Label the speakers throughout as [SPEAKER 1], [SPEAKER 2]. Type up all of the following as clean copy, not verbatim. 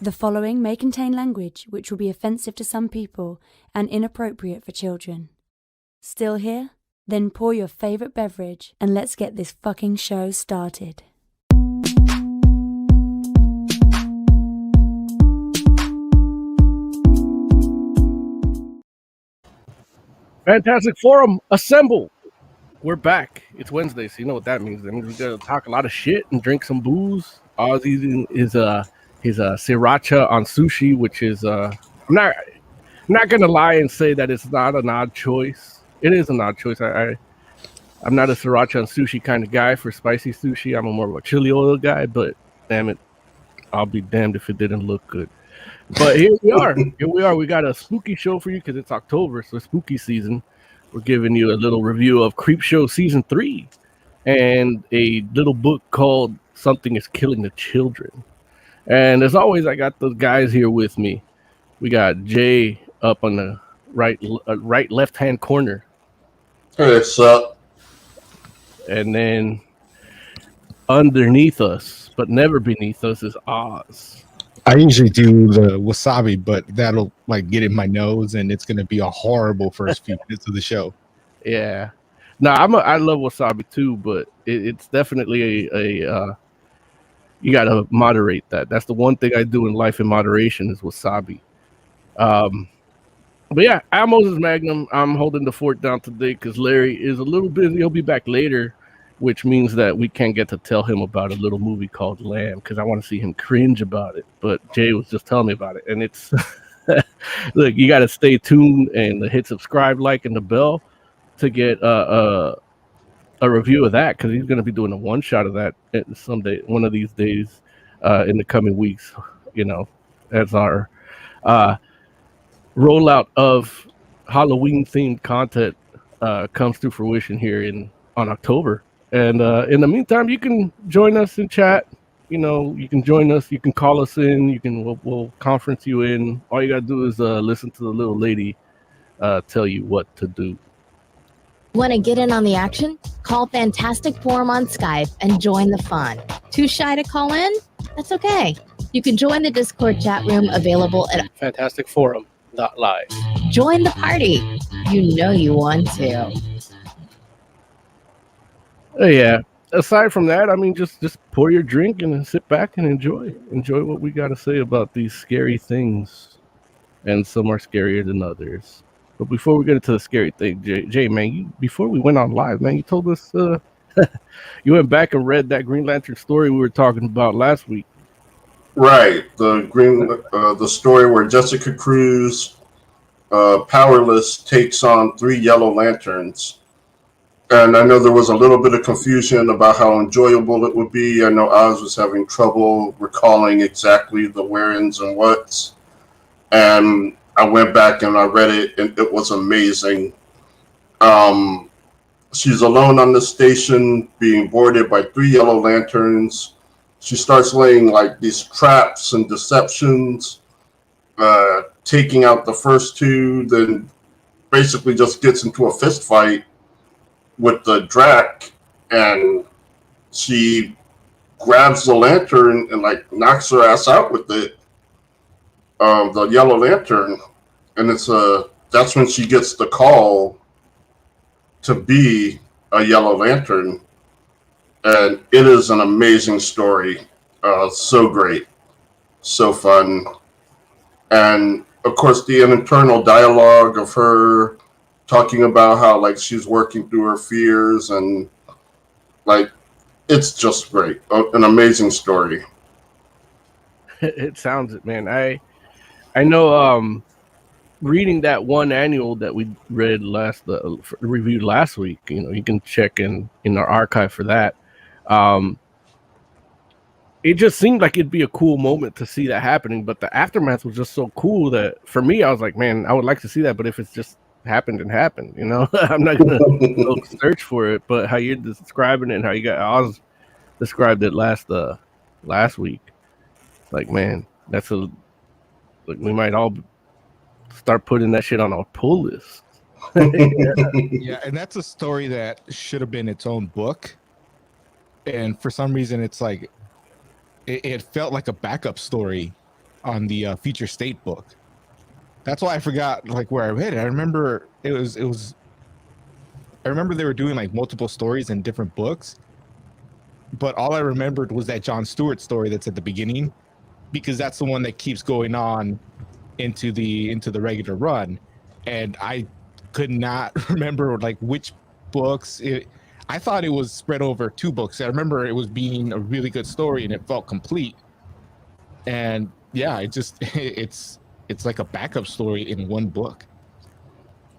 [SPEAKER 1] The following may contain language which will be offensive to some people and inappropriate for children. Still here? Then pour your favorite beverage and let's get this fucking show started.
[SPEAKER 2] Fantastic Forum, assemble. We're back. It's Wednesday, so you know what that means. That means we gotta talk a lot of shit and drink some booze. Oz eating his sriracha on sushi, which is I'm not gonna lie and say that it's not an odd choice. It is an odd choice. I'm not a sriracha on sushi kind of guy for spicy sushi. I'm more of a chili oil guy, but damn it, I'll be damned if it didn't look good. But here we are. We got a spooky show for you because it's October, so spooky season. We're giving you a little review of Creepshow Season 3 and a little book called Something is Killing the Children. And as always, I got those guys here with me. We got Jay up on the right left-hand corner.
[SPEAKER 3] Hey, what's up?
[SPEAKER 2] And then underneath us, but never beneath us, is Oz.
[SPEAKER 4] I usually do the wasabi, but that'll get in my nose, and it's gonna be a horrible first few minutes of the show.
[SPEAKER 2] Yeah, no, I love wasabi too, but it's definitely a you gotta moderate that. That's the one thing I do in life in moderation is wasabi. But yeah, I'm Moses Magnum. I'm holding the fort down today because Larry is a little busy. He'll be back later, which means that we can't get to tell him about a little movie called Lamb because I want to see him cringe about it. But Jay was just telling me about it, and it's look, you got to stay tuned and hit subscribe, like, and the bell to get a review of that because he's going to be doing a one shot of that someday, one of these days in the coming weeks. You know, as our rollout of Halloween themed content comes to fruition here on October. And in the meantime, you can join us in chat. You know, you can join us. You can call us in. We'll conference you in. All you gotta do is listen to the little lady tell you what to do.
[SPEAKER 5] Want to get in on the action? Call Fantastic Forum on Skype and join the fun. Too shy to call in? That's okay. You can join the Discord chat room available at
[SPEAKER 2] fantasticforum.live.
[SPEAKER 5] Join the party. You know you want to.
[SPEAKER 2] Yeah. Aside from that, I mean, just pour your drink and sit back and enjoy what we got to say about these scary things, and some are scarier than others. But before we get into the scary thing, Jay, man, before we went on live, man, you told us you went back and read that Green Lantern story we were talking about last week.
[SPEAKER 3] Right, the story where Jessica Cruz, powerless, takes on 3 Yellow Lanterns. And I know there was a little bit of confusion about how enjoyable it would be. I know Oz was having trouble recalling exactly the where-ins and whats. And I went back and I read it, and it was amazing. She's alone on the station, being boarded by 3 Yellow Lanterns. She starts laying these traps and deceptions, taking out the first 2, then basically just gets into a fist fight with the Drac, and she grabs the lantern and knocks her ass out with it, the Yellow Lantern, and that's when she gets the call to be a Yellow Lantern, and it is an amazing story, so great, so fun, and of course the internal dialogue of her talking about how she's working through her fears, and it's just great. An amazing story.
[SPEAKER 2] It sounds it, man. I know reading that one annual that we read reviewed last week, you know, you can check in our archive for that. It just seemed like it'd be a cool moment to see that happening, but the aftermath was just so cool that for me, I was like, man, I would like to see that, but if it's just happened, you know, I'm not gonna go search for it. But how you're describing it and how you got Oz described it last week, man, that's we might all start putting that shit on our pull list.
[SPEAKER 4] Yeah, and that's a story that should have been its own book, and for some reason it's it felt like a backup story on the Future State book. That's why I forgot like where I read it. I remember it was. I remember they were doing like multiple stories in different books, but all I remembered was that Jon Stewart story that's at the beginning, because that's the one that keeps going on into the regular run, and I could not remember like which books. I thought it was spread over 2 books. I remember it was being a really good story and it felt complete. And yeah, it's like a backup story in one book.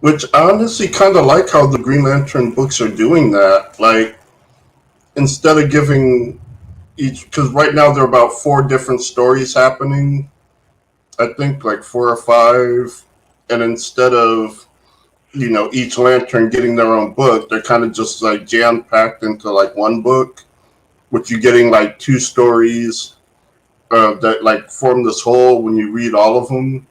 [SPEAKER 3] Which I honestly kind of like how the Green Lantern books are doing that. Like, instead of giving each, because right now there are about 4 different stories happening. I think like 4 or 5, and instead of each lantern getting their own book, they're kind of just like jam packed into like one book, which you're getting like 2 stories that like form this whole when you read all of them.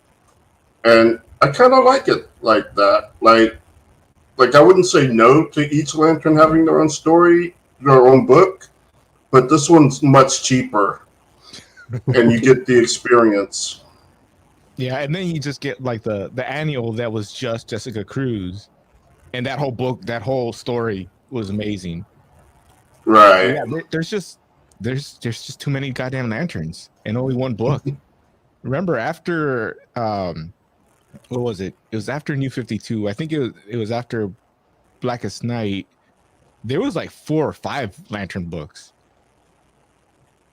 [SPEAKER 3] And I kind of like it like that. Like I wouldn't say no to each lantern having their own story, their own book, but this one's much cheaper, and you get the experience.
[SPEAKER 4] Yeah, and then you just get like the annual that was just Jessica Cruz, and that whole book, that whole story was amazing.
[SPEAKER 3] Right.
[SPEAKER 4] Yeah, there's just too many goddamn lanterns and only one book. Remember after what was it? It was after New 52. I think it was after Blackest Night. There was like 4 or 5 lantern books,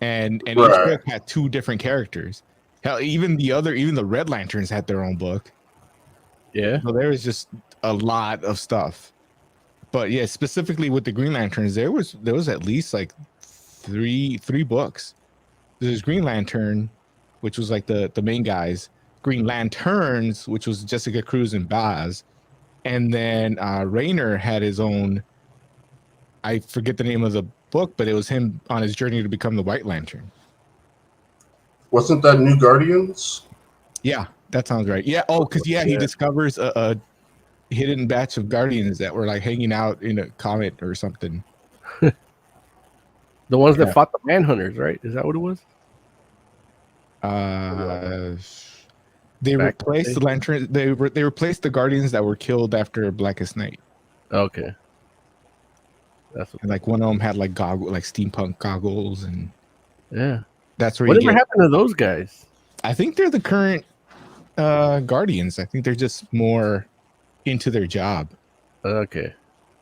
[SPEAKER 4] and each book had 2 different characters. Hell, even the Red Lanterns had their own book.
[SPEAKER 2] Yeah.
[SPEAKER 4] So there was just a lot of stuff. But yeah, specifically with the Green Lanterns, there was at least like three books. There's Green Lantern, which was like the main guys. Green Lanterns, which was Jessica Cruz and Baz, and then Rayner had his own. I forget the name of the book, but it was him on his journey to become the White Lantern.
[SPEAKER 3] Wasn't that New Guardians?
[SPEAKER 4] Yeah, that sounds right. Yeah. Oh, because he discovers a hidden batch of Guardians that were like hanging out in a comet or something.
[SPEAKER 2] The ones that fought the Manhunters, right? Is that what it was?
[SPEAKER 4] They replaced the Lantern. They replaced the Guardians that were killed after Blackest Night.
[SPEAKER 2] Okay.
[SPEAKER 4] And like one of them had like steampunk goggles, and
[SPEAKER 2] yeah,
[SPEAKER 4] that's where.
[SPEAKER 2] Whatever happened to those guys?
[SPEAKER 4] I think they're the current Guardians. I think they're just more into their job.
[SPEAKER 2] Okay.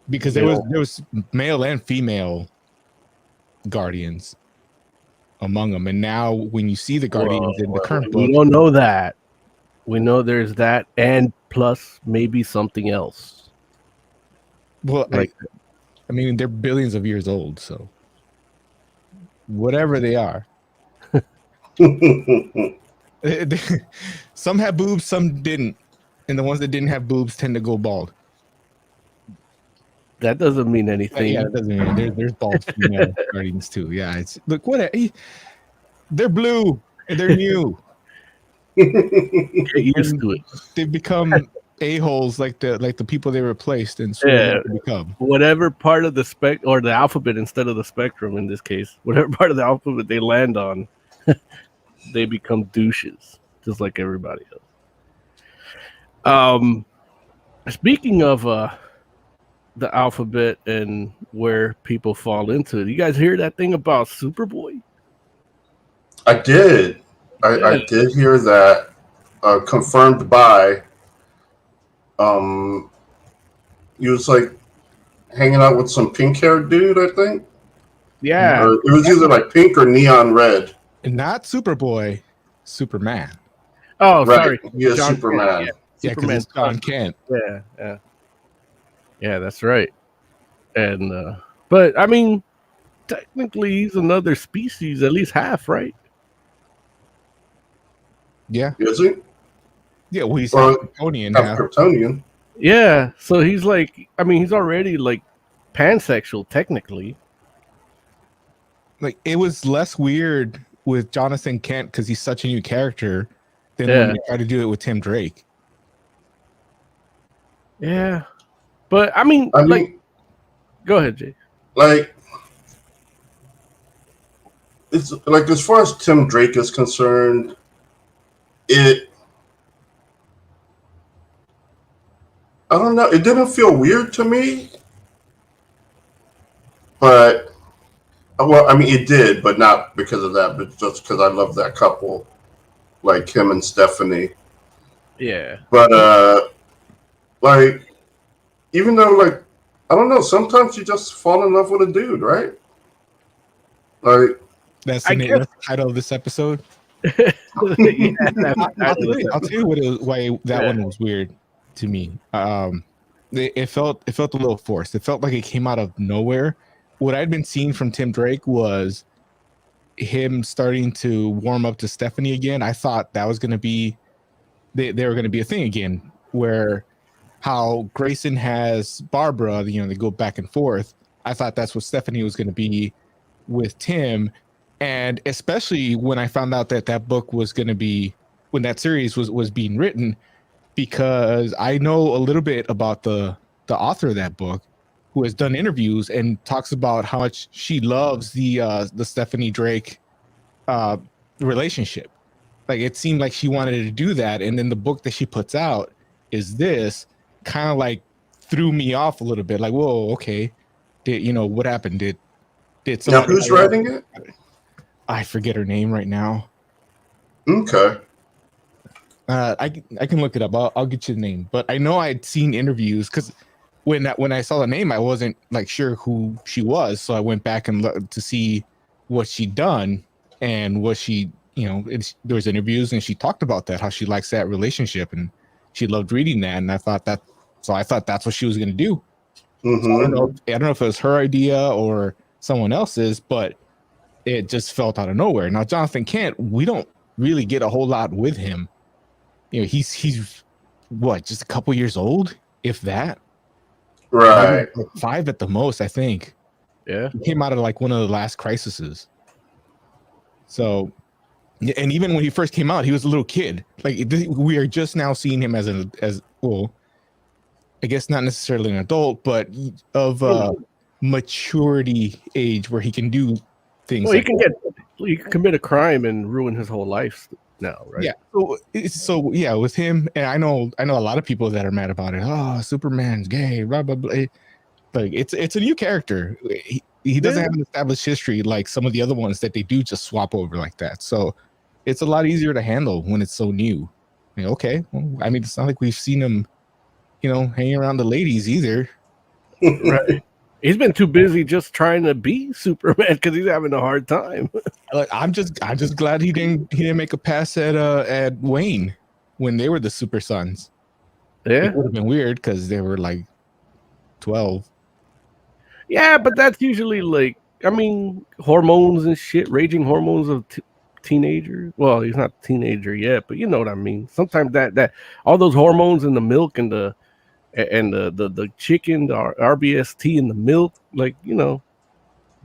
[SPEAKER 4] Because there was male and female Guardians among them, and now when you see the Guardians in the current book,
[SPEAKER 2] we don't know that. We know there's that, and plus maybe something else.
[SPEAKER 4] Well, I mean, they're billions of years old, so whatever they are. Some have boobs, some didn't, and the ones that didn't have boobs tend to go bald.
[SPEAKER 2] That doesn't mean anything.
[SPEAKER 4] Yeah, that doesn't mean there's bald female Guardians too. Yeah, they're blue and they're new.
[SPEAKER 2] Get used to it.
[SPEAKER 4] They become a-holes like the people they replaced, and so become
[SPEAKER 2] whatever part of the or the alphabet instead of the spectrum in this case, whatever part of the alphabet they land on, they become douches, just like everybody else. Speaking of the alphabet and where people fall into it, you guys hear that thing about Superboy?
[SPEAKER 3] I did. I did hear that. Confirmed by. He was like hanging out with some pink-haired dude, I think.
[SPEAKER 2] Yeah,
[SPEAKER 3] or it was either like pink or neon red.
[SPEAKER 4] And not Superboy, Superman.
[SPEAKER 2] Oh,
[SPEAKER 3] right.
[SPEAKER 2] sorry,
[SPEAKER 3] Yeah, Superman.
[SPEAKER 4] Yeah, because it's John Kent.
[SPEAKER 2] Yeah, that's right. And but I mean, technically, he's another species, at least half, right?
[SPEAKER 4] Yeah.
[SPEAKER 3] Is he?
[SPEAKER 4] Yeah, well, he's half Kryptonian.
[SPEAKER 3] Half Kryptonian.
[SPEAKER 2] Yeah, so he's like, I mean, he's already like pansexual, technically.
[SPEAKER 4] Like, it was less weird with Jonathan Kent because he's such a new character than when they try to do it with Tim Drake.
[SPEAKER 2] Yeah, but I mean, go ahead, Jay.
[SPEAKER 3] Like, it's like as far as Tim Drake is concerned, it, I don't know, it didn't feel weird to me, but well, I mean, it did, but not because of that, but just because I love that couple, like him and Stephanie.
[SPEAKER 2] Yeah.
[SPEAKER 3] But like, even though, like, I don't know, sometimes you just fall in love with a dude, right? Like,
[SPEAKER 4] That's
[SPEAKER 2] I
[SPEAKER 4] the,
[SPEAKER 2] guess-
[SPEAKER 4] that's the title of this episode.
[SPEAKER 2] Yeah, that's
[SPEAKER 4] I'll tell you what why that
[SPEAKER 2] Yeah.
[SPEAKER 4] one was weird to me. It felt a little forced. It felt like it came out of nowhere. What I'd been seeing from Tim Drake was him starting to warm up to Stephanie again. I thought that was going to be they were going to be a thing again, where how Grayson has Barbara, they go back and forth. I thought that's what Stephanie was going to be with Tim. And especially when I found out that that book was going to be, when that series was being written, because I know a little bit about the author of that book, who has done interviews and talks about how much she loves the Stephanie Drake relationship. Like, it seemed like she wanted to do that, and then the book that she puts out is this, kind of like threw me off a little bit. Like, whoa, okay, what happened? Did
[SPEAKER 3] now
[SPEAKER 4] someone?
[SPEAKER 3] who's writing it?
[SPEAKER 4] I forget her name right now.
[SPEAKER 3] Okay.
[SPEAKER 4] I can look it up. I'll get you the name. But I know I'd seen interviews, because when I saw the name, I wasn't like sure who she was. So I went back and looked to see what she'd done, and what she, there was interviews, and she talked about that, how she likes that relationship, and she loved reading that. And I thought that's what she was going to do.
[SPEAKER 3] Mm-hmm.
[SPEAKER 4] So I don't know if it was her idea or someone else's, but it just felt out of nowhere. Now, Jonathan Kent, we don't really get a whole lot with him. He's what, just a couple years old, if that.
[SPEAKER 3] Right.
[SPEAKER 4] Maybe like 5 at the most, I think.
[SPEAKER 2] Yeah.
[SPEAKER 4] He came out of like one of the last crises. So, and even when he first came out, he was a little kid. Like, we are just now seeing him as well, I guess not necessarily an adult, but of maturity age where he can do things.
[SPEAKER 2] Well,
[SPEAKER 4] like
[SPEAKER 2] he can commit a crime and ruin his whole life now, right?
[SPEAKER 4] Yeah. So yeah, with him, and I know a lot of people that are mad about it. Oh, Superman's gay, blah blah blah. Like, it's a new character. He doesn't have an established history like some of the other ones that they do just swap over like that. So it's a lot easier to handle when it's so new. Okay, well, I mean, it's not like we've seen him, hanging around the ladies either.
[SPEAKER 2] Right. He's been too busy just trying to be Superman because he's having a hard time.
[SPEAKER 4] I'm just glad he didn't make a pass at Wayne when they were the Super Sons.
[SPEAKER 2] Yeah.
[SPEAKER 4] It would have been weird because they were like 12.
[SPEAKER 2] Yeah, but that's usually like, I mean, hormones and shit, raging hormones of teenagers. Well, he's not a teenager yet, but you know what I mean. Sometimes that all those hormones in the milk and the chicken, the RBST in the milk, like,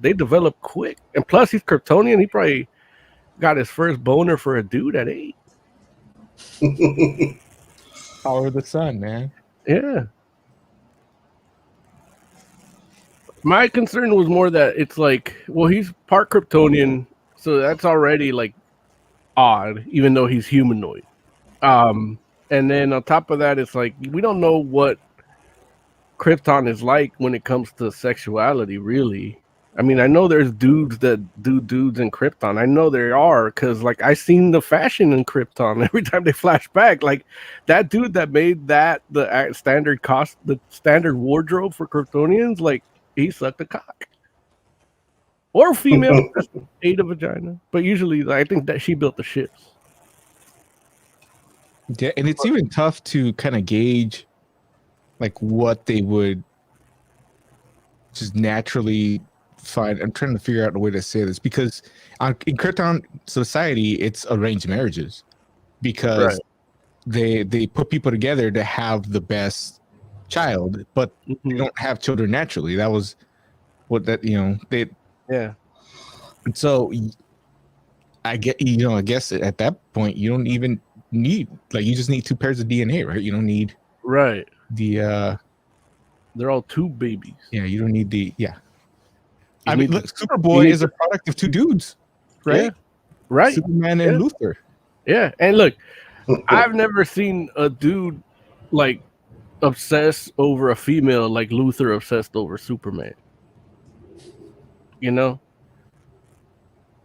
[SPEAKER 2] they develop quick. And plus, he's Kryptonian. He probably got his first boner for a dude at 8.
[SPEAKER 4] Power of the sun, man.
[SPEAKER 2] Yeah. My concern was more that it's like, well, he's part Kryptonian, so that's already like odd, even though he's humanoid. And then on top of that, it's like we don't know what Krypton is like when it comes to sexuality, really. I mean, I know there's dudes that do dudes in Krypton. I know there are, because like I seen the fashion in Krypton every time they flash back. Like that dude that made that the standard wardrobe for Kryptonians, like he sucked a cock. Or female ate a vagina. But usually I think that she built the ships.
[SPEAKER 4] Yeah, and it's even tough to kind of gauge like what they would just naturally find. I'm trying to figure out a way to say this, because in Krypton society, it's arranged marriages, because they put people together to have the best child, but they don't have children naturally. That was what they.
[SPEAKER 2] Yeah.
[SPEAKER 4] So I guess at that point you don't even need, like, you just need 2 pairs of DNA, right? You don't need the
[SPEAKER 2] they're all 2 babies.
[SPEAKER 4] Yeah, you don't need the I mean, look, Superboy is a product of 2 dudes, right?
[SPEAKER 2] Yeah. Right.
[SPEAKER 4] Superman and Luthor.
[SPEAKER 2] Yeah, and look, I've never seen a dude like obsessed over a female like Luther obsessed over Superman. You know,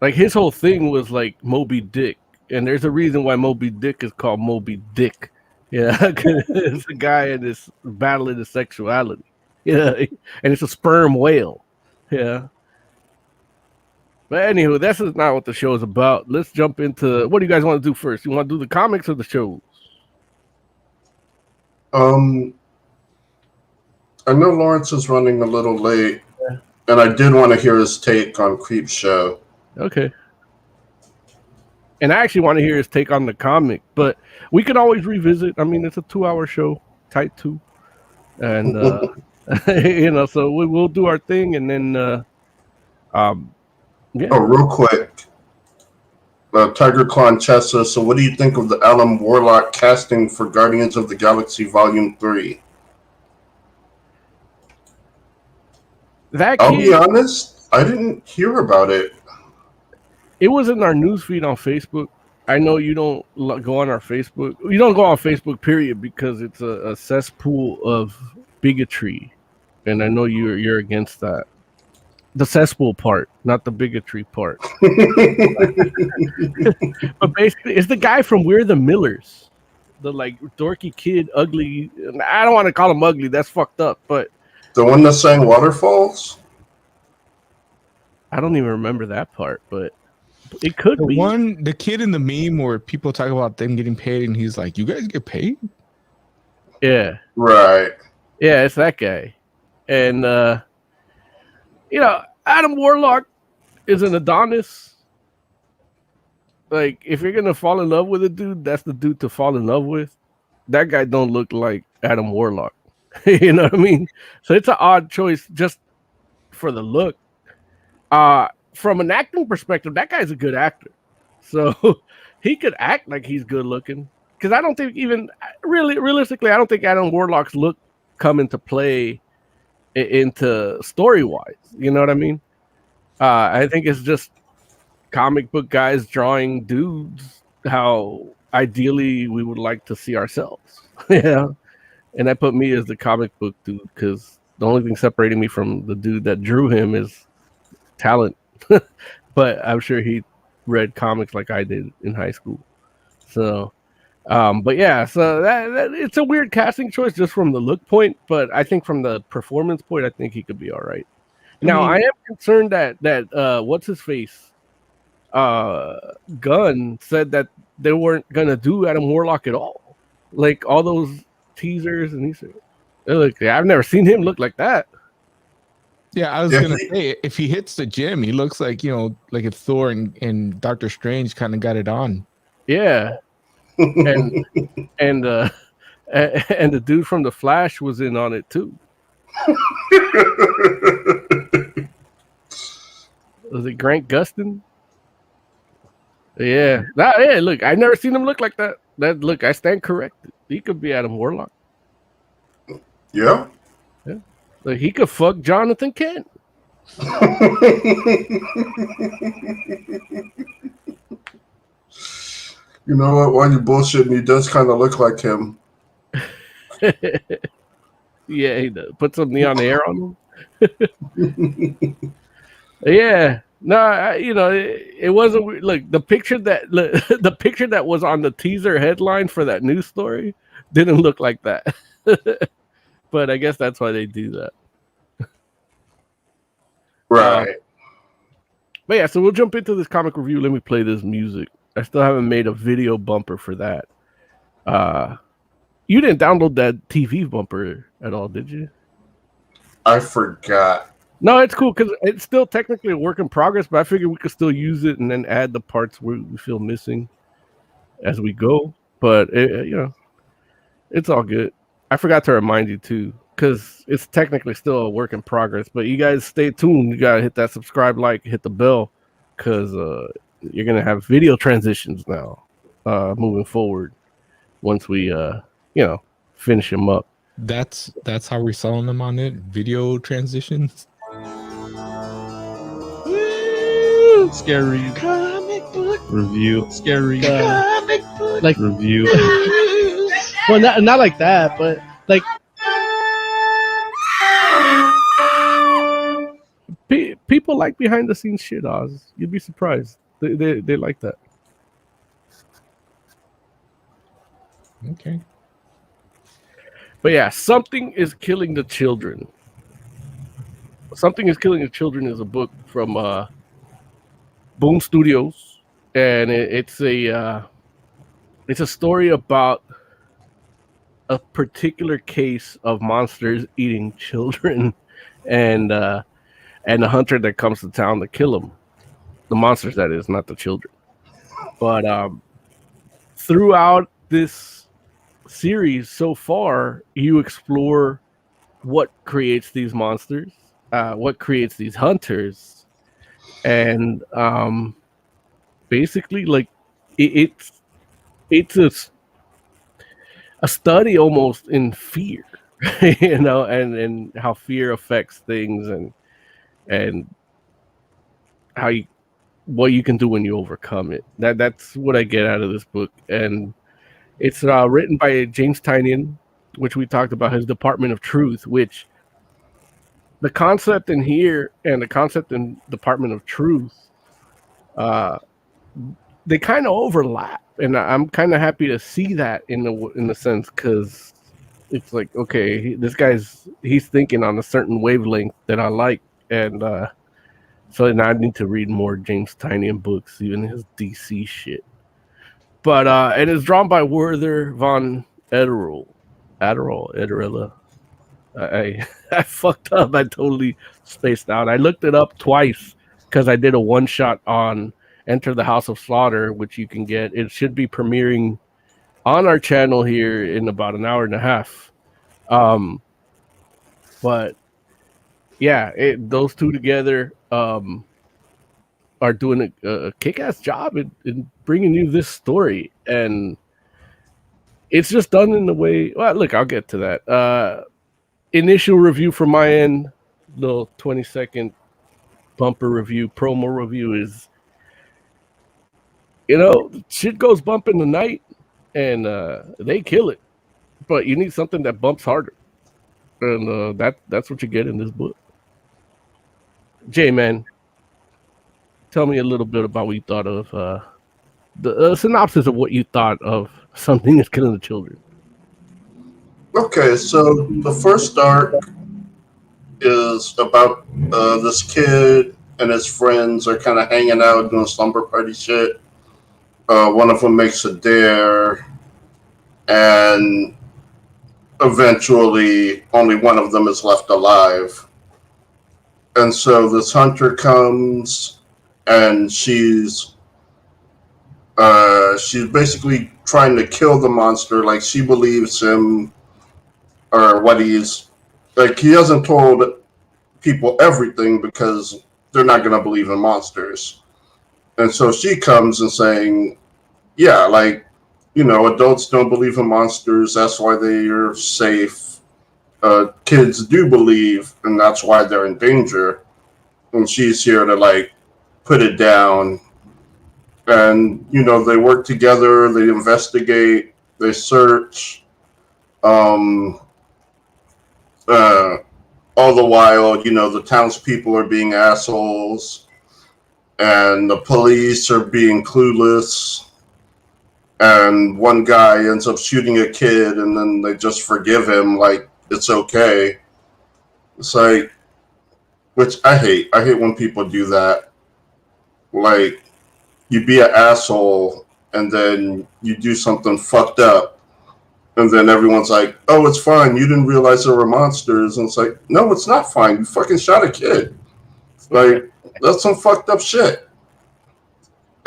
[SPEAKER 2] like his whole thing was like Moby Dick, and there's a reason why Moby Dick is called Moby Dick. Yeah, 'cause it's a guy in this battling his sexuality. Yeah, and it's a sperm whale. Yeah. But anywho, that's not what the show is about. Let's jump into what do you guys want to do first? You want to do the comics or the shows?
[SPEAKER 3] I know Lawrence is running a little late, and I did want to hear his take on Creepshow.
[SPEAKER 2] Okay. And I actually want to hear his take on the comic, but we could always revisit. I mean, it's a 2-hour show, tight 2, and you know, so we'll do our thing, and then yeah.
[SPEAKER 3] Oh, real quick, Tiger Claw Chessa. So, what do you think of the Adam Warlock casting for Guardians of the Galaxy Volume 3? I'll be honest, I didn't hear about it.
[SPEAKER 2] It was in our newsfeed on Facebook. I know you don't go on our Facebook. You don't go on Facebook, period, because it's a cesspool of bigotry, and I know you're against that. The cesspool part, not the bigotry part. But basically, it's the guy from We're the Millers, the like dorky kid, ugly. I don't want to call him ugly. That's fucked up. But
[SPEAKER 3] the one that sang Waterfalls.
[SPEAKER 2] I don't even remember that part, but it could be
[SPEAKER 4] the kid in the meme where people talk about them getting paid, and he's like, "You guys get paid?"
[SPEAKER 2] Yeah,
[SPEAKER 3] right.
[SPEAKER 2] Yeah, it's that guy, and you know, Adam Warlock is an Adonis. Like, if you're gonna fall in love with a dude, that's the dude to fall in love with. That guy don't look like Adam Warlock. You know what I mean? So it's an odd choice just for the look. From an acting perspective, that guy's a good actor. So he could act like he's good looking. Because I don't think even realistically, I don't think Adam Warlock's look come into play into story wise. You know what I mean? I think it's just comic book guys drawing dudes how ideally we would like to see ourselves. Yeah. And that put me as the comic book dude, because the only thing separating me from the dude that drew him is talent. But I'm sure he read comics like I did in high school. So but yeah, so that it's a weird casting choice just from the look point, but I think from the performance point, I think he could be all right. Now, I am concerned that what's his face? Gunn said that they weren't gonna do Adam Warlock at all. Like all those teasers, and he said, "Look, I've never seen him look like that."
[SPEAKER 4] Yeah, I was gonna say, if he hits the gym, he looks like, you know, like if Thor and Doctor Strange kind of got it on.
[SPEAKER 2] Yeah, and the dude from the Flash was in on it too. Was it Grant Gustin? Yeah. Yeah, look, I've never seen him look like that. Look, I stand corrected. He could be Adam Warlock.
[SPEAKER 3] Yeah.
[SPEAKER 2] Yeah. Like, he could fuck Jonathan Kent.
[SPEAKER 3] You know what? While you're bullshitting, he does kind of look like him.
[SPEAKER 2] Yeah, he does. Put some neon hair on him. Yeah. No, you know, it wasn't. Look, the picture that was on the teaser headline for that news story didn't look like that. But I guess that's why they do that.
[SPEAKER 3] Right.
[SPEAKER 2] But yeah, so we'll jump into this comic review. Let me play this music. I still haven't made a video bumper for that. You didn't download that TV bumper at all, did you?
[SPEAKER 3] I forgot.
[SPEAKER 2] No, it's cool because it's still technically a work in progress, but I figured we could still use it and then add the parts we feel missing as we go. But, you know, it's all good. I forgot to remind you, too, because it's technically still a work in progress. But you guys stay tuned. You got to hit that subscribe, like, hit the bell, because you're going to have video transitions now moving forward once we, you know, finish them up.
[SPEAKER 4] That's how we're selling them on it. Video transitions.
[SPEAKER 2] Scary comic book
[SPEAKER 4] Review.
[SPEAKER 6] Scary.
[SPEAKER 2] Like
[SPEAKER 6] Review.
[SPEAKER 2] well, not like that, but like people like behind the scenes shit. Oz, you'd be surprised. They like that.
[SPEAKER 4] Okay.
[SPEAKER 2] But yeah, Something is Killing the Children. Something is Killing the Children is a book from Boom Studios, and it's a story about a particular case of monsters eating children, and the hunter that comes to town to kill them. The monsters, that is, not the children. But throughout this series so far, you explore what creates these monsters, what creates these hunters, and basically, like it's a study almost in fear, and how fear affects things, and how what you can do when you overcome it. That's what I get out of this book, and it's written by James Tynion, which we talked about, his Department of Truth, which the concept in here and the concept in Department of Truth, they kind of overlap, and I'm kind of happy to see that in the sense, because it's like, okay, this he's thinking on a certain wavelength that I like, and so now I need to read more James Tynion books, even his DC shit. But it is drawn by Werther von Ederle. I fucked up. I totally spaced out. I looked it up twice because I did a one shot on Enter the House of Slaughter, which you can get. It should be premiering on our channel here in about an hour and a half. But yeah, those two together are doing a kick-ass job in bringing you this story, and it's just done in the way. Well, look, I'll get to that. Initial review from my end, little 20-second bumper review, promo review is, shit goes bump in the night, and they kill it, but you need something that bumps harder, and that's what you get in this book. Jay, man, tell me a little bit about what you thought of the synopsis of what you thought of Something is Killing the Children.
[SPEAKER 3] Okay, so the first arc is about this kid and his friends are kind of hanging out doing slumber party shit. One of them makes a dare, and eventually only one of them is left alive. And so this hunter comes, and she's basically trying to kill the monster. Like, she believes him, or what he's like. He hasn't told people everything because they're not going to believe in monsters. And so she comes and saying, yeah, like, adults don't believe in monsters. That's why they are safe. Kids do believe, and that's why they're in danger. And she's here to, like, put it down. And, they work together. They investigate. They search. All the while, the townspeople are being assholes, and the police are being clueless, and one guy ends up shooting a kid, and then they just forgive him, like it's okay. It's like, which I hate. I hate when people do that. Like, you be an asshole, and then you do something fucked up, and then everyone's like, oh, it's fine. You didn't realize there were monsters. And it's like, no, it's not fine. You fucking shot a kid. Like, that's some fucked up shit.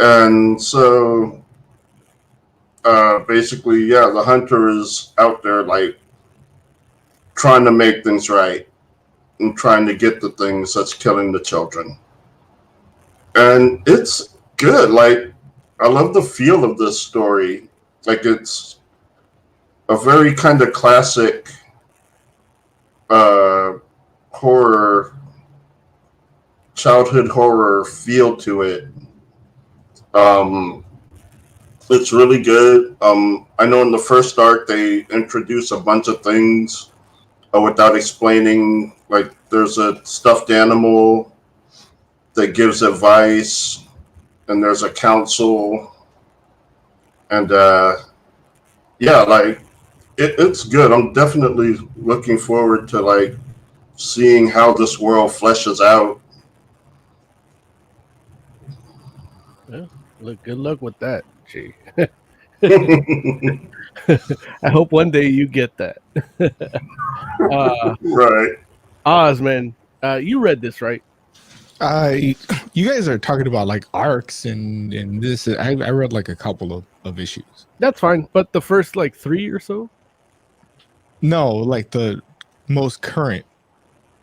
[SPEAKER 3] And so, basically, yeah, the hunter is out there, like, trying to make things right and trying to get the things that's killing the children. And it's good. Like, I love the feel of this story. Like, it's a very kind of classic horror, childhood horror feel to it. Um, it's really good. I know in the first arc they introduce a bunch of things without explaining. Like there's a stuffed animal that gives advice, and there's a council, and yeah, like it's good. I'm definitely looking forward to like seeing how this world fleshes out.
[SPEAKER 2] Yeah. Look, good luck with that, G. I hope one day you get that.
[SPEAKER 3] Right.
[SPEAKER 2] Oz, man, you read this, right?
[SPEAKER 4] You guys are talking about like arcs and this. I read like a couple of issues.
[SPEAKER 2] That's fine, but the first like 3 or so.
[SPEAKER 4] No, like the most current.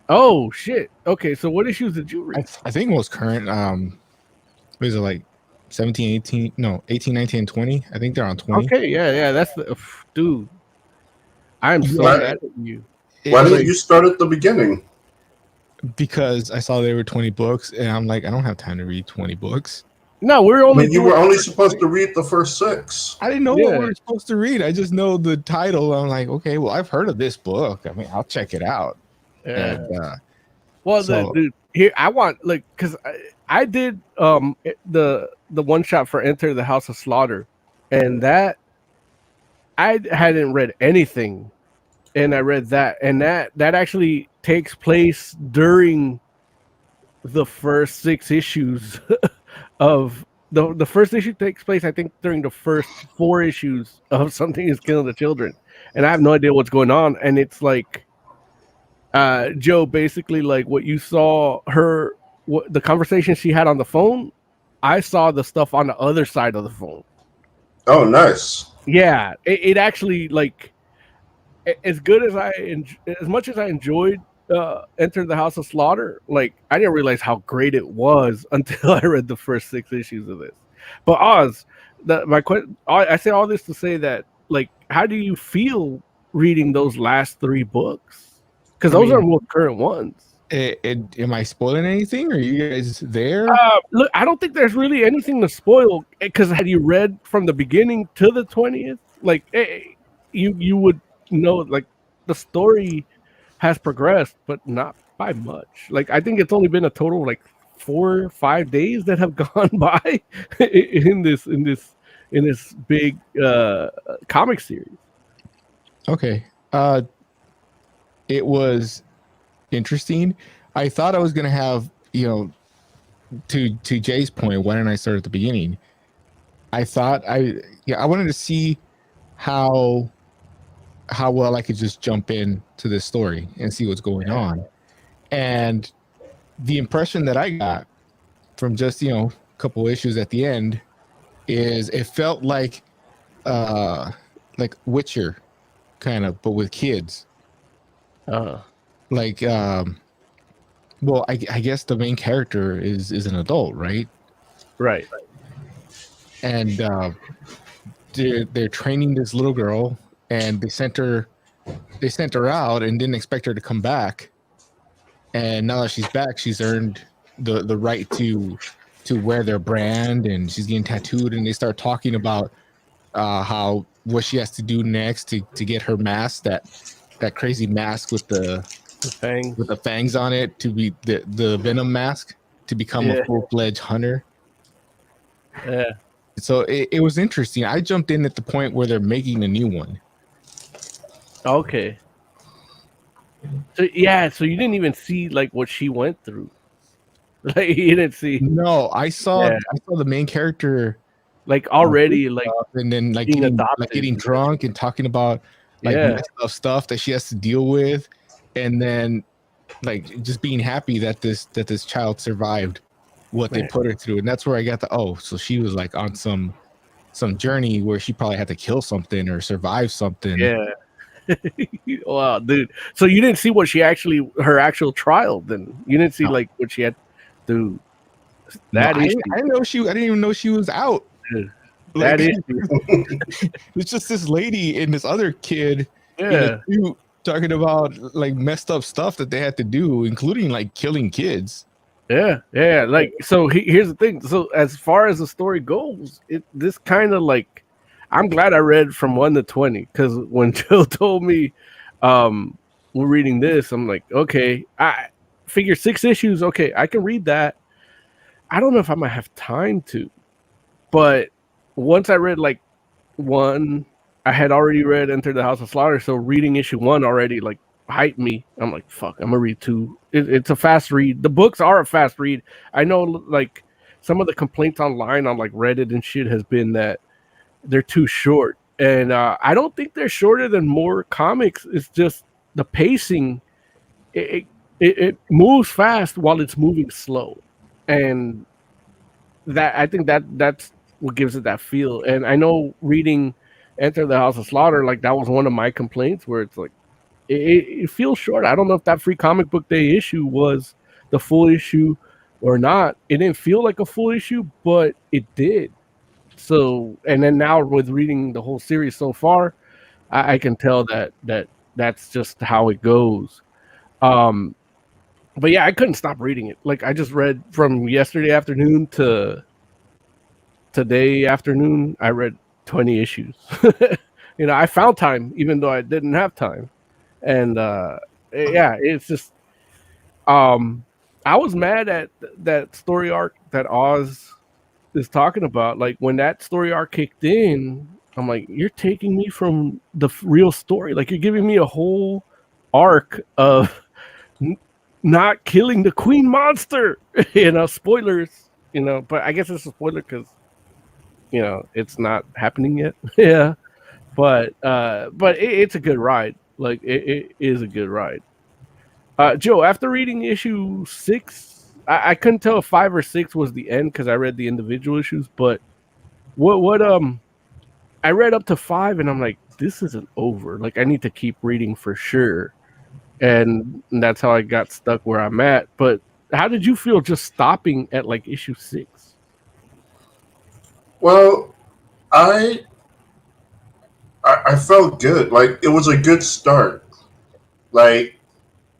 [SPEAKER 2] Oh shit. Okay, so what issues did you read?
[SPEAKER 4] I think most current. What is it like? 17, 18, no, 18, 19, and 20. I think they're on 20.
[SPEAKER 2] Okay, yeah, that's the dude. I am so
[SPEAKER 3] Right.
[SPEAKER 2] mad at you.
[SPEAKER 3] Why didn't you start at the beginning?
[SPEAKER 4] Because I saw there were 20 books, and I'm like, I don't have time to read 20 books.
[SPEAKER 2] No, we're only.
[SPEAKER 3] You were only supposed to read the first 6.
[SPEAKER 4] I didn't know
[SPEAKER 2] Yeah.
[SPEAKER 4] what we were supposed to read. I just know the title. I'm like, okay, well, I've heard of this book. I mean, I'll check it out.
[SPEAKER 2] Yeah.
[SPEAKER 4] And,
[SPEAKER 2] Well,
[SPEAKER 4] so-
[SPEAKER 2] dude, here I want like because I did the one shot for Enter the House of Slaughter, and that I hadn't read anything, and I read that, and that actually takes place during the first 6 issues of the first issue takes place, I think, during the first 4 issues of Something Is Killing the Children, and I have no idea what's going on, and it's like. Joe, basically, like what you saw the conversation she had on the phone, I saw the stuff on the other side of the phone.
[SPEAKER 3] Oh, nice.
[SPEAKER 2] Yeah, it actually like as good as as much as I enjoyed Enter the House of Slaughter, like I didn't realize how great it was until I read the first 6 issues of this. But Oz, I say all this to say that, like, how do you feel reading those last 3 books? Because those are more current ones.
[SPEAKER 4] am I spoiling anything? Are you guys there?
[SPEAKER 2] Look, I don't think there's really anything to spoil. Because had you read from the beginning to the 20th, like you would know, like the story has progressed, but not by much. Like I think it's only been a total of like 4 or 5 days that have gone by in this big comic series.
[SPEAKER 4] Okay. It was interesting. I thought I was gonna have, to Jay's point, why didn't I start at the beginning? I thought I wanted to see how well I could just jump in to this story and see what's going on. And the impression that I got from just, a couple issues at the end is it felt like Witcher kind of, but with kids. Like well, I guess the main character is an adult, right?
[SPEAKER 2] Right.
[SPEAKER 4] And they're training this little girl, and they sent her out and didn't expect her to come back. And now that she's back, she's earned the right to wear their brand, and she's getting tattooed. And they start talking about what she has to do next to get her mask, that crazy mask with the fangs on it, to be the venom mask, to become a full-fledged hunter.
[SPEAKER 2] Yeah.
[SPEAKER 4] So it was interesting. I jumped in at the point where they're making a new one.
[SPEAKER 2] Okay. So so you didn't even see like what she went through. Like you didn't see.
[SPEAKER 4] No, I saw the main character
[SPEAKER 2] like already like,
[SPEAKER 4] and then like getting drunk and talking about like messed up stuff that she has to deal with, and then like just being happy that this child survived what they put her through. And that's where I got so she was like on some journey where she probably had to kill something or survive something.
[SPEAKER 2] Yeah. Wow, dude. So you didn't see what her actual trial then? You didn't see like what she had to that
[SPEAKER 4] I didn't even know she was out.
[SPEAKER 2] Dude,
[SPEAKER 4] like,
[SPEAKER 2] that is
[SPEAKER 4] it's just this lady and this other kid talking about like messed up stuff that they had to do, including like killing kids.
[SPEAKER 2] Yeah. Like, so here's the thing. So as far as the story goes, this kind of like, I'm glad I read from 1 to 20 because when Joe told me, we're reading this, I'm like, okay, I figure 6 issues. Okay, I can read that. I don't know if I might have time to, but once I read like one, I had already read Enter the House of Slaughter, so reading issue 1 already like hyped me. I'm like, fuck, I'm gonna read 2. It's a fast read. The books are a fast read. I know, like, some of the complaints online on like Reddit and shit has been that they're too short, and I don't think they're shorter than more comics. It's just the pacing. It moves fast while it's moving slow, and that I think that's what gives it that feel. And I know reading Enter the House of Slaughter, like that was one of my complaints where it's like it feels short. I don't know if that free comic book day issue was the full issue or not. It didn't feel like a full issue, but it did. So, and then now with reading the whole series so far, I can tell that's just how it goes. But yeah, I couldn't stop reading it. Like, I just read from yesterday afternoon to today afternoon. I read 20 issues. I found time even though I didn't have time. And yeah, it's just I was mad at that story arc that Oz is talking about. Like, when that story arc kicked in, I'm like, you're taking me from the real story. Like, you're giving me a whole arc of not killing the queen monster. Spoilers. But I guess it's a spoiler because it's not happening yet. Yeah, but it's a good ride. Like, it is a good ride. Joe, after reading issue 6, I couldn't tell if 5 or 6 was the end because I read the individual issues. But what I read up to 5, and I'm like, this isn't over. Like, I need to keep reading for sure, and that's how I got stuck where I'm at. But how did you feel just stopping at like issue 6?
[SPEAKER 3] Well, I felt good. Like, it was a good start. Like,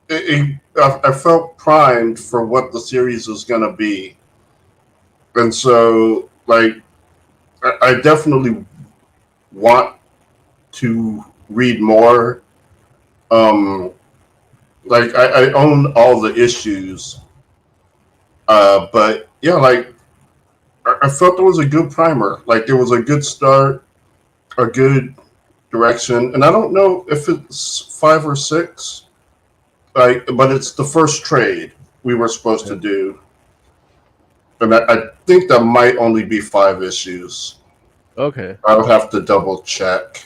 [SPEAKER 3] I felt primed for what the series was gonna be, and so like I definitely want to read more. Like I own all the issues, but yeah, like I felt there was a good primer. Like, there was a good start, a good direction, and I don't know if it's 5 or 6. But it's the first trade we were supposed to do, and I think that might only be 5 issues.
[SPEAKER 2] Okay.
[SPEAKER 3] I'll have to double check.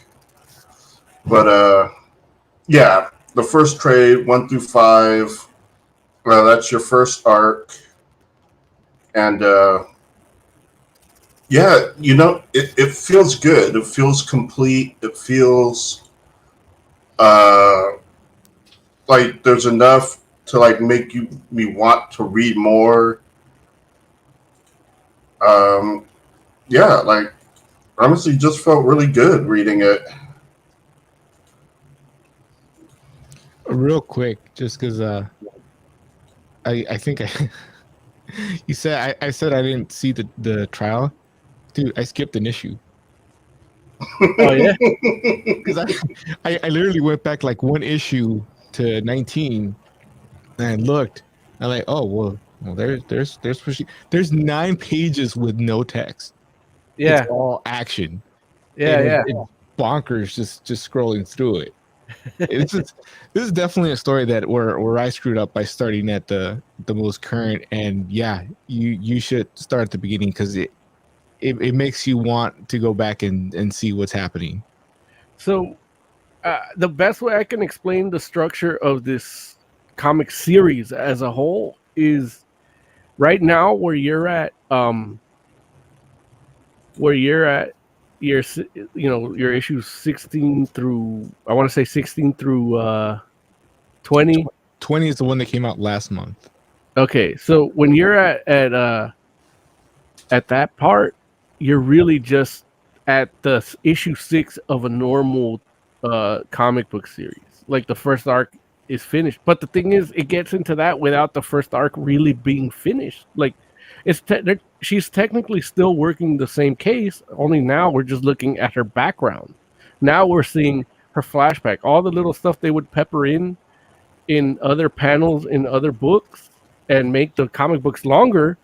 [SPEAKER 3] But yeah, the first trade 1 through 5. That's your first arc, and yeah, it feels good. It feels complete. It feels like there's enough to like make me want to read more. Yeah, like honestly, just felt really good reading it.
[SPEAKER 4] Real quick, just because I think you said I said I didn't see the trial, dude. I skipped an issue.
[SPEAKER 2] Oh yeah.
[SPEAKER 4] Because I literally went back like one issue to 19 and looked. I'm like, oh well there's 9 pages with no text.
[SPEAKER 2] Yeah.
[SPEAKER 4] It's all action.
[SPEAKER 2] Yeah.
[SPEAKER 4] It's bonkers just scrolling through it. This is definitely a story that where I screwed up by starting at the most current, and yeah, you should start at the beginning because it makes you want to go back and see what's happening.
[SPEAKER 2] So the best way I can explain the structure of this comic series as a whole is right now where you're at your your issues 16 through, I want to say 16 through 20.
[SPEAKER 4] 20 is the one that came out last month.
[SPEAKER 2] Okay, so when you're at that part, you're really just at the issue 6 of a normal comic book series. Like, the first arc is finished. But the thing is, it gets into that without the first arc really being finished. Like, she's technically still working the same case, only now we're just looking at her background. Now we're seeing her flashback, all the little stuff they would pepper in other panels in other books and make the comic books longer.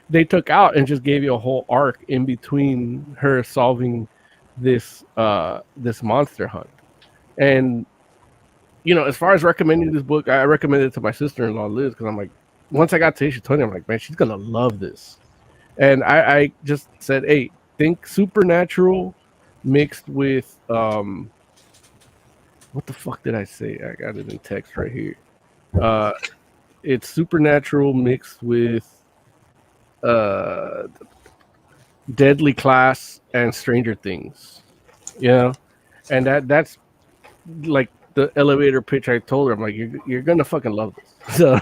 [SPEAKER 2] They took out and just gave you a whole arc in between her solving this monster hunt. And as far as recommending this book, I recommended it to my sister-in-law Liz, because I'm like, once I got to issue 20, I'm like, man, she's gonna love this. And I just said, hey, think supernatural mixed with what the fuck did I say? I got it in text right here. It's supernatural mixed with Deadly Class and Stranger Things. And that's like the elevator pitch I told her. I'm like, you're gonna fucking love this. So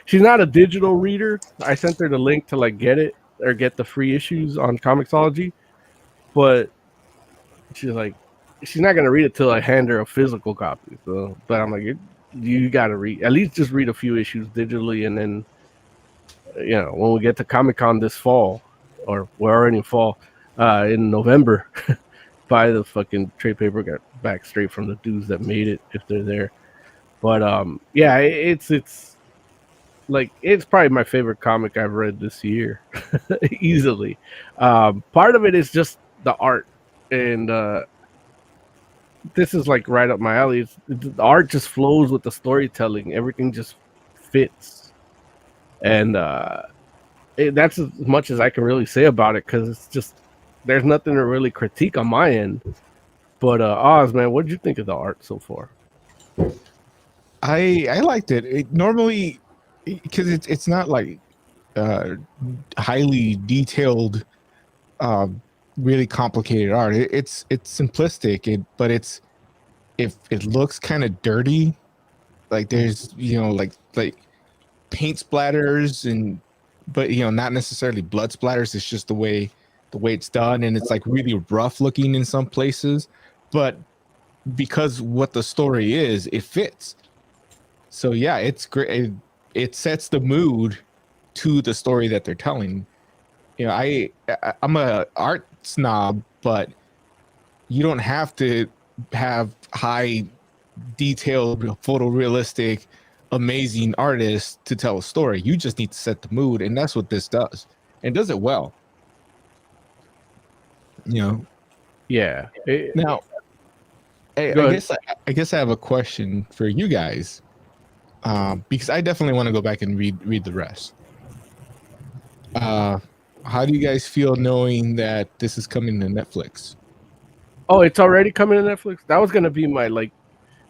[SPEAKER 2] she's not a digital reader. I sent her the link to like get it or get the free issues on Comixology, but she's like, she's not gonna read it till I hand her a physical copy. So, but I'm like, you gotta read, at least just read a few issues digitally, and then when we get to Comic-Con this fall, or we're already in fall, in November, buy the fucking trade paperback back straight from the dudes that made it if they're there. But yeah, it's like, it's probably my favorite comic I've read this year, easily. Part of it is just the art, and this is like right up my alley. The art just flows with the storytelling. Everything just fits, and that's as much as I can really say about it, because it's just, there's nothing to really critique on my end. But Oz, man, what did you think of the art so far?
[SPEAKER 4] I liked it. Normally, because it's not like highly detailed, really complicated art. It's simplistic. But it looks kind of dirty. Like there's like paint splatters, but not necessarily blood splatters. It's just the way it's done, and it's like really rough looking in some places. But because what the story is, it fits. So yeah, it's great. It sets the mood to the story that they're telling. I'm a art snob, but you don't have to have high detailed, photorealistic, amazing artists to tell a story. You just need to set the mood, and that's what this does, and does it well.
[SPEAKER 2] Yeah.
[SPEAKER 4] Now, I guess I have a question for you guys, because I definitely want to go back and read the rest. How do you guys feel knowing that this is coming to Netflix?
[SPEAKER 2] Oh, it's already coming to Netflix? That was gonna be my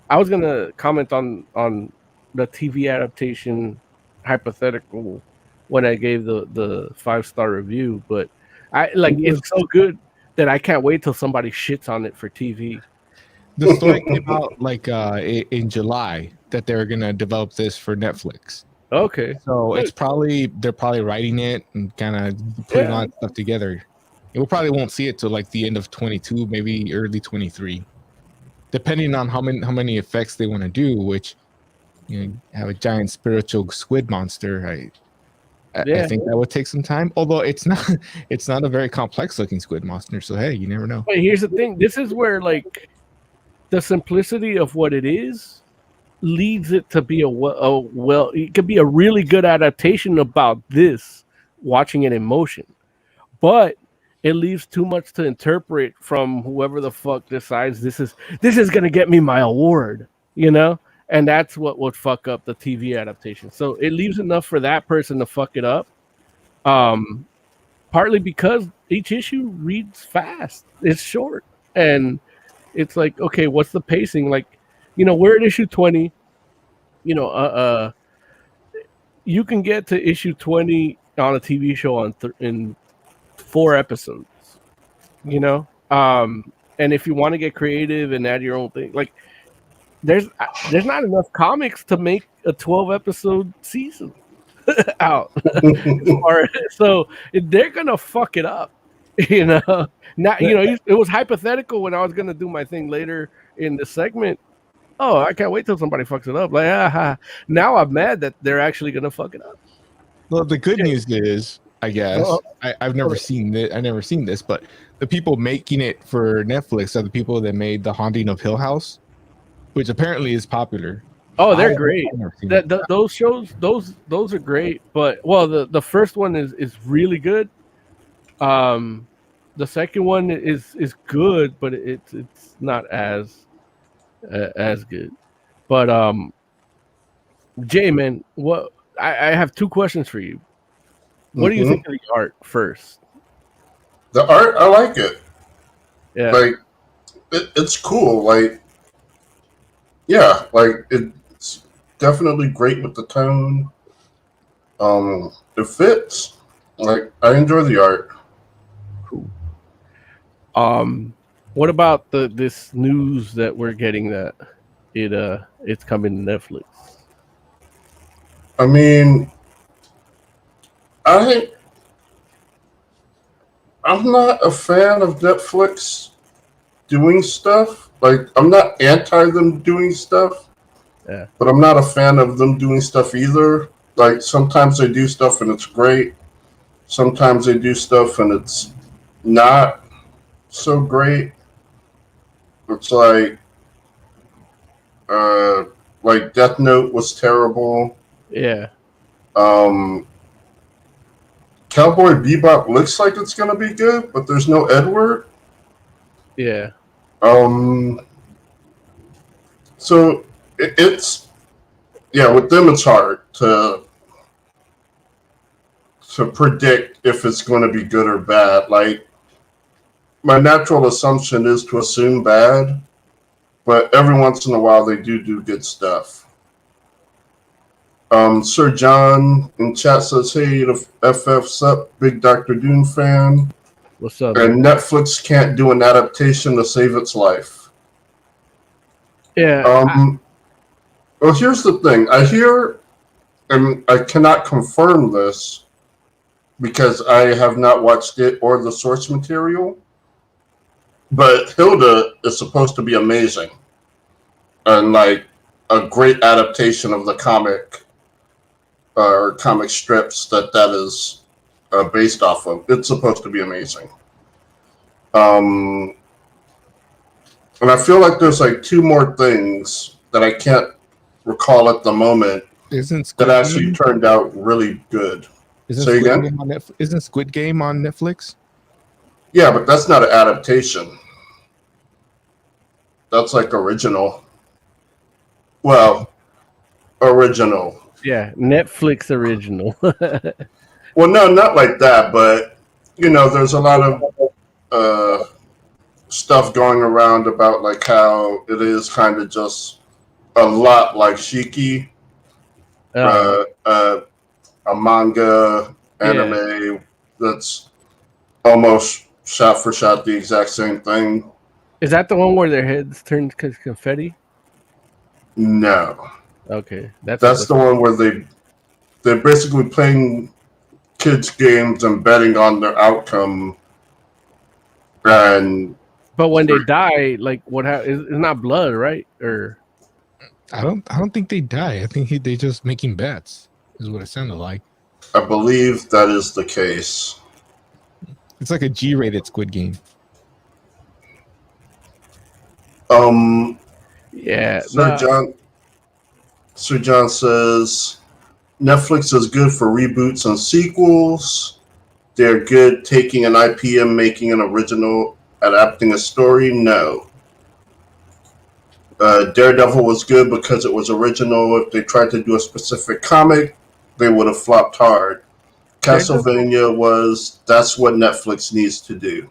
[SPEAKER 2] I was gonna comment on the TV adaptation hypothetical when I gave the 5-star review, but it's so good that I can't wait till somebody shits on it for TV.
[SPEAKER 4] The story came out in July that they're gonna develop this for Netflix.
[SPEAKER 2] Okay,
[SPEAKER 4] so they're probably writing it and kind of putting on stuff together. We probably won't see it till like the end of 22, maybe early 23, depending on how many effects they want to do. Which have a giant spiritual squid monster. I think that would take some time. Although it's not a very complex looking squid monster. So hey, you never know.
[SPEAKER 2] But here's the thing: this is where the simplicity of what it is leads it to be it could be a really good adaptation about this, watching it in motion, but it leaves too much to interpret from whoever the fuck decides this is gonna get me my award, and that's what would fuck up the TV adaptation. So it leaves enough for that person to fuck it up, partly because each issue reads fast, it's short, and it's like, okay, what's the pacing? We're at issue 20. You can get to issue 20 on a TV show in 4 episodes. And if you want to get creative and add your own thing, there's not enough comics to make a 12-episode season out. So they're gonna fuck it up. It was hypothetical when I was gonna do my thing later in the segment. Oh, I can't wait till somebody fucks it up. Like, now I'm mad that they're actually gonna fuck it up.
[SPEAKER 4] Well, the good news is, I guess,
[SPEAKER 2] Uh-oh.
[SPEAKER 4] I've never seen it. I've never seen this, but the people making it for Netflix are the people that made The Haunting of Hill House, which apparently is popular.
[SPEAKER 2] Oh, they're
[SPEAKER 4] I've
[SPEAKER 2] great.
[SPEAKER 4] never seen it.
[SPEAKER 2] Those shows, those are great. But well, the first one is really good. The second one is good, but it's not as good. But Jay, man, what I have two questions for you. What do you think of the art first?
[SPEAKER 3] The art, I like it.
[SPEAKER 2] Yeah,
[SPEAKER 3] Like, it's cool. Like, yeah, like it's definitely great with the tone. It fits. Like, I enjoy the art.
[SPEAKER 2] cool. What about this news that we're getting that it's coming to Netflix?
[SPEAKER 3] I mean, I I'm not a fan of Netflix doing stuff. Like, I'm not anti them doing stuff,
[SPEAKER 2] Yeah,
[SPEAKER 3] but I'm not a fan of them doing stuff either. Like, sometimes they do stuff and it's great. Sometimes they do stuff and it's not so great. It's uh, like Death Note was terrible.
[SPEAKER 2] yeah,
[SPEAKER 3] Um, Cowboy Bebop looks like it's gonna be good, but there's no Edward.
[SPEAKER 2] yeah.
[SPEAKER 3] Um, so it's yeah, with them it's hard to predict if it's going to be good or bad. Like, my natural assumption is to assume bad, but every once in a while they do good stuff. Sir John in chat says, "Hey, the FF's up, big Doctor Doom fan."
[SPEAKER 2] What's up, man?
[SPEAKER 3] And Netflix can't do an adaptation to save its life.
[SPEAKER 2] Yeah,
[SPEAKER 3] Well, here's the thing. I hear, and I cannot confirm this because I have not watched it or the source material, but Hilda is supposed to be amazing and like a great adaptation of the comic or comic strips that is based off of. It's supposed to be amazing. And I feel like there's like two more things that I can't recall at the moment that actually turned out really good. Say again?
[SPEAKER 4] Isn't Squid Game on Netflix?
[SPEAKER 3] Yeah, but that's not an adaptation. That's like original. Well, original.
[SPEAKER 2] yeah. Netflix original.
[SPEAKER 3] Well, no, not like that, but you know, there's a lot of stuff going around about like how it is kind of just a lot like Shiki, a manga anime that's almost shot for shot the exact same thing.
[SPEAKER 2] Is that the one where their heads turn confetti?
[SPEAKER 3] No,
[SPEAKER 2] Okay,
[SPEAKER 3] that's the one where they're basically playing kids games and betting on their outcome. And
[SPEAKER 2] but when they die, like what happens? It's not blood, right? Or
[SPEAKER 4] I don't think they die. I think they just making bets. Is what it sounded like.
[SPEAKER 3] I believe that is the case.
[SPEAKER 4] It's like a G-rated Squid Game.
[SPEAKER 2] yeah,
[SPEAKER 3] Sir John says Netflix is good for reboots and sequels. They're good taking an IP and making an original, adapting a story. No. Daredevil was good because it was original. If they tried to do a specific comic, they would have flopped hard. Castlevania that's what Netflix needs to do.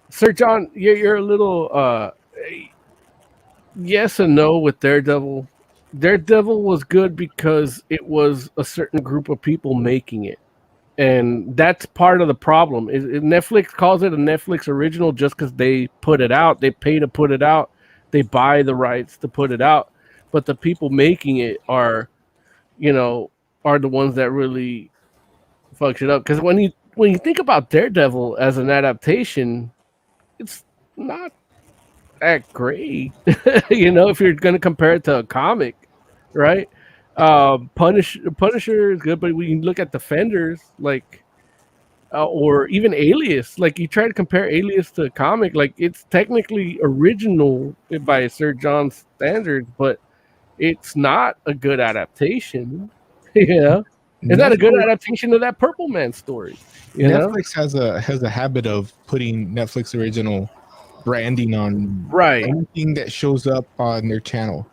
[SPEAKER 2] Sir John, you're a little yes and no with Daredevil. Daredevil was good because it was a certain group of people making it, and that's part of the problem. Netflix calls it a Netflix original just because they put it out. They pay to put it out. They buy the rights to put it out, but the people making it are the ones that really fucks it up. Because when you think about Daredevil as an adaptation, it's not that great. You know, if you're going to compare it to a comic, right? Punisher is good, but when you look at Defenders, like, or even Alias, like you try to compare Alias to a comic, like it's technically original by Sir John's standards, but it's not a good adaptation. You know, it's not a good adaptation of that Purple Man story. You know,
[SPEAKER 4] Netflix has a habit of putting Netflix original branding on
[SPEAKER 2] right,
[SPEAKER 4] anything that shows up on their channel.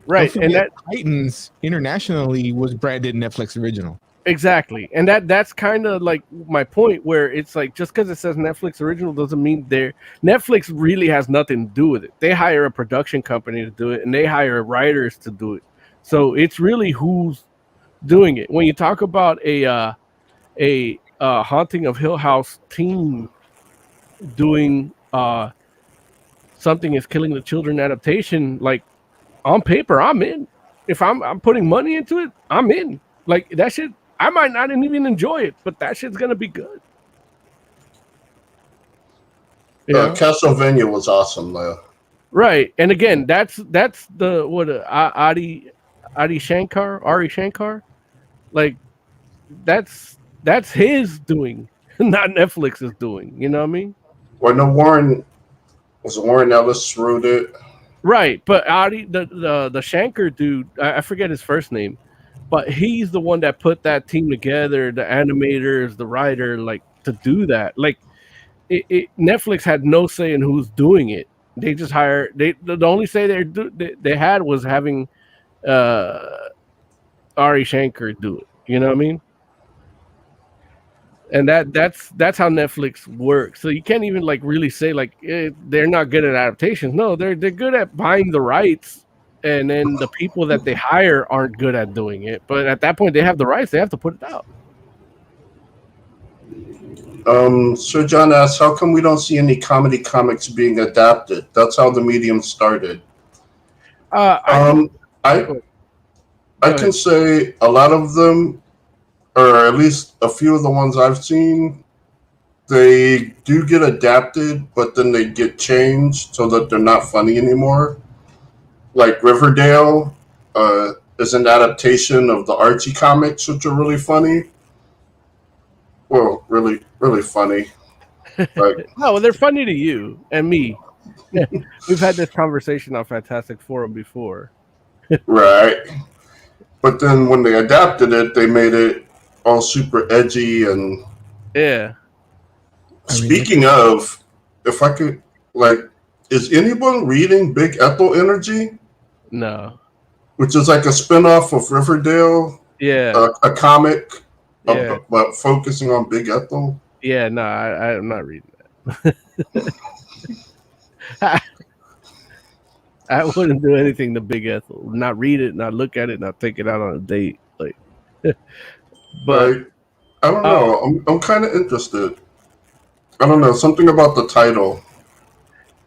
[SPEAKER 2] right,
[SPEAKER 4] Don't
[SPEAKER 2] and
[SPEAKER 4] forget,
[SPEAKER 2] that
[SPEAKER 4] Titans internationally was branded Netflix original.
[SPEAKER 2] exactly, and that's kind of like my point, where it's like just because it says Netflix original doesn't mean Netflix really has nothing to do with it. They hire a production company to do it, and they hire writers to do it. So it's really who's doing it. When you talk about a Haunting of Hill House team doing something is killing the children adaptation, like on paper, I'm in. If I'm putting money into it, I'm in. Like that shit, I might not even enjoy it, but that shit's gonna be good. Yeah,
[SPEAKER 3] Castlevania was awesome though.
[SPEAKER 2] right. And again, that's the what Adi Shankar, Ari Shankar, like that's his doing, not Netflix's doing. You know what I mean?
[SPEAKER 3] Well, no, Warren Ellis wrote it.
[SPEAKER 2] Right, but Adi, the Shankar dude, I forget his first name, but he's the one that put that team together, the animators, the writer, like to do that. Like Netflix had no say in who's doing it. They just hired. The only say they had was having Ari Shankar do it. You know what I mean? And that's how Netflix works. So you can't even like really say like they're not good at adaptations. No, they're good at buying the rights, and then the people that they hire aren't good at doing it. But at that point, they have the rights; they have to put it out.
[SPEAKER 3] Sir John asks, how come we don't see any comedy comics being adapted? That's how the medium started. I can say a lot of them, or at least a few of the ones I've seen, they do get adapted, but then they get changed so that they're not funny anymore. Like Riverdale is an adaptation of the Archie comics, which are really funny. Well, really, really funny. Like,
[SPEAKER 2] no, well, they're funny to you and me. We've had this conversation on Fantastic Forum before.
[SPEAKER 3] right. But then when they adapted it, they made it all super edgy and
[SPEAKER 2] yeah.
[SPEAKER 3] Speaking of, if I could, like, is anyone reading Big Ethel Energy?
[SPEAKER 2] No.
[SPEAKER 3] Which is like a spinoff of Riverdale.
[SPEAKER 2] Yeah.
[SPEAKER 3] A comic,
[SPEAKER 2] yeah.
[SPEAKER 3] but focusing on Big Ethel.
[SPEAKER 2] Yeah, no, I'm not reading that. I wouldn't do anything to Big Ethel. Not read it, not look at it, not take it out on a date. Like, but
[SPEAKER 3] I don't know. I'm kind of interested. I don't know, something about the title.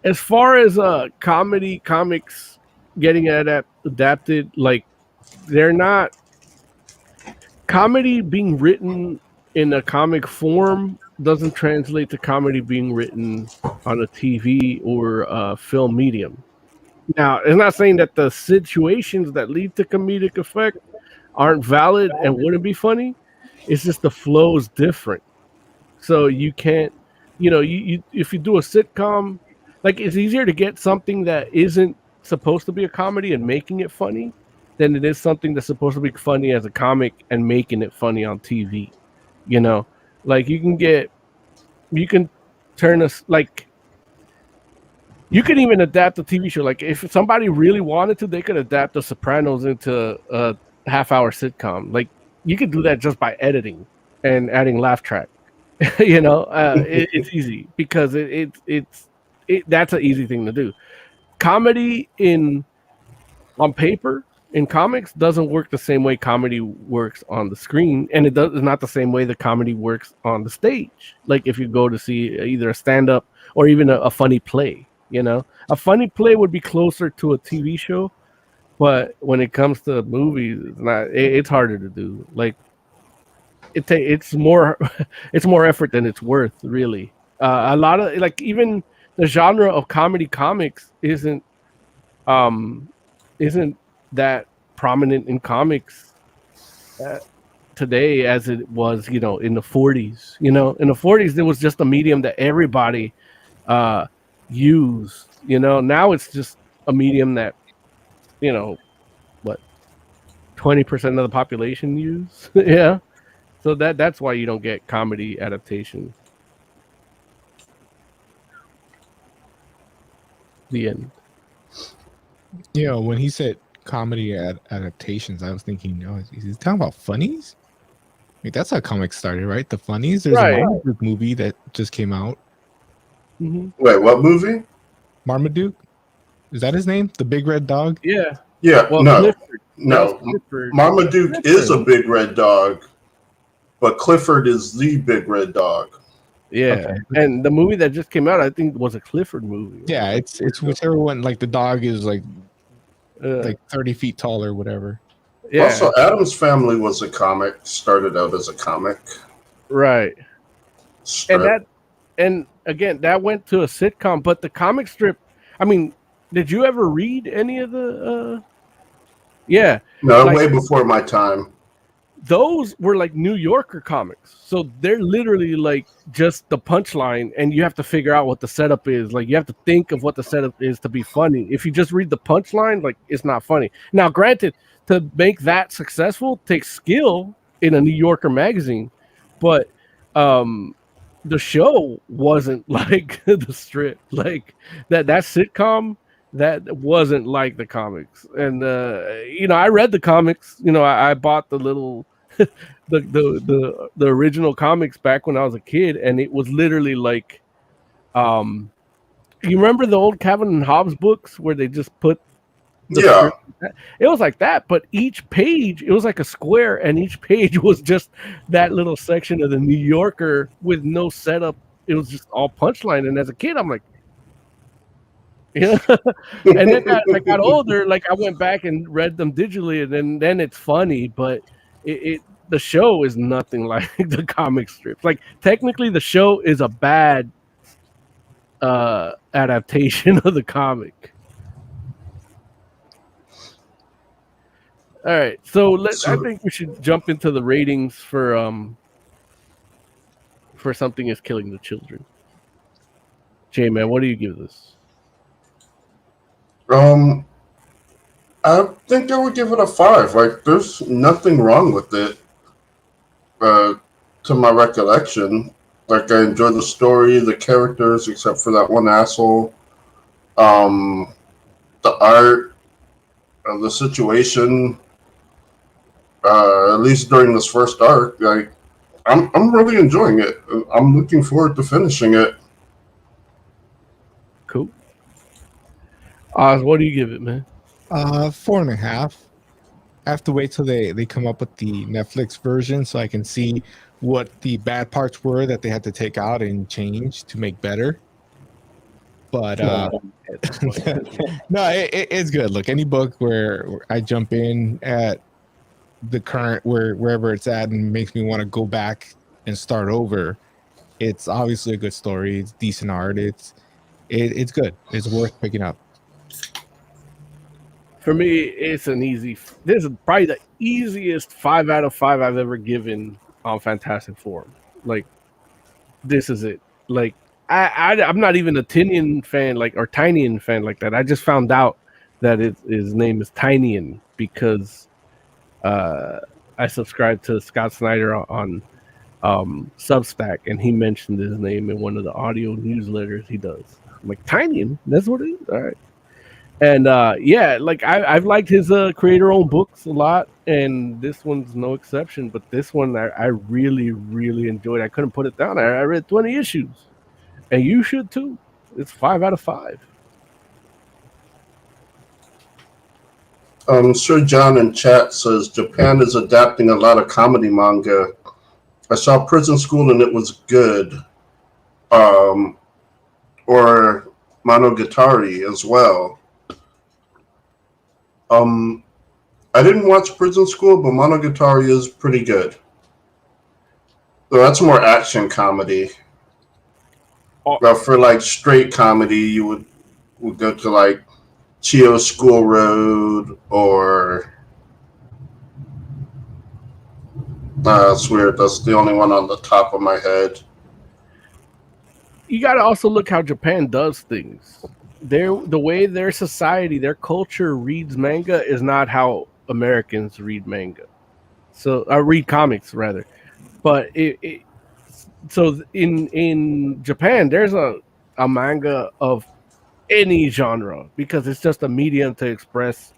[SPEAKER 2] As far as comedy comics getting adapted, like they're not comedy being written in a comic form doesn't translate to comedy being written on a TV or a film medium. Now, it's not saying that the situations that lead to comedic effect aren't valid and wouldn't be funny. It's just the flow is different. So you can't, you if you do a sitcom, like it's easier to get something that isn't supposed to be a comedy and making it funny than it is something that's supposed to be funny as a comic and making it funny on TV. Like you can turn us like. You could even adapt a TV show. Like if somebody really wanted to, they could adapt The Sopranos into a half-hour sitcom. Like you could do that just by editing and adding laugh track. It's easy because it's that's an easy thing to do. Comedy on paper in comics doesn't work the same way comedy works on the screen, and it's not the same way the comedy works on the stage. Like if you go to see either a stand-up or even a funny play. A funny play would be closer to a TV show, but when it comes to movies, it's harder to do. Like it's more effort than it's worth, really. A lot of like even the genre of comedy comics isn't that prominent in comics today as it was, in the 40s. In the 40s, there was just a medium that everybody used. Now it's just a medium that, what, 20% of the population use. Yeah. So that's why you don't get comedy adaptation. The end.
[SPEAKER 4] When he said comedy adaptations, I was thinking, is he talking about funnies? Like, that's how comics started, right? The funnies. There's
[SPEAKER 2] Right.
[SPEAKER 4] a Marmaduke movie that just came out.
[SPEAKER 2] Mm-hmm.
[SPEAKER 3] Wait, what movie?
[SPEAKER 4] Marmaduke? Is that his name? The big red dog?
[SPEAKER 2] Yeah.
[SPEAKER 3] Yeah,
[SPEAKER 2] Well,
[SPEAKER 3] no.
[SPEAKER 2] Clifford.
[SPEAKER 3] No,
[SPEAKER 2] Clifford.
[SPEAKER 3] Marmaduke is a big red dog, but Clifford is the big red dog.
[SPEAKER 2] Yeah,
[SPEAKER 4] Okay.
[SPEAKER 2] and the movie that just came out, I think, was a Clifford movie.
[SPEAKER 4] Yeah, it's whichever one. Like the dog is like 30 feet tall or whatever.
[SPEAKER 2] Yeah.
[SPEAKER 3] Also, Addams Family was a comic. Started out as a comic.
[SPEAKER 2] Right.
[SPEAKER 3] Strip.
[SPEAKER 2] And again, that went to a sitcom, but the comic strip. I mean, did you ever read any of the? Yeah.
[SPEAKER 3] No, way before my time.
[SPEAKER 2] Those were like New Yorker comics, so they're literally like just the punchline, and you have to figure out what the setup is. Like, you have to think of what the setup is to be funny. If you just read the punchline, like, it's not funny. Now, granted, to make that successful takes skill in a New Yorker magazine, but the show wasn't like the strip. Like that sitcom, that wasn't like the comics. And I read the comics. I bought the little the original comics back when I was a kid, and it was literally like, you remember the old Calvin and Hobbes books where they just put the strip? It was like that, but each page, it was like a square, and each page was just that little section of the New Yorker with no setup. It was just all punchline. And as a kid, I'm like, and then as I got older, like, I went back and read them digitally, and then it's funny, but the show is nothing like the comic strips. Like, technically, the show is a bad adaptation of the comic. All right, so I think we should jump into the ratings for Something Is Killing the Children. J-Man, what do you give this?
[SPEAKER 3] I think I would give it a 5. Like, there's nothing wrong with it. To my recollection, like, I enjoy the story, the characters, except for that one asshole. The art, the situation. At least during this first arc, like, I'm really enjoying it. I'm looking forward to finishing it.
[SPEAKER 2] Cool. Oz, what do you give it, man?
[SPEAKER 4] 4.5. I have to wait till they come up with the Netflix version so I can see what the bad parts were that they had to take out and change to make better. But no, it's good. Look, any book where I jump in at the current wherever it's at and makes me want to go back and start over, it's obviously a good story. It's decent art. It's good. It's worth picking up.
[SPEAKER 2] For me, it's an easy. This is probably the easiest 5 out of 5 I've ever given on Fantastic Four. Like, this is it. Like, I'm not even a Tinian fan, or Tynian fan like that. I just found out that his name is Tynian because I subscribe to Scott Snyder on Substack, and he mentioned his name in one of the audio newsletters he does. I'm like, Tynian? That's what it is? All right. And like, I've liked his creator-owned books a lot, and this one's no exception. But this one, I really, really enjoyed. I couldn't put it down. I read 20 issues, and you should too. It's 5 out of 5.
[SPEAKER 3] Sir John in chat says Japan is adapting a lot of comedy manga. I saw Prison School and it was good. Or Monogatari as well. I didn't watch Prison School, but Monogatari is pretty good. So that's more action comedy. Well, for like straight comedy, you would go to like Chio School Road or I swear that's the only one on the top of my head.
[SPEAKER 2] You got to also look how Japan does things. The way their society, their culture reads manga is not how Americans read manga. So I read comics rather, but so in Japan there's a manga of any genre because it's just a medium to express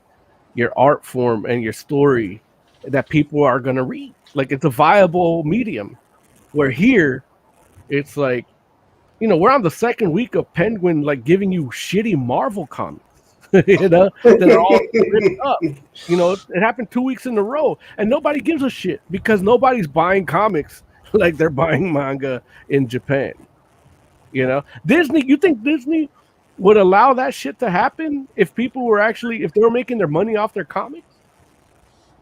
[SPEAKER 2] your art form and your story that people are gonna read. Like it's a viable medium. Where here, it's like, we're on the second week of Penguin like giving you shitty Marvel comics. That are all ripped up. It happened 2 weeks in a row, and nobody gives a shit because nobody's buying comics like they're buying manga in Japan. Disney. You think Disney would allow that shit to happen if people were if they were making their money off their comics?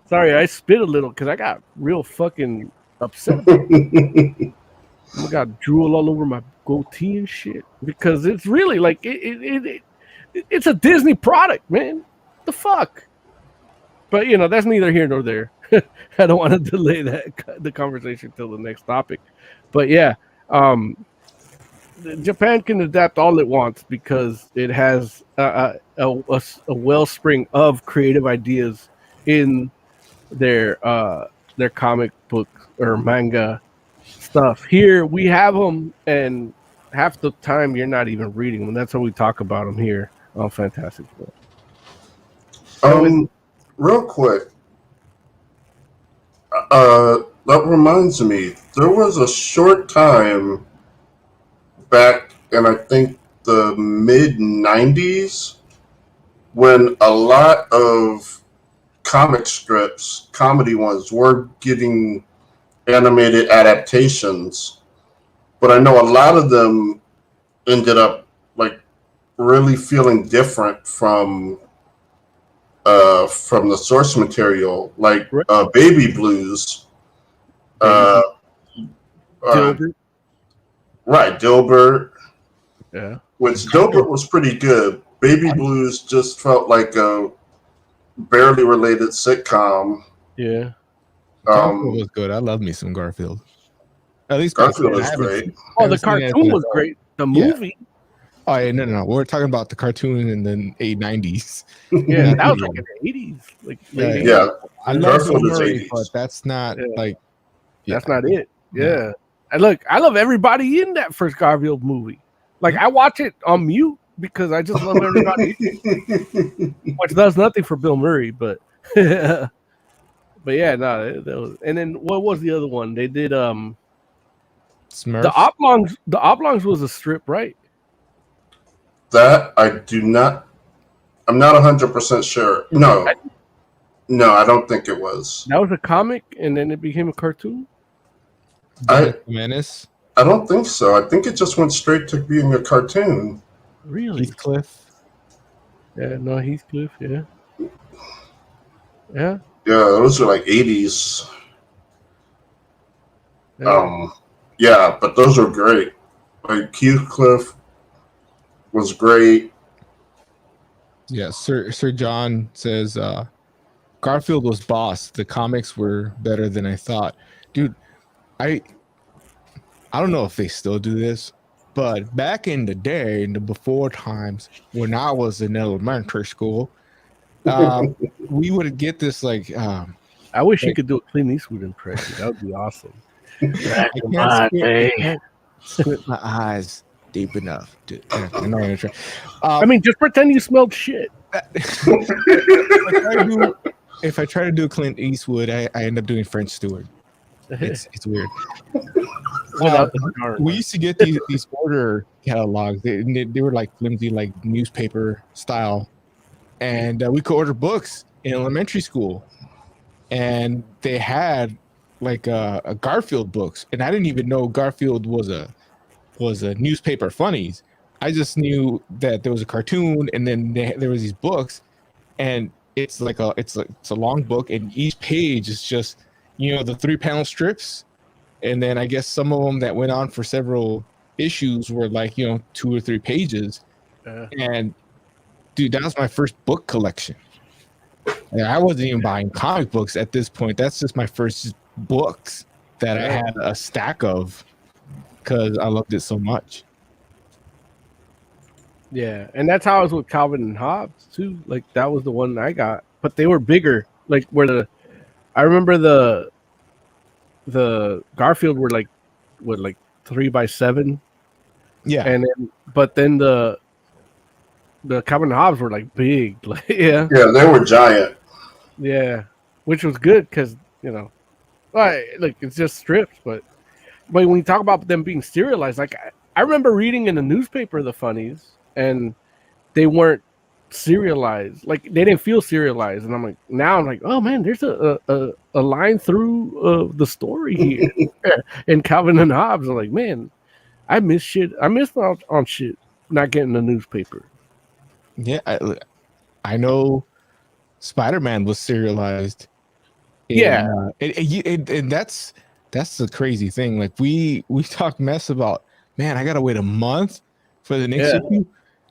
[SPEAKER 2] Sorry, I spit a little because I got real fucking upset. I got drool all over my goatee and shit because it's really like it's a Disney product, man. The fuck. But that's neither here nor there. I don't want to delay the conversation till the next topic. But yeah, Japan can adapt all it wants because it has a wellspring of creative ideas in their comic book or manga stuff. Here we have them, and half the time you're not even reading them. That's how we talk about them here on Fantastic Four.
[SPEAKER 3] Real quick, that reminds me, there was a short time back in I think the mid 90s when a lot of comic strips, comedy ones, were getting animated adaptations, but I know a lot of them ended up like really feeling different from the source material, like Baby Blues.
[SPEAKER 2] Dilbert.
[SPEAKER 3] Right, Dilbert.
[SPEAKER 2] Yeah.
[SPEAKER 3] Which Dilbert was pretty good. Baby Blues just felt like a barely related sitcom.
[SPEAKER 2] Yeah.
[SPEAKER 4] Garfield was good. I love me some Garfield. At least
[SPEAKER 3] Garfield was great.
[SPEAKER 2] The cartoon was great. The movie.
[SPEAKER 4] Yeah. Oh yeah, no. We're talking about the cartoon in the 90s.
[SPEAKER 2] Yeah, that was like in the 80s. Like late 80s.
[SPEAKER 4] I love Bill Murray, but that's not
[SPEAKER 2] that's not it. Yeah. And look, I love everybody in that first Garfield movie. Like I watch it on mute because I just love everybody. Which does nothing for Bill Murray, but yeah, no, that was. And then what was the other one? They did
[SPEAKER 4] Smurfs.
[SPEAKER 2] The Oblongs. The Oblongs was a strip, right?
[SPEAKER 3] That I'm not 100% sure. No, I don't think it was.
[SPEAKER 2] That was a comic, and then it became a cartoon.
[SPEAKER 4] Menace.
[SPEAKER 3] I don't think so. I think it just went straight to being a cartoon.
[SPEAKER 2] Really?
[SPEAKER 4] Heathcliff.
[SPEAKER 2] Yeah, no, Heathcliff. Yeah. Yeah.
[SPEAKER 3] Yeah, those are like 80s.
[SPEAKER 2] Yeah.
[SPEAKER 3] But those are great. Like Heathcliff was great.
[SPEAKER 4] Yeah, Sir John says Garfield was boss. The comics were better than I thought. Dude, I don't know if they still do this, but back in the day, in the before times when I was in elementary school, we would get this like
[SPEAKER 2] I wish you could do a Clint Eastwood impression. That would be awesome.
[SPEAKER 4] I can't squint my eyes deep enough.
[SPEAKER 2] I mean, just pretend you smelled shit.
[SPEAKER 4] If I try to do Clint Eastwood, I end up doing French Stewart. It's weird. We used to get these order catalogs. They were like flimsy, like newspaper style, and we could order books in elementary school, and they had like a Garfield books, and I didn't even know Garfield was a newspaper funnies. I just knew that there was a cartoon, and then there was these books, and it's a long book, and each page is just the 3-panel strips, and then I guess some of them that went on for several issues were like 2 or 3 pages,
[SPEAKER 2] Yeah.
[SPEAKER 4] and dude, that was my first book collection. And I wasn't even buying comic books at this point. That's just my first books that I had a stack of because I loved it so much.
[SPEAKER 2] Yeah, and that's how I was with Calvin and Hobbes too. Like that was the one I got, but they were bigger. Like I remember the Garfield were like 3x7,
[SPEAKER 4] Yeah,
[SPEAKER 2] and then the Calvin and Hobbes were like big. Like
[SPEAKER 3] Yeah, they were giant.
[SPEAKER 2] yeah, which was good because like it's just strips, but when you talk about them being serialized, like I remember reading in the newspaper the funnies, and they weren't serialized. Like they didn't feel serialized, and I'm like, oh man, there's a line through the story here. And Calvin and Hobbes, I'm like, man, I miss shit. I missed out on shit not getting the newspaper.
[SPEAKER 4] yeah. I know Spider-Man was serialized.
[SPEAKER 2] Yeah.
[SPEAKER 4] And that's the crazy thing. Like we talk mess about, man, I gotta wait a month for the next issue.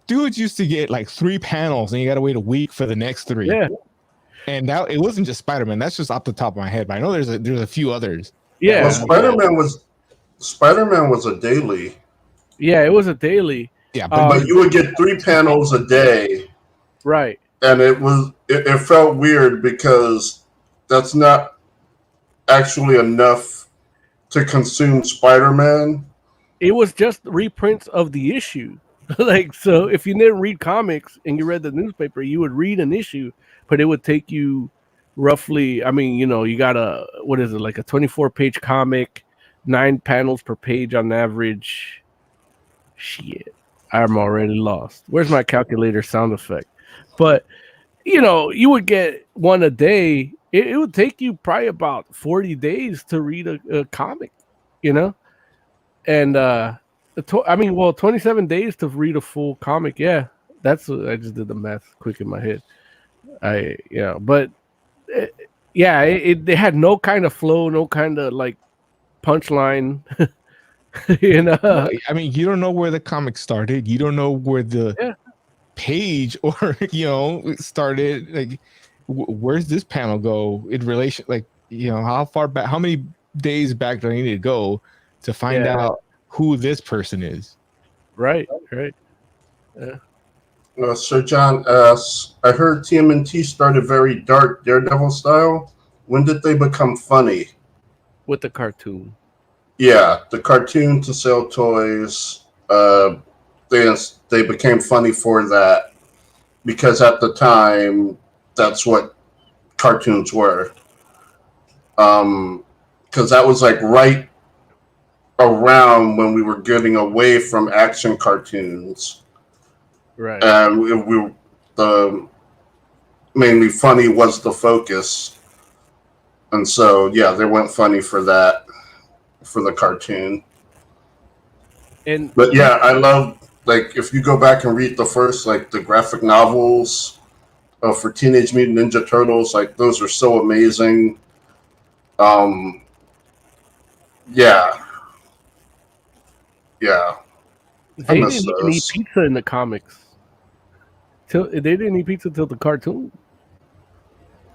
[SPEAKER 4] Dudes used to get like 3 panels and you gotta wait a week for the next 3.
[SPEAKER 2] Yeah.
[SPEAKER 4] And that it wasn't just Spider-Man. That's just off the top of my head, but I know there's a few others.
[SPEAKER 2] Yeah.
[SPEAKER 3] Well, Spider-Man was a daily.
[SPEAKER 2] Yeah, it was a daily.
[SPEAKER 4] Yeah,
[SPEAKER 3] But you would get 3 panels a day.
[SPEAKER 2] Right.
[SPEAKER 3] And it felt weird because that's not actually enough to consume Spider-Man.
[SPEAKER 2] It was just reprints of the issue. Like, so if you didn't read comics and you read the newspaper, you would read an issue, but it would take you roughly, I mean, you got what is it, like a 24-page comic, 9 panels per page on average. Shit, I'm already lost. Where's my calculator sound effect? But, you would get one a day. It would take you probably about 40 days to read a comic, And, 27 days to read a full comic. Yeah, I just did the math quick in my head. But they had no kind of flow, no kind of like punchline.
[SPEAKER 4] I mean, you don't know where the comic started. You don't know where the page or started. Like, where's this panel go in relation? Like, how far back? How many days back do I need to go to find out who this person is?
[SPEAKER 2] Right. Yeah.
[SPEAKER 3] Sir John asks, I heard TMNT started very dark Daredevil style. When did they become funny?
[SPEAKER 2] With the cartoon.
[SPEAKER 3] Yeah, the cartoon to sell toys. They became funny for that because at the time that's what cartoons were. Because that was like right around when we were getting away from action cartoons,
[SPEAKER 2] right?
[SPEAKER 3] And the mainly funny was the focus, and so they went funny for that, for the cartoon. But I love, like, if you go back and read the first, like, the graphic novels for Teenage Mutant Ninja Turtles, like, those are so amazing.
[SPEAKER 2] They didn't even eat pizza in the comics. They didn't eat pizza till the cartoon.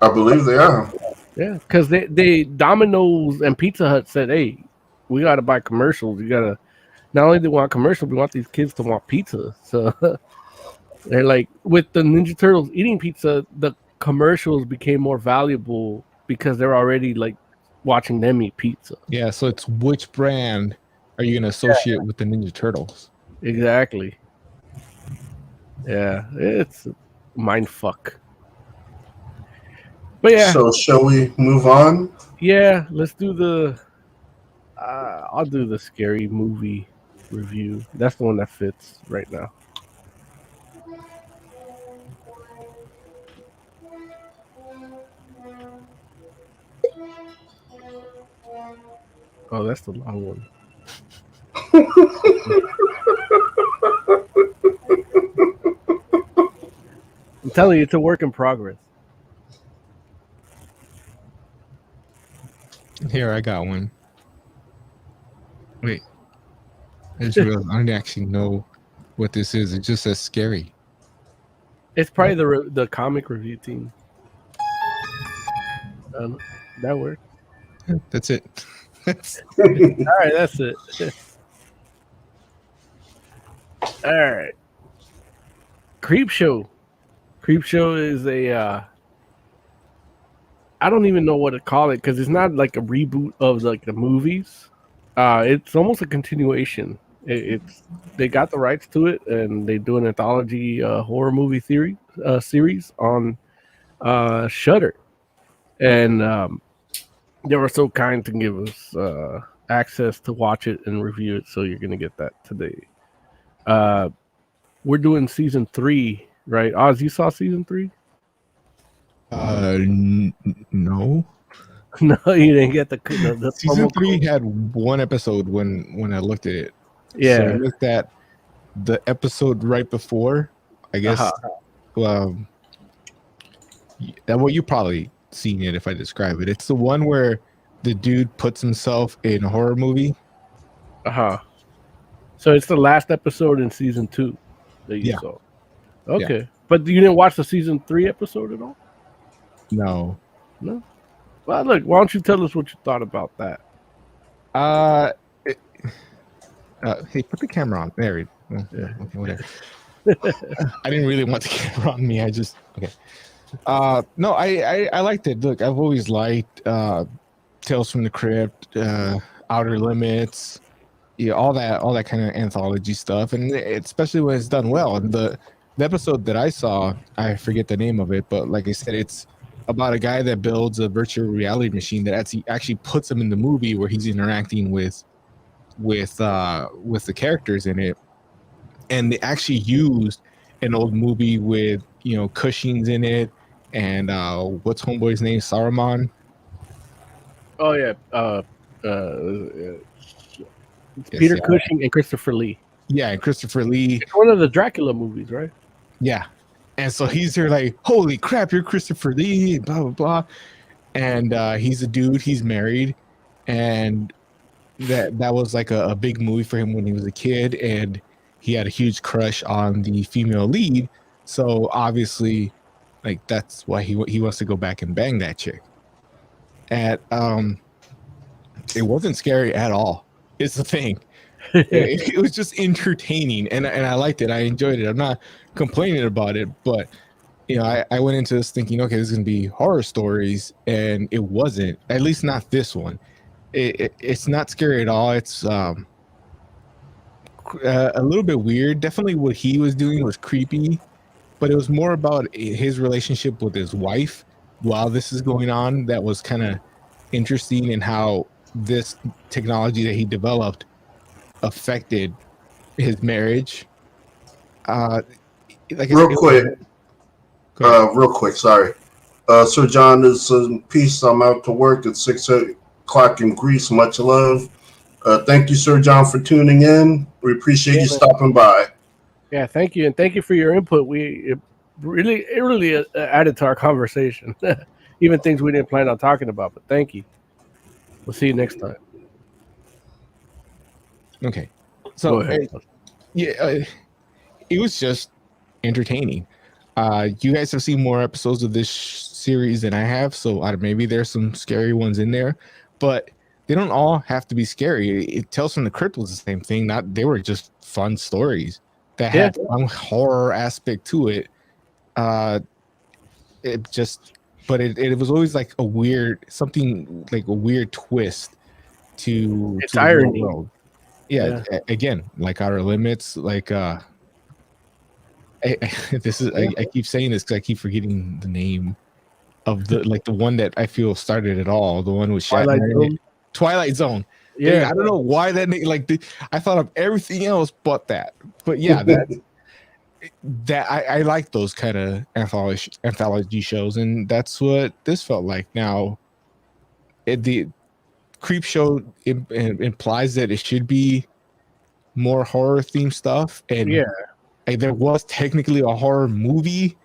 [SPEAKER 3] I believe they are.
[SPEAKER 2] Yeah, because they Domino's and Pizza Hut said, "Hey, we got to buy commercials. You got to not only do we want commercials, we want these kids to want pizza." So they're like, with the Ninja Turtles eating pizza, the commercials became more valuable because they're already like watching them eat pizza.
[SPEAKER 4] Yeah, so it's which brand are you going to associate with the Ninja Turtles?
[SPEAKER 2] Exactly. Yeah, it's mind fuck. But yeah.
[SPEAKER 3] So shall we move on?
[SPEAKER 2] Yeah, let's do the. I'll do the scary movie review. That's the one that fits right now. Oh, that's the long one. I'm telling you, it's a work in progress.
[SPEAKER 4] Here, I got one. Wait. I just realized I don't actually know what this is. It just says scary.
[SPEAKER 2] It's probably the comic review team. That works.
[SPEAKER 4] That's it.
[SPEAKER 2] All right, that's it. All right. Creepshow. Creepshow is a I don't even know what to call it because it's not like a reboot of like the movies. It's almost a continuation. They got the rights to it and they do an anthology horror movie series on Shudder, and they were so kind to give us access to watch it and review it. So you're gonna get that today. We're doing season 3, right? Oz, you saw season 3?
[SPEAKER 4] No.
[SPEAKER 2] No, you didn't get the
[SPEAKER 4] Season
[SPEAKER 2] promo
[SPEAKER 4] 3
[SPEAKER 2] code?
[SPEAKER 4] had one episode when I looked at it.
[SPEAKER 2] Yeah.
[SPEAKER 4] So I looked at the episode right before. I guess. Well, you probably seen it if I describe it. It's the one where the dude puts himself in a horror movie.
[SPEAKER 2] So it's the last episode in season 2 that you
[SPEAKER 4] Yeah.
[SPEAKER 2] saw. Okay, but you didn't watch the season 3 episode at all?
[SPEAKER 4] No.
[SPEAKER 2] No. Well, look, why don't you tell us what you thought about that?
[SPEAKER 4] Hey, put the camera on. There we go.
[SPEAKER 2] Yeah.
[SPEAKER 4] Okay, whatever. I didn't really want the camera on me. I just okay. No, I liked it. Look, I've always liked Tales from the Crypt, Outer Limits, all that kind of anthology stuff, and especially when it's done well. And the episode that I saw, I forget the name of it, but like I said, it's about a guy that builds a virtual reality machine that actually puts him in the movie where he's interacting with the characters in it, and they actually used an old movie with Cushing's in it, and what's homeboy's name, Saruman.
[SPEAKER 2] Oh yeah, Peter Cushing and Christopher Lee.
[SPEAKER 4] Yeah, and Christopher Lee.
[SPEAKER 2] It's one of the Dracula movies, right?
[SPEAKER 4] Yeah, and so he's there like, holy crap, you're Christopher Lee, blah blah blah, and he's a dude, he's married, and that was like a big movie for him when he was a kid, and he had a huge crush on the female lead, so obviously like that's why he wants to go back and bang that chick. It wasn't scary at all. It's the thing. It was just entertaining, and I liked it. I enjoyed it. I'm not complaining about it, but I went into this thinking, okay, this is gonna be horror stories, and it wasn't. At least not this one. It's not scary at all. It's a little bit weird. Definitely what he was doing was creepy, but it was more about his relationship with his wife while this is going on. That was kind of interesting, in how this technology that he developed affected his marriage.
[SPEAKER 3] Real quick, sorry. Sir John is in peace. I'm out to work at 6 o'clock in Greece. Much love. Thank you, Sir John, for tuning in. We appreciate you stopping by.
[SPEAKER 2] Yeah, thank you, and thank you for your input. It really added to our conversation, even things we didn't plan on talking about. But thank you. We'll see you next time.
[SPEAKER 4] Okay, so
[SPEAKER 2] it
[SPEAKER 4] was just entertaining. You guys have seen more episodes of this series than I have, so maybe there's some scary ones in there, but they don't all have to be scary. Tales from the Crypt was the same thing. They were just fun stories that had some horror aspect to it. It was always like a weird twist to
[SPEAKER 2] it's
[SPEAKER 4] the
[SPEAKER 2] irony.
[SPEAKER 4] world. Yeah, again, like Outer Limits, like I keep saying this because I keep forgetting the name of the one that I feel started it all. The one with Twilight Zone. Yeah, I don't know why that name. I thought of everything else but that. But yeah, that I like those kind of anthology shows, and that's what this felt like. Now, the Creepshow implies that it should be more horror themed stuff, and there was technically a horror movie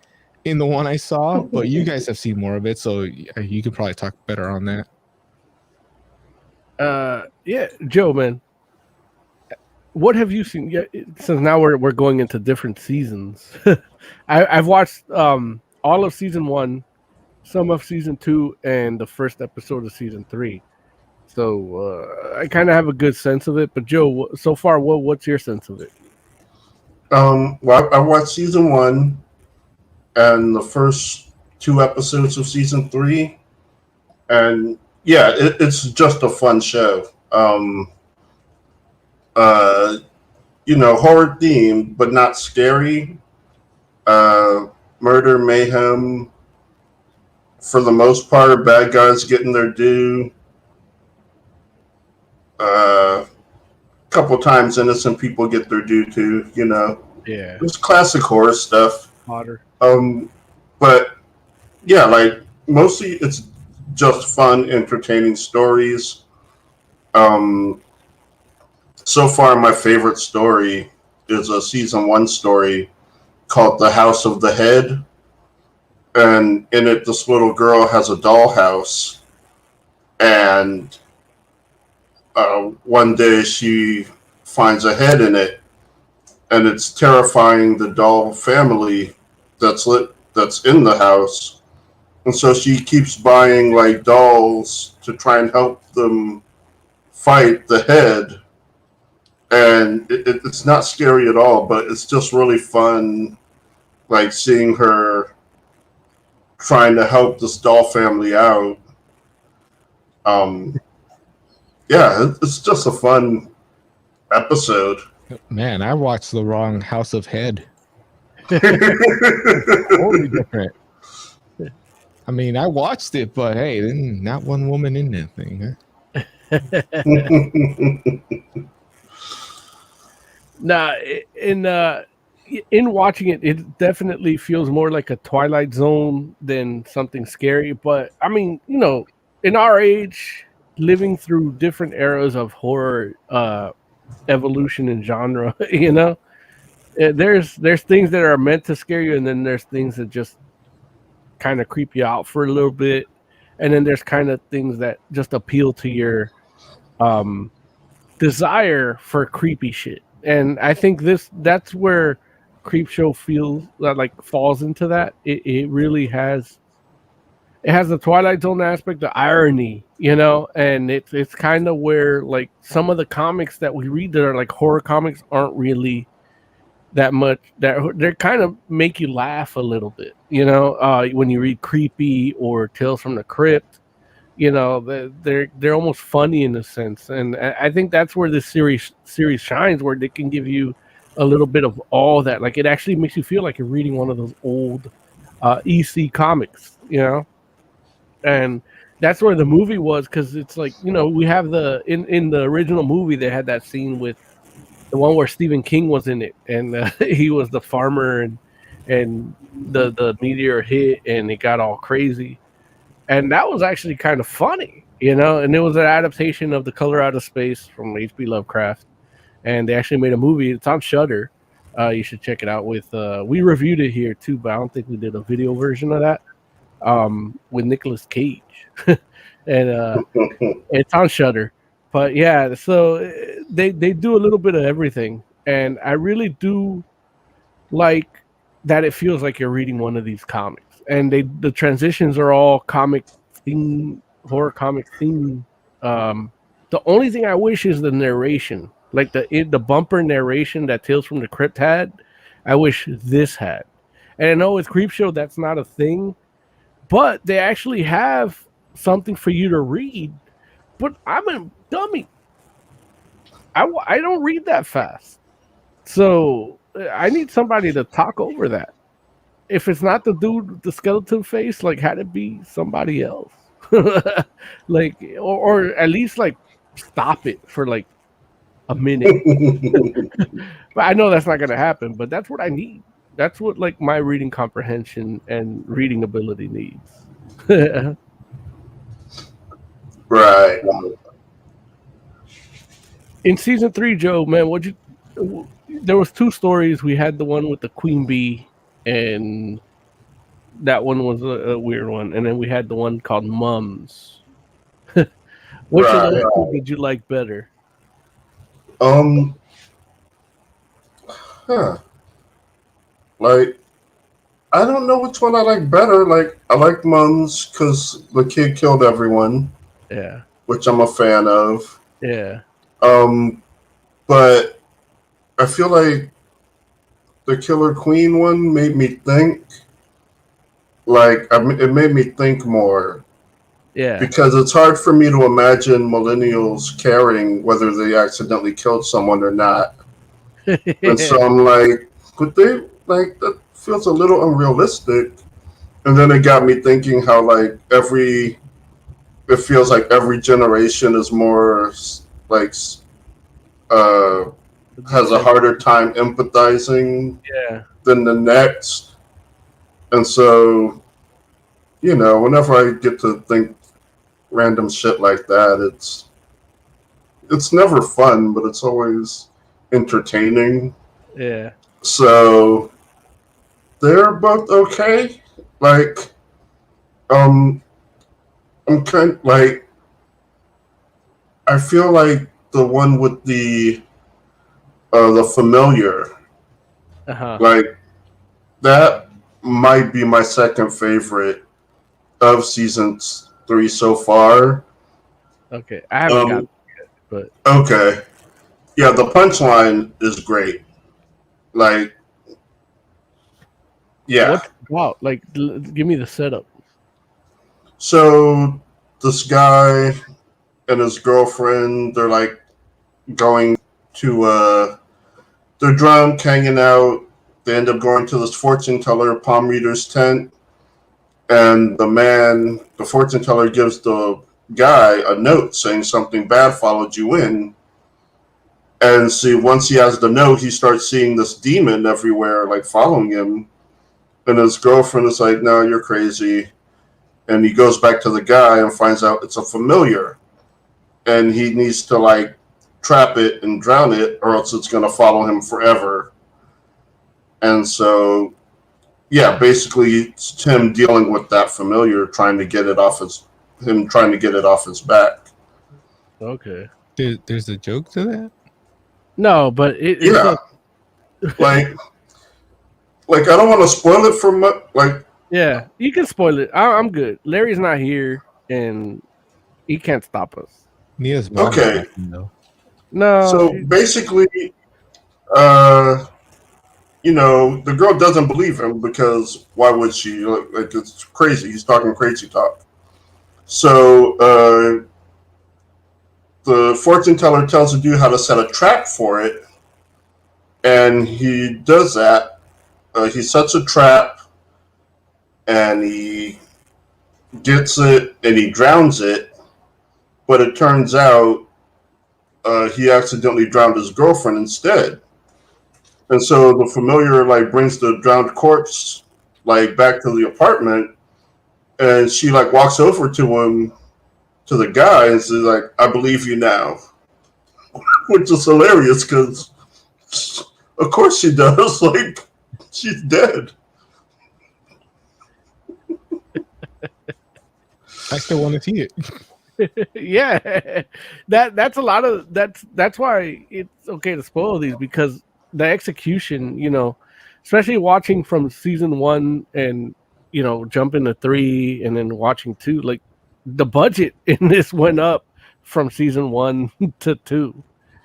[SPEAKER 4] in the one I saw, but you guys have seen more of it, so you can probably talk better on that.
[SPEAKER 2] Joe, man. what have you seen? Yeah, since now we're going into different seasons. I've watched all of season 1, some of season 2, and the first episode of season 3. So I kind of have a good sense of it. But Joe, so far, what's your sense of it?
[SPEAKER 3] Well, I watched season 1 and the first 2 episodes of season 3, and yeah, it's just a fun show. Uh, horror themed, but not scary. Uh, Murder, mayhem. For the most part, bad guys getting their due. A couple times, innocent people get their due too.
[SPEAKER 2] Yeah,
[SPEAKER 3] It's classic horror stuff.
[SPEAKER 2] Potter.
[SPEAKER 3] But yeah, like mostly it's just fun, entertaining stories. Um, so far, my favorite story is a season 1 story called "The House of the Head," and in it, this little girl has a dollhouse, and one day she finds a head in it, and it's terrifying the doll family that's in the house, and so she keeps buying like dolls to try and help them fight the head. And it's not scary at all, but it's just really fun, like seeing her trying to help this doll family out. Yeah, it's just a fun episode.
[SPEAKER 4] Man, I watched the wrong House of Head. Totally different. I mean, I watched it, but hey, not one woman in that thing. Huh?
[SPEAKER 2] Nah, in watching it, it definitely feels more like a Twilight Zone than something scary. But I mean, in our age, living through different eras of horror evolution and genre, there's things that are meant to scare you, and then there's things that just kind of creep you out for a little bit, and then there's kind of things that just appeal to your desire for creepy shit. And I think that's where Creepshow feels like falls into that. It really has the Twilight Zone aspect, the irony, and it's kind of where like some of the comics that we read that are like horror comics aren't really that much, that they're kind of make you laugh a little bit, when you read Creepy or Tales from the Crypt. They're almost funny in a sense, and I think that's where this series shines, where they can give you a little bit of all that. Like it actually makes you feel like you're reading one of those old EC comics, and that's where the movie was, because it's like we have in the original movie they had that scene with the one where Stephen King was in it, and he was the farmer, and the meteor hit and it got all crazy. And that was actually kind of funny, and it was an adaptation of The Color Out of Space from H.P. Lovecraft. And they actually made a movie. It's on Shudder. You should check it out. We reviewed it here too, but I don't think we did a video version of that with Nicolas Cage. And it's on Shudder. But yeah, so they do a little bit of everything. And I really do like that it feels like you're reading one of these comics. And the transitions are all comic theme, horror comic theme. The only thing I wish is the narration, like the bumper narration that Tales from the Crypt had. I wish this had. And I know with Creepshow that's not a thing, but they actually have something for you to read. But I'm a dummy. I don't read that fast, so I need somebody to talk over that. If it's not the dude with the skeleton face, like had it be somebody else, like or at least like stop it for like a minute. But I know that's not gonna happen. But that's what I need. That's what like my reading comprehension and reading ability needs.
[SPEAKER 3] Right.
[SPEAKER 2] In season 3, Joe, man, there was 2 stories. We had the one with the queen bee, and that one was a weird one, and then we had the one called Mums. Which of those 2 did you like better?
[SPEAKER 3] huh. Like, I don't know which one I like better. Like, I like Mums because the kid killed everyone,
[SPEAKER 2] Yeah.
[SPEAKER 3] which I'm a fan of.
[SPEAKER 2] Yeah.
[SPEAKER 3] But I feel like the Killer Queen one made me think. It made me think more
[SPEAKER 2] Yeah.
[SPEAKER 3] because it's hard for me to imagine millennials caring whether they accidentally killed someone or not. And so I'm like, but they like that feels a little unrealistic. And then it got me thinking how it feels like every generation is more like uh has a harder time empathizing
[SPEAKER 2] Yeah.
[SPEAKER 3] than the next. And so, whenever I get to think random shit like that, it's never fun, but it's always entertaining.
[SPEAKER 2] Yeah.
[SPEAKER 3] So they're both okay. Like, um, I'm kind like I feel like the one with the familiar,
[SPEAKER 2] Uh-huh.
[SPEAKER 3] like that might be my second favorite of season 3 so far.
[SPEAKER 2] Okay. I haven't got
[SPEAKER 3] Um,
[SPEAKER 2] it yet, but
[SPEAKER 3] okay, yeah, the punchline is great. Like, yeah.
[SPEAKER 2] what's it about? Like, give me the setup.
[SPEAKER 3] So this guy and his girlfriend, they're like going to they're drunk, hanging out. They end up going to this fortune teller, palm reader's tent, and the fortune teller, gives the guy a note saying something bad followed you in. And see, once he has the note, he starts seeing this demon everywhere, like following him. And his girlfriend is like, "No, you're crazy." And he goes back to the guy and finds out it's a familiar, and he needs to like trap it and drown it, or else it's going to follow him forever. And so, yeah, basically, it's him dealing with that familiar, trying to get it off his back.
[SPEAKER 2] Okay.
[SPEAKER 4] There's a joke to that.
[SPEAKER 2] No, but it's
[SPEAKER 3] Yeah, like I don't want to spoil it for much. Like,
[SPEAKER 2] yeah, you can spoil it. I'm good. Larry's not here, and he can't stop us.
[SPEAKER 4] Nia's mom is
[SPEAKER 3] okay,
[SPEAKER 4] laughing though.
[SPEAKER 2] No,
[SPEAKER 3] so basically, uh, the girl doesn't believe him because why would she? Like it's crazy. He's talking crazy talk. So the fortune teller tells the dude how to set a trap for it, and he does that. He sets a trap, and he gets it, and he drowns it. But it turns out he accidentally drowned his girlfriend instead. And so the familiar like brings the drowned corpse like back to the apartment, and she like walks over to the guy and says like, "I believe you now," which is hilarious because of course she does. Like, she's dead.
[SPEAKER 4] I still want to see it.
[SPEAKER 2] yeah, that's a lot of that's why it's okay to spoil these, because the execution, especially watching from season 1 and jumping to 3 and then watching 2, like the budget in this went up from season 1 to 2,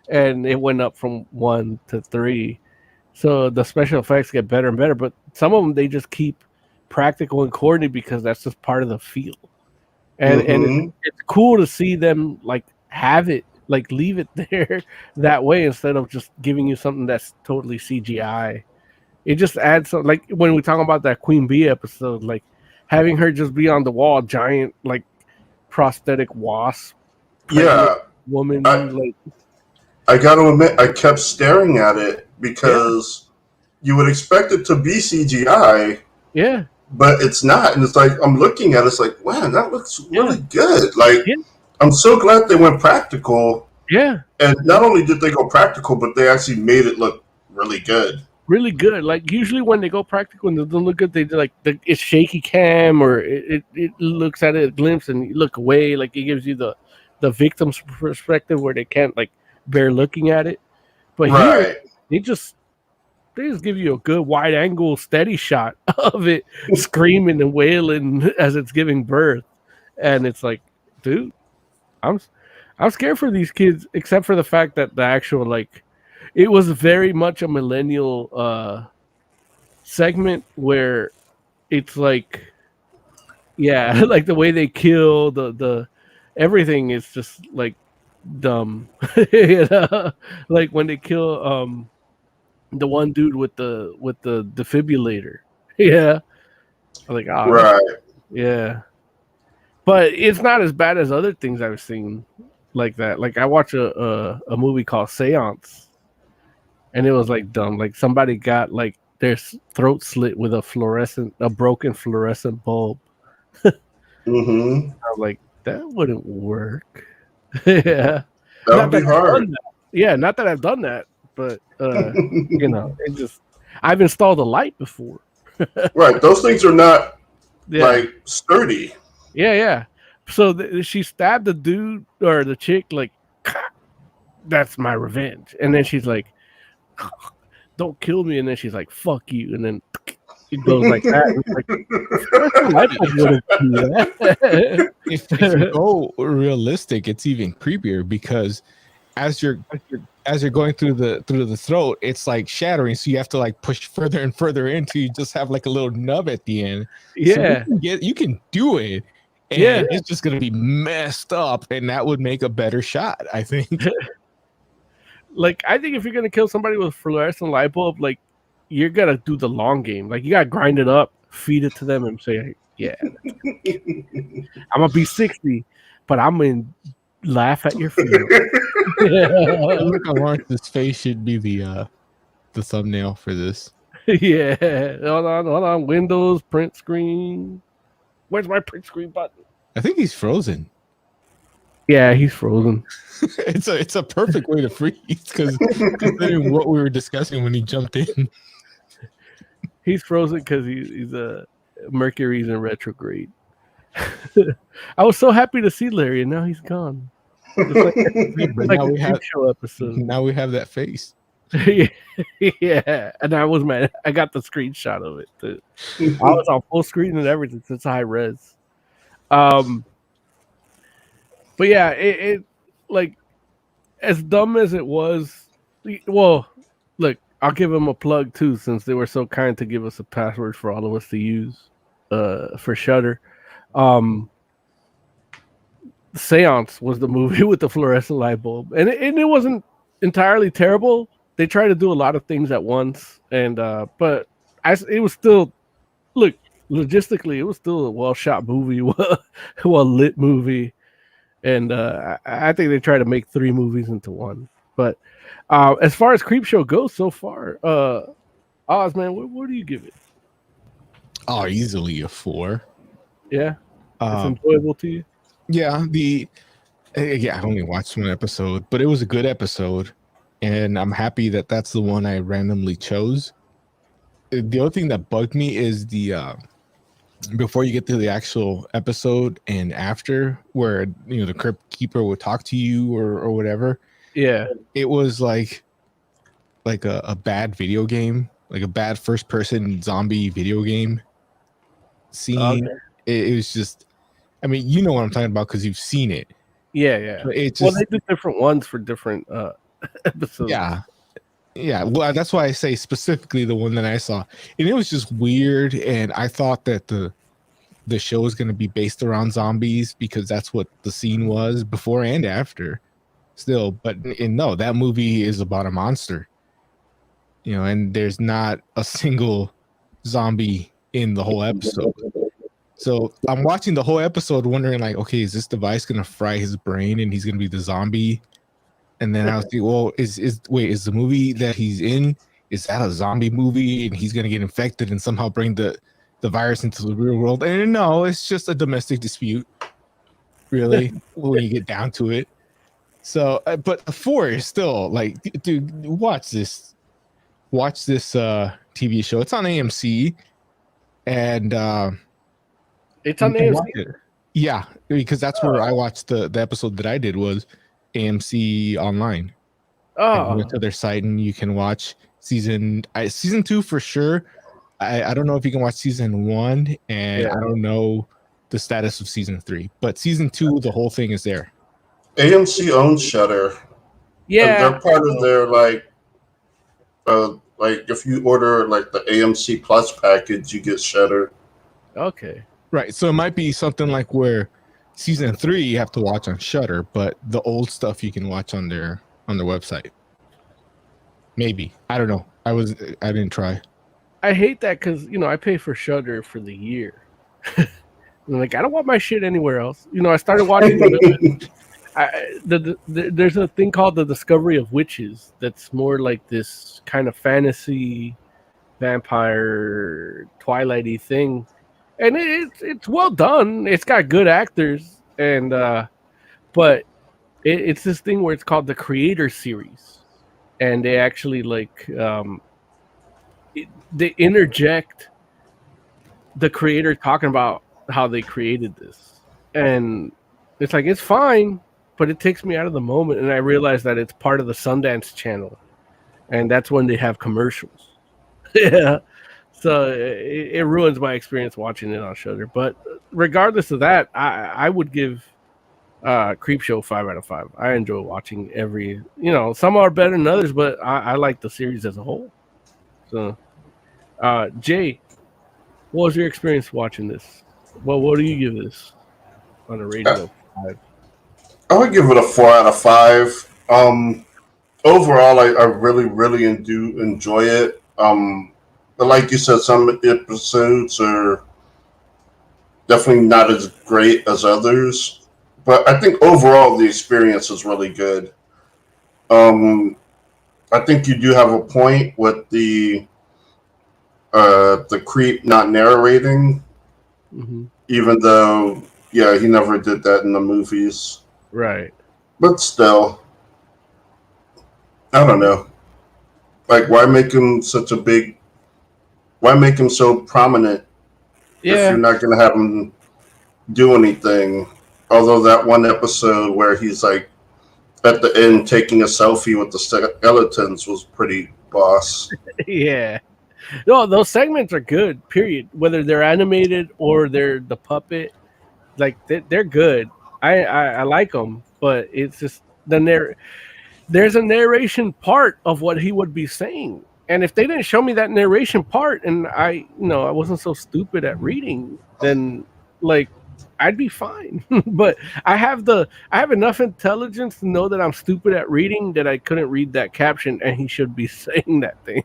[SPEAKER 2] and it went up from 1 to 3. So the special effects get better and better, but some of them they just keep practical and corny because that's just part of the feel. And
[SPEAKER 3] Mm-hmm.
[SPEAKER 2] it's cool to see them like have it, like leave it there that way instead of just giving you something that's totally CGI. It just adds some, like when we talk about that Queen Bee episode, like having her just be on the wall, giant like prosthetic wasp, pregnant
[SPEAKER 3] Yeah,
[SPEAKER 2] woman,
[SPEAKER 3] I
[SPEAKER 2] like
[SPEAKER 3] I got to admit, I kept staring at it
[SPEAKER 2] yeah,
[SPEAKER 3] because you would expect it to be CGI,
[SPEAKER 2] yeah,
[SPEAKER 3] but it's not. And it's like I'm looking at it, it's like, man, that looks
[SPEAKER 2] yeah,
[SPEAKER 3] really good. Like,
[SPEAKER 2] yeah,
[SPEAKER 3] I'm so glad they went practical.
[SPEAKER 2] yeah.
[SPEAKER 3] And not only did they go practical, but they actually made it look really good.
[SPEAKER 2] Really good. Like usually when they go practical and they don't look good, they do like it's shaky cam, or it looks at it a glimpse and you look away. Like it gives you the victim's perspective where they can't like bear looking at it. But here
[SPEAKER 3] Right.
[SPEAKER 2] they just They just give you a good wide angle, steady shot of it screaming and wailing as it's giving birth, and it's like, dude, I'm scared for these kids. Except for the fact that the actual it was very much a millennial segment where it's like, yeah, like the way they kill the everything is just like dumb. You know? Like when they kill the one dude with the defibrillator. Yeah. I'm like, oh,
[SPEAKER 3] Right.
[SPEAKER 2] yeah. But it's not as bad as other things I've seen like that. Like I watched a movie called Seance, and it was like dumb. Like somebody got like their throat slit with a broken fluorescent bulb.
[SPEAKER 3] Mm-hmm.
[SPEAKER 2] I'm like, that wouldn't work. Yeah.
[SPEAKER 3] That
[SPEAKER 2] Not
[SPEAKER 3] would be
[SPEAKER 2] that I've
[SPEAKER 3] hard.
[SPEAKER 2] done that. Yeah, not that I've done that, but it just I've installed a light before.
[SPEAKER 3] Right. Those things are not
[SPEAKER 2] Yeah.
[SPEAKER 3] like sturdy.
[SPEAKER 2] Yeah. So she stabbed the dude or the chick like, that's my revenge. And then she's like, don't kill me. And then she's like, fuck you. And then it goes like that. And it's like,
[SPEAKER 4] If you go realistic, it's even creepier because as you're going through the throat, it's like shattering. So you have to like push further and further in till you just have like a little nub at the end.
[SPEAKER 2] yeah.
[SPEAKER 4] So you can do it. And
[SPEAKER 2] Yeah.
[SPEAKER 4] it's just gonna be messed up, and that would make a better shot, I think.
[SPEAKER 2] Like, I think if you're gonna kill somebody with a fluorescent light bulb, like you're gonna do the long game. Like you gotta grind it up, feed it to them, and say, yeah, I'm gonna be 60, but I'm gonna laugh at your funeral.
[SPEAKER 4] Look at Lawrence's face should be the thumbnail for this.
[SPEAKER 2] Yeah. Hold on. Windows, print screen. Where's my print screen button?
[SPEAKER 4] I think he's frozen.
[SPEAKER 2] Yeah, he's frozen.
[SPEAKER 4] It's a perfect way to freeze because considering what we were discussing when he jumped in.
[SPEAKER 2] He's frozen because he's Mercury's in retrograde. I was so happy to see Larry, and now he's gone. It's
[SPEAKER 4] But
[SPEAKER 2] like
[SPEAKER 4] now
[SPEAKER 2] a
[SPEAKER 4] we have
[SPEAKER 2] Creepshow episode.
[SPEAKER 4] now we have that face.
[SPEAKER 2] Yeah, and I was mad. I got the screenshot of it too. I was on full screen and everything. It's high res. But yeah, it like as dumb as it was. Well, look, I'll give them a plug too, since they were so kind to give us a password for all of us to use for Shudder. Seance was the movie with the fluorescent light bulb, and it wasn't entirely terrible. They tried to do a lot of things at once, and but it was still, look, logistically, it was still a well shot movie, well lit movie, and I think they tried to make 3 movies into one. But as far as Creepshow goes, so far, Oz, man, what do you give it?
[SPEAKER 4] Oh, easily a 4.
[SPEAKER 2] Yeah, it's enjoyable to you.
[SPEAKER 4] Yeah, I only watched one episode, but it was a good episode, and I'm happy that that's the one I randomly chose. The other thing that bugged me is the before you get to the actual episode and after, where the crypt keeper would talk to you or whatever.
[SPEAKER 2] Yeah,
[SPEAKER 4] it was like a bad video game, like a bad first person zombie video game scene.
[SPEAKER 2] Okay.
[SPEAKER 4] It was just, I mean, you know what I'm talking about because you've seen it.
[SPEAKER 2] Yeah.
[SPEAKER 4] It just,
[SPEAKER 2] Well, they do different ones for different episodes.
[SPEAKER 4] Yeah. Well, that's why I say specifically the one that I saw, and it was just weird. And I thought that the show was going to be based around zombies because that's what the scene was before and after. Still, but no, that movie is about a monster. And there's not a single zombie in the whole episode. So I'm watching the whole episode wondering, like, okay, is this device gonna fry his brain and he's gonna be the zombie? And then I was like, well, is the movie that he's in, is that a zombie movie and he's gonna get infected and somehow bring the virus into the real world? And no, it's just a domestic dispute, really, when you get down to it. So, but 4 is still like, dude, watch this TV show. It's on AMC, and
[SPEAKER 2] It's on AMC.
[SPEAKER 4] Yeah, because that's where I watched the episode that I did was AMC online.
[SPEAKER 2] Oh,
[SPEAKER 4] You went to their site and you can watch. season 2 for sure. I don't know if you can watch season 1, and I don't know the status of season 3, but season 2, the whole thing is there.
[SPEAKER 3] AMC owns Shudder.
[SPEAKER 2] Yeah,
[SPEAKER 3] and they're part of their like if you order like the AMC Plus package, you get Shudder.
[SPEAKER 2] Okay.
[SPEAKER 4] Right. So it might be something like where season 3 you have to watch on Shudder, but the old stuff you can watch on their website. Maybe. I don't know. I didn't try.
[SPEAKER 2] I hate that because I pay for Shudder for the year. I'm like, I don't want my shit anywhere else. I started watching. There's a thing called the Discovery of Witches that's more like this kind of fantasy, vampire, Twilighty thing, and it's well done. It's got good actors, and but it's this thing where it's called the Creator Series, and they actually they interject the creator talking about how they created this, and it's like it's fine, but it takes me out of the moment, and I realize that it's part of the Sundance Channel, and that's when they have commercials. Yeah, so it ruins my experience watching it on Shudder. But regardless of that, I would give Creepshow 5 out of 5. I enjoy watching every. Some are better than others, but I like the series as a whole. So, Jay, what was your experience watching this? Well, what do you give this on a rating of 5?
[SPEAKER 3] I would give it a 4 out of 5. Overall, I really, really do enjoy it. But like you said, some episodes are definitely not as great as others. But I think overall the experience is really good. I think you do have a point with the creep not narrating, even though he never did that in the movies.
[SPEAKER 2] Right.
[SPEAKER 3] But still, I don't know. Like, why make him so prominent if you're not going to have him do anything? Although that one episode where he's like at the end taking a selfie with the skeletons was pretty boss.
[SPEAKER 2] Yeah. No, those segments are good, period. Whether they're animated or they're the puppet, like they're good. I like them, but it's just there's a narration part of what he would be saying. And if they didn't show me that narration part and I wasn't so stupid at reading, then I'd be fine. But I have enough intelligence to know that I'm stupid at reading, that I couldn't read that caption and he should be saying that thing.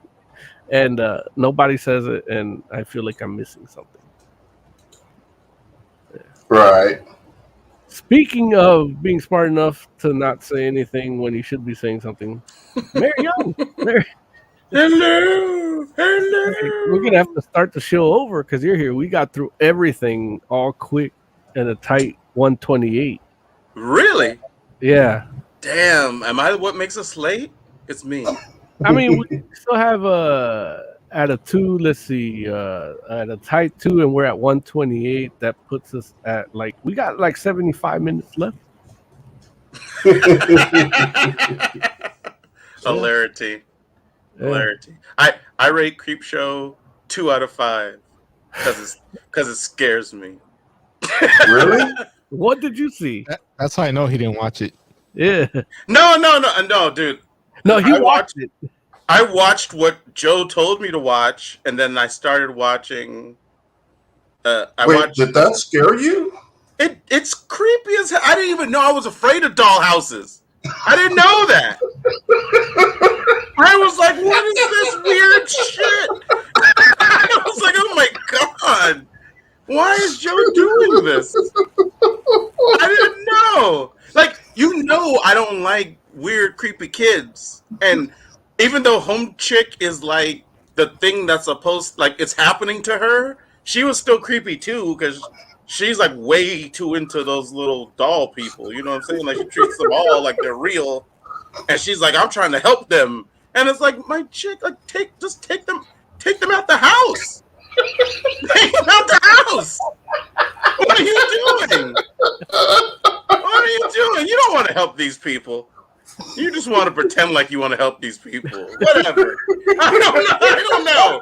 [SPEAKER 2] And nobody says it, and I feel like I'm missing something. Yeah.
[SPEAKER 3] Right.
[SPEAKER 2] Speaking of being smart enough to not say anything when you should be saying something, Mary Young.
[SPEAKER 6] Hello.
[SPEAKER 2] We're going to have to start the show over because you're here. We got through everything all quick and a tight 128.
[SPEAKER 6] Really?
[SPEAKER 2] Yeah.
[SPEAKER 6] Damn. Am I what makes us late? It's me.
[SPEAKER 2] I mean, we still have at a 2, let's see, at a tight 2, and we're at 128. That puts us at we got 75 minutes left.
[SPEAKER 6] Hilarity. Hilarity. I rate Creepshow 2 out of 5 because it scares me.
[SPEAKER 3] Really?
[SPEAKER 2] What did you see?
[SPEAKER 4] That's how I know he didn't watch it.
[SPEAKER 2] Yeah.
[SPEAKER 6] No, dude.
[SPEAKER 2] No, he watched it.
[SPEAKER 6] I watched what Joe told me to watch, and then I started watching.
[SPEAKER 3] Did that scare you?
[SPEAKER 6] It's creepy as hell. I didn't even know I was afraid of dollhouses. I didn't know that. I was like, what is this weird shit? I was like, oh my God. Why is Joe doing this? I didn't know. I don't like weird, creepy kids. And even though Home Chick is like the thing that's supposed, it's happening to her, she was still creepy too because she's way too into those little doll people. You know what I'm saying? She treats them all like they're real. And she's like, I'm trying to help them. And it's like, my chick, take them out the house. Take them out the house. What are you doing? What are you doing? You don't want to help these people. You just want to pretend like you want to help these people. Whatever. I don't know.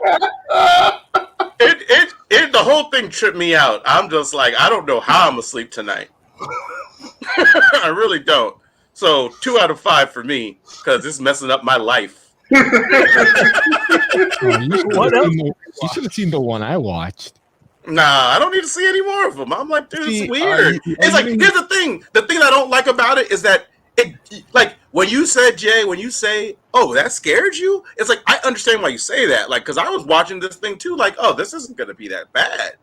[SPEAKER 6] The whole thing tripped me out. I'm just like, I don't know how I'm gonna sleep tonight. I really don't. So 2 out of 5 for me because it's messing up my life.
[SPEAKER 4] You should have seen the one I watched.
[SPEAKER 6] Nah, I don't need to see any more of them. I'm like, dude, it's weird. It's like,
[SPEAKER 4] mean,
[SPEAKER 6] here's the thing. The thing I don't like about it is that like when you said, Jay, when you say, oh, that scared you, it's like I understand why you say that. Like, because I was watching this thing too, like, oh, this isn't gonna be that bad.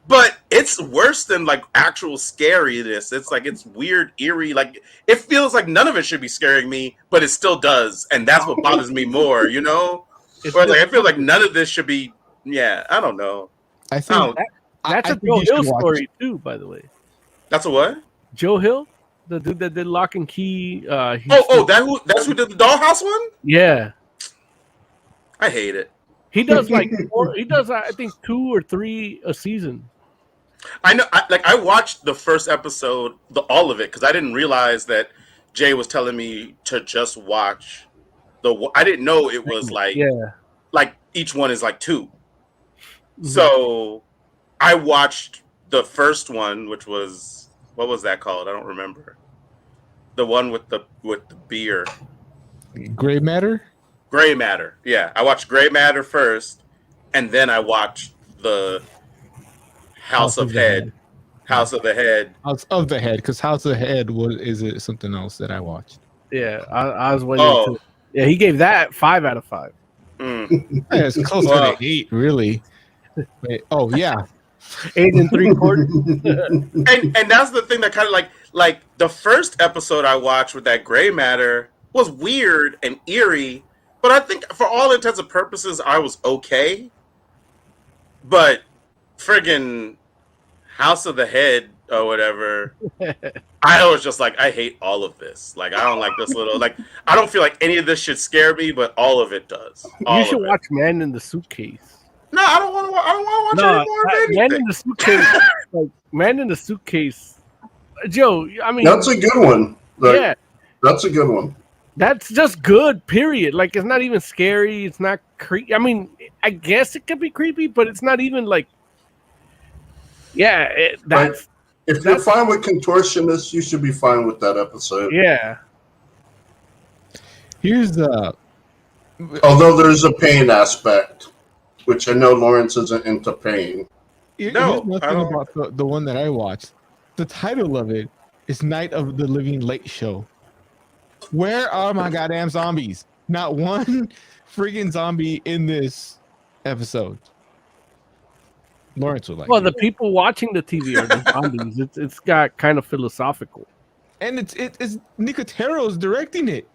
[SPEAKER 6] But it's worse than like actual scariness. It's like it's weird, eerie. Like it feels like none of it should be scaring me, but it still does, and that's what bothers me more. You know, where like I feel like none of this should be. Yeah, I don't know.
[SPEAKER 4] I think
[SPEAKER 2] that's a Joe Hill story too, by the way.
[SPEAKER 6] That's a what?
[SPEAKER 2] Joe Hill, the dude that did Lock and Key.
[SPEAKER 6] That's who did the Dollhouse one?
[SPEAKER 2] Yeah,
[SPEAKER 6] I hate it.
[SPEAKER 2] He does like I think 2 or 3 a season.
[SPEAKER 6] I know. I watched the first episode, all of it, because I didn't realize that Jay was telling me to just watch I didn't know it was like like each one is like 2. Mm-hmm. So I watched the first one, which was what was that called? I don't remember. The one with the beer.
[SPEAKER 4] Gray Matter?
[SPEAKER 6] Gray Matter. Yeah. I watched Gray Matter first, and then I watched the House of the Head, because House of the Head
[SPEAKER 4] is it something else that I watched.
[SPEAKER 2] Yeah, I was waiting. Yeah, he gave that 5 out of 5.
[SPEAKER 4] Yeah, it's close to 8, really. Wait, 8
[SPEAKER 2] and 3/4.
[SPEAKER 6] and that's the thing that kind of like the first episode I watched with that Gray Matter was weird and eerie, but I think for all intents and purposes I was okay. But friggin' House of the Head or whatever, I was just like, I hate all of this. Like, I don't like this little, like, I don't feel like any of this should scare me, but all of it does.
[SPEAKER 2] You should watch Man in the Suitcase.
[SPEAKER 6] No, I don't want to watch any more of anything.
[SPEAKER 2] Man in the Suitcase. Man in the Suitcase. Joe, I mean.
[SPEAKER 3] That's a good one. That's a good one.
[SPEAKER 2] That's just good, period. Like, it's not even scary. It's not creepy. I mean, I guess it could be creepy, but it's not even like, if
[SPEAKER 3] you're fine with contortionists, you should be fine with that episode.
[SPEAKER 2] Yeah.
[SPEAKER 4] Here's
[SPEAKER 3] although there's a pain aspect, which I know Lawrence isn't into pain.
[SPEAKER 4] Here's nothing about the one that I watched. The title of it is Night of the Living Late Show. Where are my goddamn zombies? Not one friggin' zombie in this episode. Lawrence would like.
[SPEAKER 2] Well, the people watching the TV are the zombies. It's got kind of philosophical, and
[SPEAKER 4] it's Nicotero's directing it.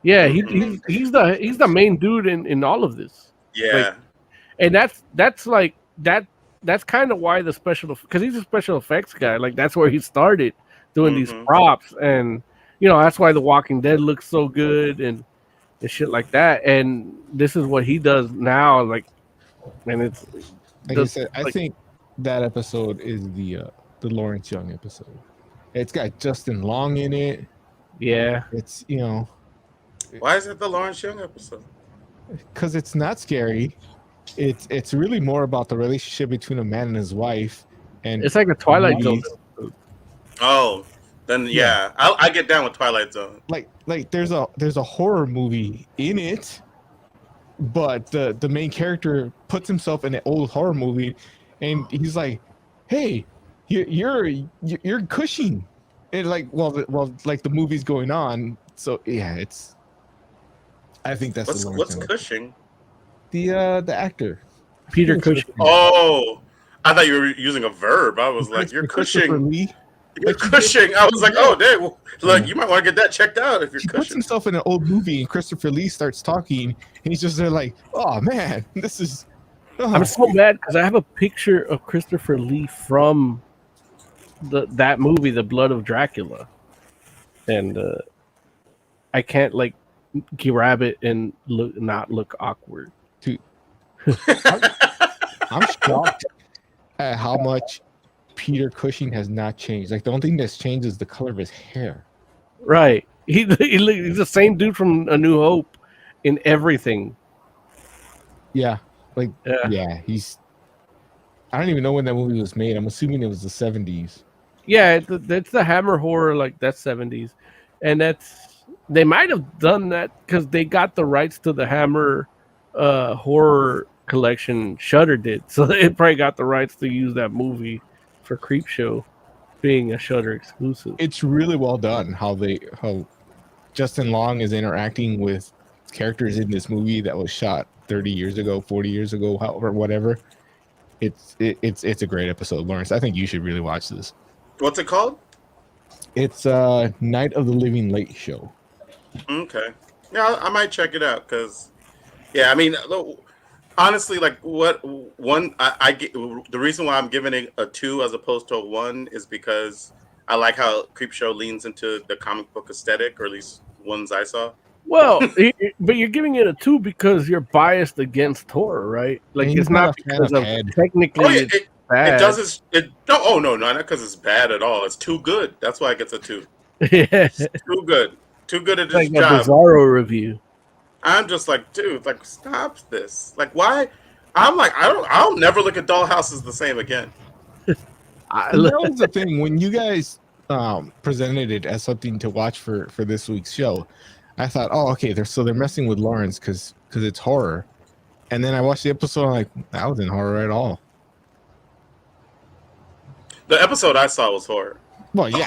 [SPEAKER 2] Yeah, he's the main dude in all of this.
[SPEAKER 6] Yeah,
[SPEAKER 2] and that's kind of why the because he's a special effects guy. Like that's where he started doing these props, and that's why The Walking Dead looks so good and shit like that. And this is what he does now. Like, and it's.
[SPEAKER 4] Like I said, I think that episode is the Lawrence Young episode. It's got Justin Long in it.
[SPEAKER 2] Yeah.
[SPEAKER 4] It's,
[SPEAKER 6] Why is it the Lawrence Young episode?
[SPEAKER 4] Because it's not scary. It's really more about the relationship between a man and his wife. And
[SPEAKER 2] it's like a Twilight Zone.
[SPEAKER 6] Oh, then yeah. I get down with Twilight Zone.
[SPEAKER 4] Like there's a horror movie in it. But the main character puts himself in an old horror movie, and he's like, "Hey, you're Cushing," and like, the movie's going on. So yeah, I think that's
[SPEAKER 6] what's Cushing?
[SPEAKER 4] The actor,
[SPEAKER 2] Peter Cushing.
[SPEAKER 6] Oh, I thought you were using a verb. I was like, "You're Cushing." You're Cushing. I was like, "Oh, dang! Well, look, you might want to get that checked out if you're Cushing." He
[SPEAKER 4] puts himself in an old movie, and Christopher Lee starts talking, and he's just there like, "Oh man, this is." Oh.
[SPEAKER 2] I'm so mad because I have a picture of Christopher Lee from that movie, The Blood of Dracula, and I can't like grab it and not look awkward.
[SPEAKER 4] Dude, I'm shocked at how much Peter Cushing has not changed. Like the only thing that's changed is the color of his hair.
[SPEAKER 2] Right. He's the same dude from A New Hope in everything.
[SPEAKER 4] Yeah, he's. I don't even know when that movie was made. I'm assuming it was the 70s.
[SPEAKER 2] Yeah, that's the Hammer horror, like that's 70s, and they might have done that because they got the rights to the Hammer horror collection. Shudder did, so they probably got the rights to use that movie for Creepshow, being a Shudder exclusive.
[SPEAKER 4] It's really well done how Justin Long is interacting with characters in this movie that was shot 30 years ago, 40 years ago, however, whatever. It's a great episode, Lawrence. I think you should really watch this.
[SPEAKER 6] What's it called?
[SPEAKER 4] It's Night of the Living Late Show.
[SPEAKER 6] Okay. Yeah, I might check it out because, yeah, I mean, honestly, like I get the reason why I'm giving it a 2 as opposed to a 1 is because I like how Creepshow leans into the comic book aesthetic, or at least ones I saw.
[SPEAKER 2] Well, but you're giving it a 2 because you're biased against horror, right? Like it's not because of technically it's bad.
[SPEAKER 6] It does not because it's bad at all. It's too good. That's why it gets a 2.
[SPEAKER 2] Yeah,
[SPEAKER 6] it's too good at its
[SPEAKER 2] like
[SPEAKER 6] job.
[SPEAKER 2] A Bizarro review.
[SPEAKER 6] I'm just like, dude, like stop this. Like, why? I'm like, I'll never look at dollhouses the same again.
[SPEAKER 4] That was the thing when you guys presented it as something to watch for this week's show. I thought, oh, okay, they're messing with Lawrence because it's horror, and then I watched the episode. I'm like, that wasn't horror at all.
[SPEAKER 6] The episode I saw was horror.
[SPEAKER 4] Well, yeah.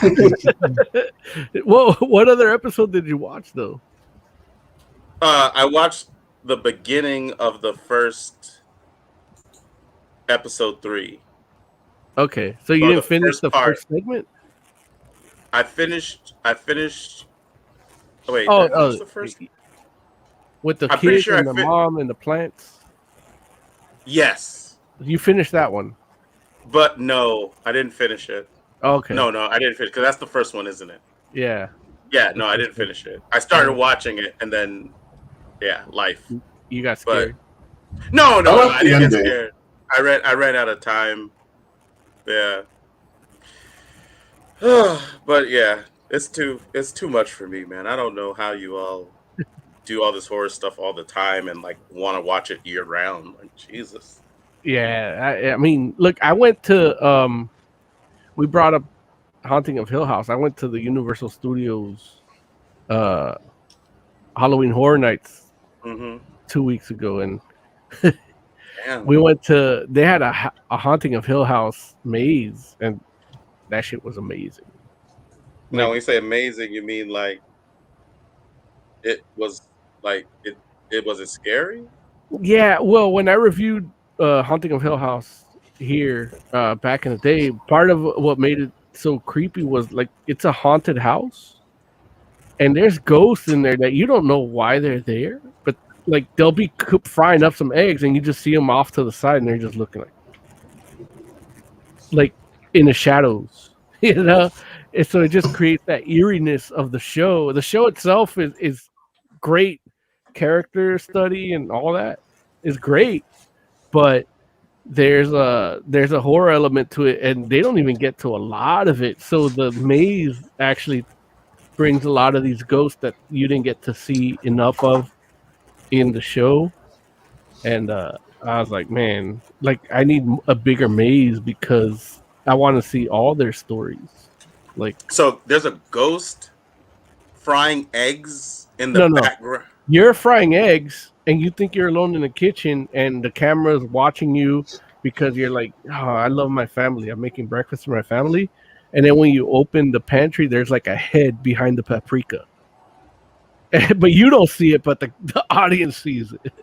[SPEAKER 2] Well, what other episode did you watch though?
[SPEAKER 6] I watched the beginning of the first episode 3.
[SPEAKER 2] Okay, so you didn't finish the first segment?
[SPEAKER 6] I finished. Oh, wait,
[SPEAKER 2] was
[SPEAKER 6] the first
[SPEAKER 2] with the kids and the mom and the plants.
[SPEAKER 6] Yes,
[SPEAKER 2] you finished that one,
[SPEAKER 6] but no, I didn't finish it.
[SPEAKER 2] Okay,
[SPEAKER 6] no, I didn't finish because that's the first one, isn't it?
[SPEAKER 2] Yeah.
[SPEAKER 6] No, I didn't finish it. I started watching it and then, life.
[SPEAKER 2] You got scared.
[SPEAKER 6] But, no, I didn't get scared. I ran out of time. Yeah. But yeah. It's too much for me, man. I don't know how you all do all this horror stuff all the time and like want to watch it year round. Like Jesus.
[SPEAKER 2] Yeah, I mean, look, I went to we brought up Haunting of Hill House. I went to the Universal Studios Halloween Horror Nights 2 weeks ago, and we went to. They had a Haunting of Hill House maze, and that shit was amazing.
[SPEAKER 6] No, when you say amazing, you mean like it was like it wasn't scary?
[SPEAKER 2] Yeah, well, when I reviewed Haunting of Hill House here back in the day, part of what made it so creepy was like it's a haunted house, and there's ghosts in there that you don't know why they're there, but like they'll be frying up some eggs, and you just see them off to the side, and they're just looking like in the shadows, you know. And so it just creates that eeriness of the show. The show itself is great. Character study and all that is great, but there's a horror element to it, and they don't even get to a lot of it. So the maze actually brings a lot of these ghosts that you didn't get to see enough of in the show. And I was like, man, like I need a bigger maze because I want to see all their stories. Like,
[SPEAKER 6] so there's a ghost frying eggs in the background.
[SPEAKER 2] You're frying eggs and you think you're alone in the kitchen and the camera's watching you because you're like, oh, I love my family. I'm making breakfast for my family. And then when you open the pantry, there's like a head behind the paprika. But you don't see it, but the audience sees it.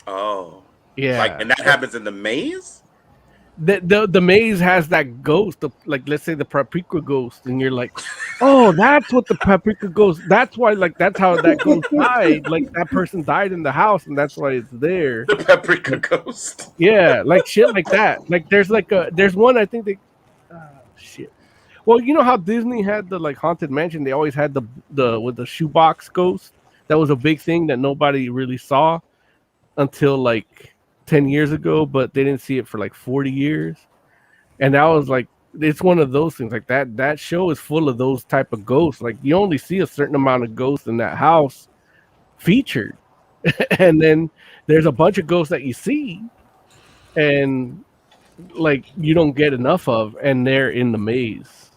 [SPEAKER 6] Oh.
[SPEAKER 2] Yeah.
[SPEAKER 6] Like, and that happens in the maze?
[SPEAKER 2] The maze has that ghost, like let's say the paprika ghost, and you're like, oh, that's what the paprika ghost. That's why, like that's how that ghost died. Like that person died in the house, and that's why it's there.
[SPEAKER 6] The paprika ghost.
[SPEAKER 2] Yeah, like shit like that. Like there's one I think shit. Well, you know how Disney had the like haunted mansion? They always had the with the shoebox ghost. That was a big thing that nobody really saw until like 10 years ago, but they didn't see it for like 40 years. And that was like it's one of those things like that. That show is full of those type of ghosts. Like you only see a certain amount of ghosts in that house featured, and then there's a bunch of ghosts that you see, and like you don't get enough of, and they're in the maze.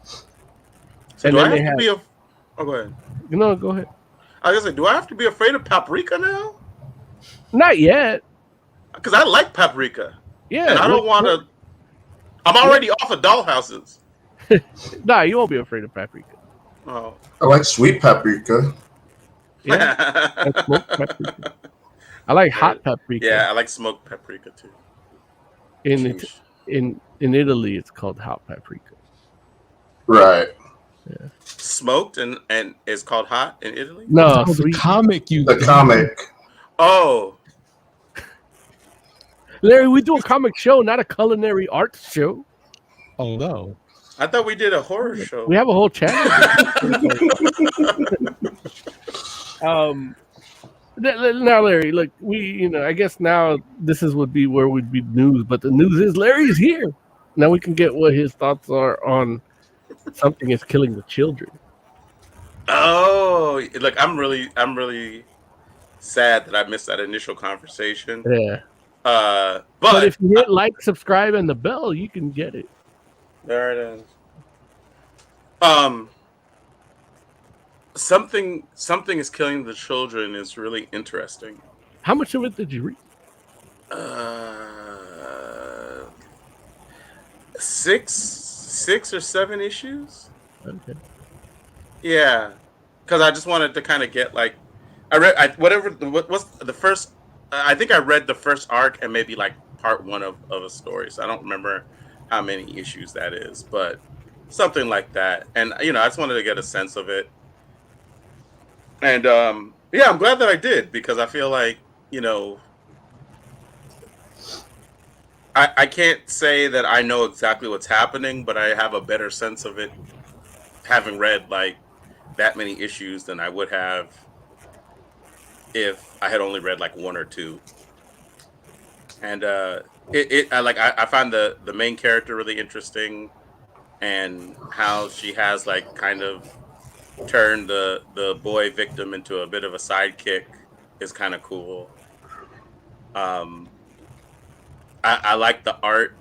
[SPEAKER 6] So
[SPEAKER 2] And
[SPEAKER 6] do I
[SPEAKER 2] then
[SPEAKER 6] have
[SPEAKER 2] they
[SPEAKER 6] to be a? Oh, go ahead.
[SPEAKER 2] No, go ahead.
[SPEAKER 6] I was gonna say, do I have to be afraid of Paprika now?
[SPEAKER 2] Not yet.
[SPEAKER 6] Because I like Paprika.
[SPEAKER 2] Yeah,
[SPEAKER 6] and I don't want to. I'm already off of dollhouses.
[SPEAKER 2] Nah, you won't be afraid of Paprika.
[SPEAKER 6] Oh.
[SPEAKER 3] I like sweet paprika.
[SPEAKER 2] Yeah, I smoked paprika. I like hot paprika.
[SPEAKER 6] Yeah, I like smoked paprika too.
[SPEAKER 2] In Italy, it's called hot paprika.
[SPEAKER 3] Right.
[SPEAKER 2] Yeah.
[SPEAKER 6] Smoked and it's called hot in Italy?
[SPEAKER 2] No,
[SPEAKER 4] the comic
[SPEAKER 3] The comic.
[SPEAKER 6] Oh.
[SPEAKER 2] Larry, we do a comic show, not a culinary arts show.
[SPEAKER 4] Oh no.
[SPEAKER 6] I thought we did a horror show.
[SPEAKER 2] We have a whole channel. Now, Larry, look, I guess now this would be where we'd be news, but the news is Larry's here. Now we can get what his thoughts are on something is killing the children.
[SPEAKER 6] Oh, look, I'm really sad that I missed that initial conversation.
[SPEAKER 2] Yeah.
[SPEAKER 6] But
[SPEAKER 2] if you hit like, subscribe, and the bell, you can get it.
[SPEAKER 6] There it is. Something is killing the children is really interesting.
[SPEAKER 2] How much of it did you read?
[SPEAKER 6] 6 or 7 issues.
[SPEAKER 2] Okay.
[SPEAKER 6] Yeah, because I just wanted to kind of get like, what's the first. I think I read the first arc and maybe like part 1 of a story. So I don't remember how many issues that is, but something like that. And I just wanted to get a sense of it. And yeah, I'm glad that I did, because I feel like I can't say that I know exactly what's happening, but I have a better sense of it having read like that many issues than I would have if I had only read like 1 or 2. And I find the main character really interesting, and how she has like kind of turned the boy victim into a bit of a sidekick is kind of cool. I like the art.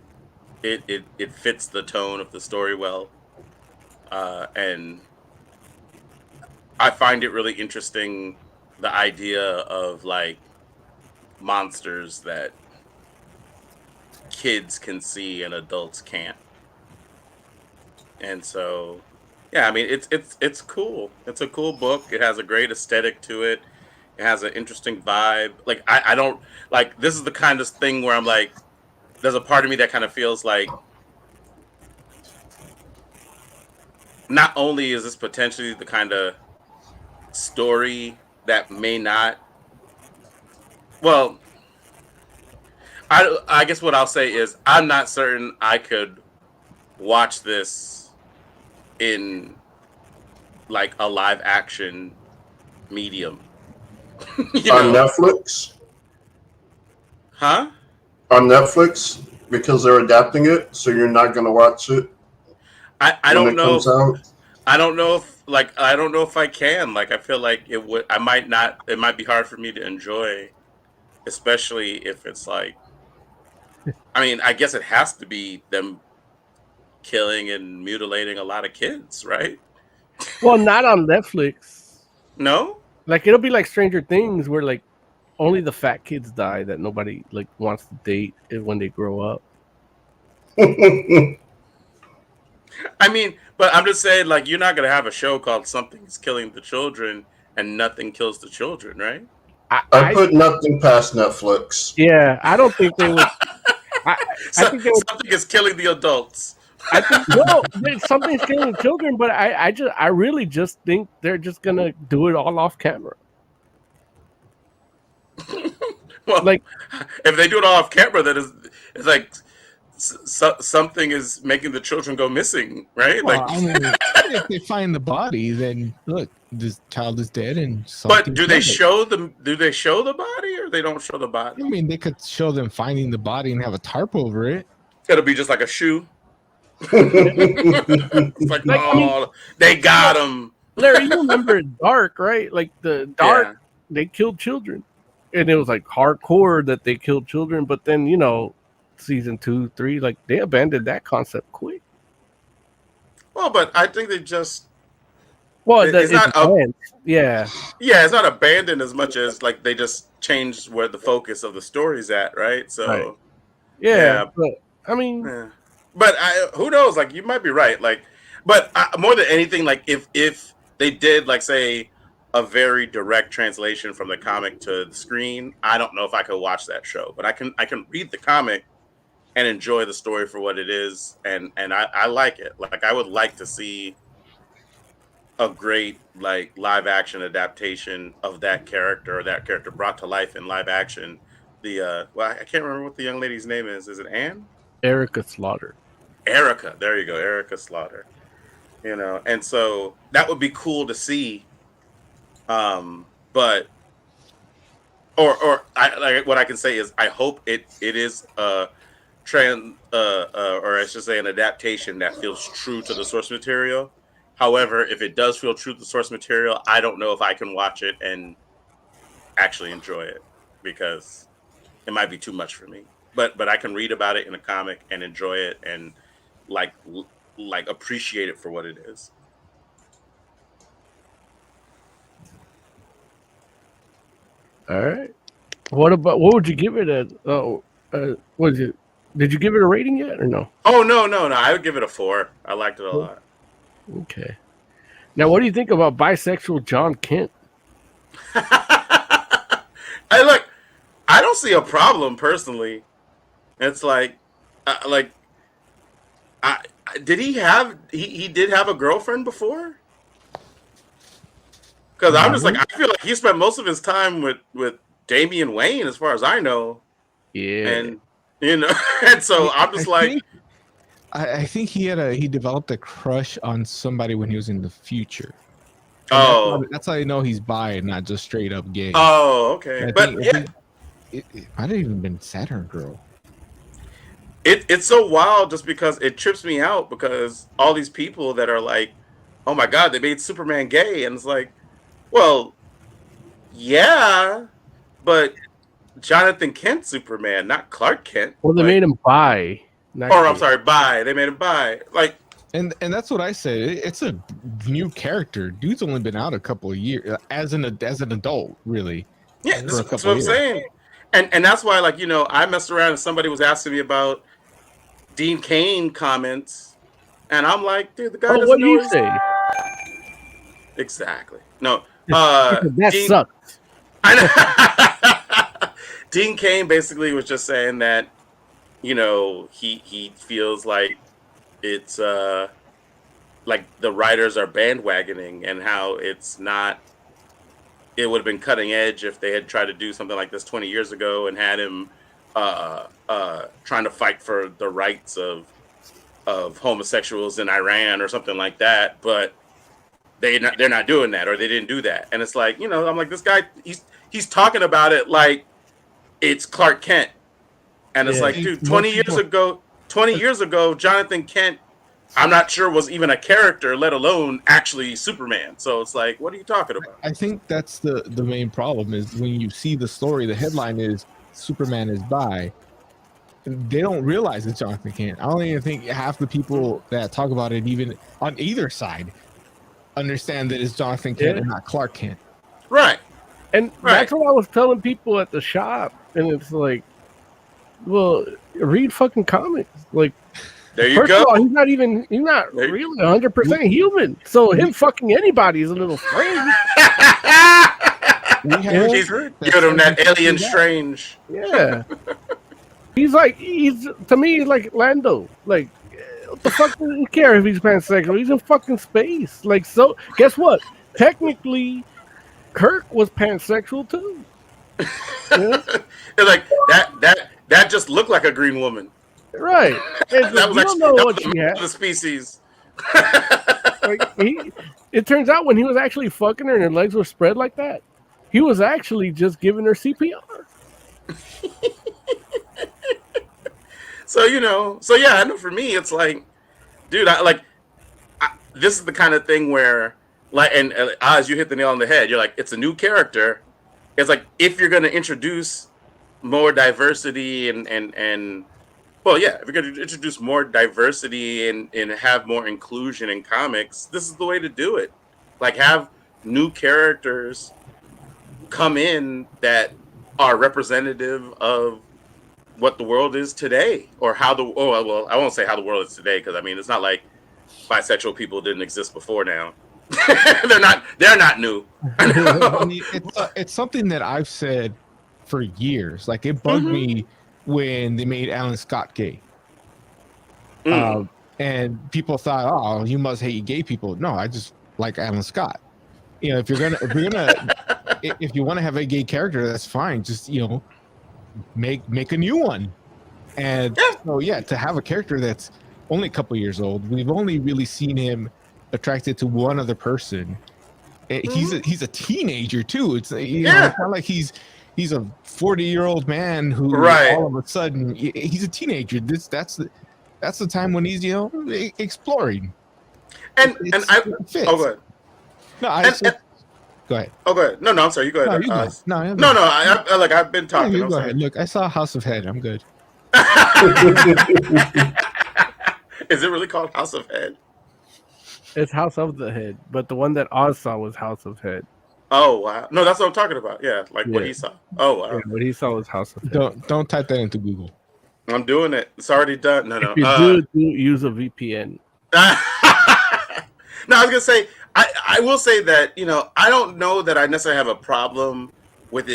[SPEAKER 6] It fits the tone of the story well. And I find it really interesting, the idea of like monsters that kids can see and adults can't. And so, yeah, I mean, it's cool. It's a cool book. It has a great aesthetic to it. It has an interesting vibe. Like I don't like, this is the kind of thing where I'm like, there's a part of me that kind of feels like not only is this potentially the kind of story that may not, well, I guess what I'll say is I'm not certain I could watch this in like a live action medium.
[SPEAKER 3] On Netflix?
[SPEAKER 6] Huh?
[SPEAKER 3] On Netflix, because they're adapting it, so you're not going to watch it.
[SPEAKER 6] I don't know.
[SPEAKER 3] Out?
[SPEAKER 6] I don't know if I can. Like, I feel like it would. I might not. It might be hard for me to enjoy, especially if it's like. I mean, I guess it has to be them killing and mutilating a lot of kids, right?
[SPEAKER 2] Well, not on Netflix.
[SPEAKER 6] No?
[SPEAKER 2] Like, it'll be like Stranger Things, where like only the fat kids die that nobody like wants to date when they grow up.
[SPEAKER 6] I mean, but I'm just saying, like, you're not gonna have a show called Something's Killing the Children and Nothing Kills the Children, right?
[SPEAKER 3] I put nothing past Netflix.
[SPEAKER 2] Yeah, I don't think they would. I think they would.
[SPEAKER 6] Something is killing the adults.
[SPEAKER 2] I think something's killing the children, but I really just think they're just gonna do it all off camera.
[SPEAKER 6] Well,
[SPEAKER 2] like,
[SPEAKER 6] if they do it all off camera, then it's like something is making the children go missing, right?
[SPEAKER 4] Well,
[SPEAKER 6] like,
[SPEAKER 4] I mean, if they find the body, then look, this child is dead, and
[SPEAKER 6] but do they show them? Do they show the body, or they don't show the body?
[SPEAKER 4] I mean, they could show them finding the body and have a tarp over it.
[SPEAKER 6] It'll be just like a shoe. It's like,
[SPEAKER 2] Like, I mean,
[SPEAKER 6] they got him.
[SPEAKER 2] Larry, you remember Dark, right? Like the Dark,
[SPEAKER 6] Yeah.
[SPEAKER 2] they killed children, and it was like hardcore that they killed children. But then season 2, 3, like they abandoned that concept quick.
[SPEAKER 6] Well, but I think they just
[SPEAKER 2] Well,
[SPEAKER 6] it's not
[SPEAKER 2] yeah.
[SPEAKER 6] Yeah, it's not abandoned as much as like they just changed where the focus of the story's at, right? So
[SPEAKER 2] Right. Yeah, but I mean,
[SPEAKER 6] yeah. But who knows? Like you might be right. Like, but more than anything, like if they did like say a very direct translation from the comic to the screen, I don't know if I could watch that show. But I can read the comic and enjoy the story for what it is, and I like it. Like I would like to see a great like live action adaptation of that character, or that character brought to life in live action. The well, I can't remember what the young lady's name is. Is it Anne?
[SPEAKER 2] Erica Slaughter.
[SPEAKER 6] Erica. There you go, Erica Slaughter. And so that would be cool to see. But or I like what I can say is I hope it is a or I should say an adaptation that feels true to the source material. However, if it does feel true to the source material, I don't know if I can watch it and actually enjoy it, because it might be too much for me. But I can read about it in a comic and enjoy it and like appreciate it for what it is.
[SPEAKER 2] All right. What would you give it as? What is it? Did you give it a rating yet or no?
[SPEAKER 6] Oh no! I would give it a 4. I liked it a lot.
[SPEAKER 2] Okay. Now, what do you think about bisexual John Kent?
[SPEAKER 6] I don't see a problem personally. It's like, did he have? He did have a girlfriend before? Because I'm just like, I feel like he spent most of his time with Damian Wayne, as far as I know.
[SPEAKER 2] Yeah.
[SPEAKER 6] And and so I'm just
[SPEAKER 4] I think he developed a crush on somebody when he was in the future.
[SPEAKER 6] And
[SPEAKER 4] that's how you know he's bi and not just straight up gay.
[SPEAKER 6] Oh, okay.
[SPEAKER 4] It might have even been Saturn Girl.
[SPEAKER 6] It's so wild just because it trips me out, because all these people that are like, oh my God, they made Superman gay. And it's like, well, yeah, but Jonathan Kent Superman, not Clark Kent.
[SPEAKER 2] Well, they made him bi.
[SPEAKER 6] I'm sorry, bi. They made him bi. Like,
[SPEAKER 4] and that's what I say. It's a new character. Dude's only been out a couple of years as an adult, really.
[SPEAKER 6] Yeah, that's what I'm saying. And that's why, like, I messed around and somebody was asking me about Dean Cain comments, and I'm like, dude, the guy doesn't
[SPEAKER 2] what do
[SPEAKER 6] know
[SPEAKER 2] you say?
[SPEAKER 6] Exactly. No.
[SPEAKER 2] That sucks.
[SPEAKER 6] Dean Cain basically was just saying that, he feels like it's like the writers are bandwagoning, and how it's not. It would have been cutting edge if they had tried to do something like this 20 years ago and had him trying to fight for the rights of homosexuals in Iran or something like that. But they're not doing that, or they didn't do that. And it's like, I'm like, this guy, he's talking about it like it's Clark Kent. And it's like, dude, 20 years ago, Jonathan Kent, I'm not sure was even a character, let alone actually Superman. So it's like, what are you talking about?
[SPEAKER 4] I think that's the main problem, is when you see the story, the headline is Superman is bi. They don't realize it's Jonathan Kent. I don't even think half the people that talk about it, even on either side, understand that it's Jonathan Kent and not Clark Kent.
[SPEAKER 6] Right.
[SPEAKER 2] And that's what I was telling people at the shop. And it's like, well, read fucking comics. Like,
[SPEAKER 6] there you
[SPEAKER 2] first
[SPEAKER 6] go.
[SPEAKER 2] of all, he's not really 100% human. So him fucking anybody is a little strange.
[SPEAKER 6] He's giving him that alien strange.
[SPEAKER 2] Yeah. he's to me like Lando. Like, what the fuck does he care if he's pansexual? He's in fucking space. Like, so guess what? Technically, Kirk was pansexual too. Yeah?
[SPEAKER 6] Like that just looked like a green woman.
[SPEAKER 2] Right.
[SPEAKER 6] That was
[SPEAKER 2] don't know what she had.
[SPEAKER 6] The species.
[SPEAKER 2] It turns out when he was actually fucking her and her legs were spread like that, he was actually just giving her CPR.
[SPEAKER 6] So yeah, I know for me, it's like, dude, this is the kind of thing where, like, and as you hit the nail on the head, you're like, it's a new character. It's like, if you're going to introduce more diversity and well, yeah, if you're going to introduce more diversity and have more inclusion in comics, this is the way to do it. Like, have new characters come in that are representative of what the world is today, or how well, I won't say how the world is today, because I mean, it's not like bisexual people didn't exist before now. they're not new.
[SPEAKER 4] I mean, it's something that I've said for years. Like, it bugged me when they made Alan Scott gay. And people thought, oh, you must hate gay people. No, I just like Alan Scott. You know, if you want to have a gay character, that's fine. Just, you know, make a new one. And so, yeah, to have a character that's only a couple years old, we've only really seen him attracted to one other person. He's a teenager too. It's it's not like he's a 40-year-old man who all of a sudden he's a teenager. That's the time when he's, you know, exploring.
[SPEAKER 6] And I
[SPEAKER 4] fits.
[SPEAKER 6] Oh, go ahead.
[SPEAKER 4] No, go ahead.
[SPEAKER 6] Oh, go ahead. No, I'm sorry. You go ahead.
[SPEAKER 4] No, you go ahead.
[SPEAKER 6] I've been talking.
[SPEAKER 4] No, you go ahead. Look, I saw House of Head. I'm good.
[SPEAKER 6] Is it really called House of Head?
[SPEAKER 2] It's House of the Head, but the one that Oz saw was House of Head.
[SPEAKER 6] Oh wow! No, that's what I'm talking about. Yeah, like what he saw. Oh wow!
[SPEAKER 2] Yeah, what he saw was House of Head.
[SPEAKER 4] Don't type that into Google.
[SPEAKER 6] I'm doing it. It's already done. No.
[SPEAKER 2] If you do use a VPN.
[SPEAKER 6] No, I was gonna say. I will say that, you know, I don't know that I necessarily have a problem with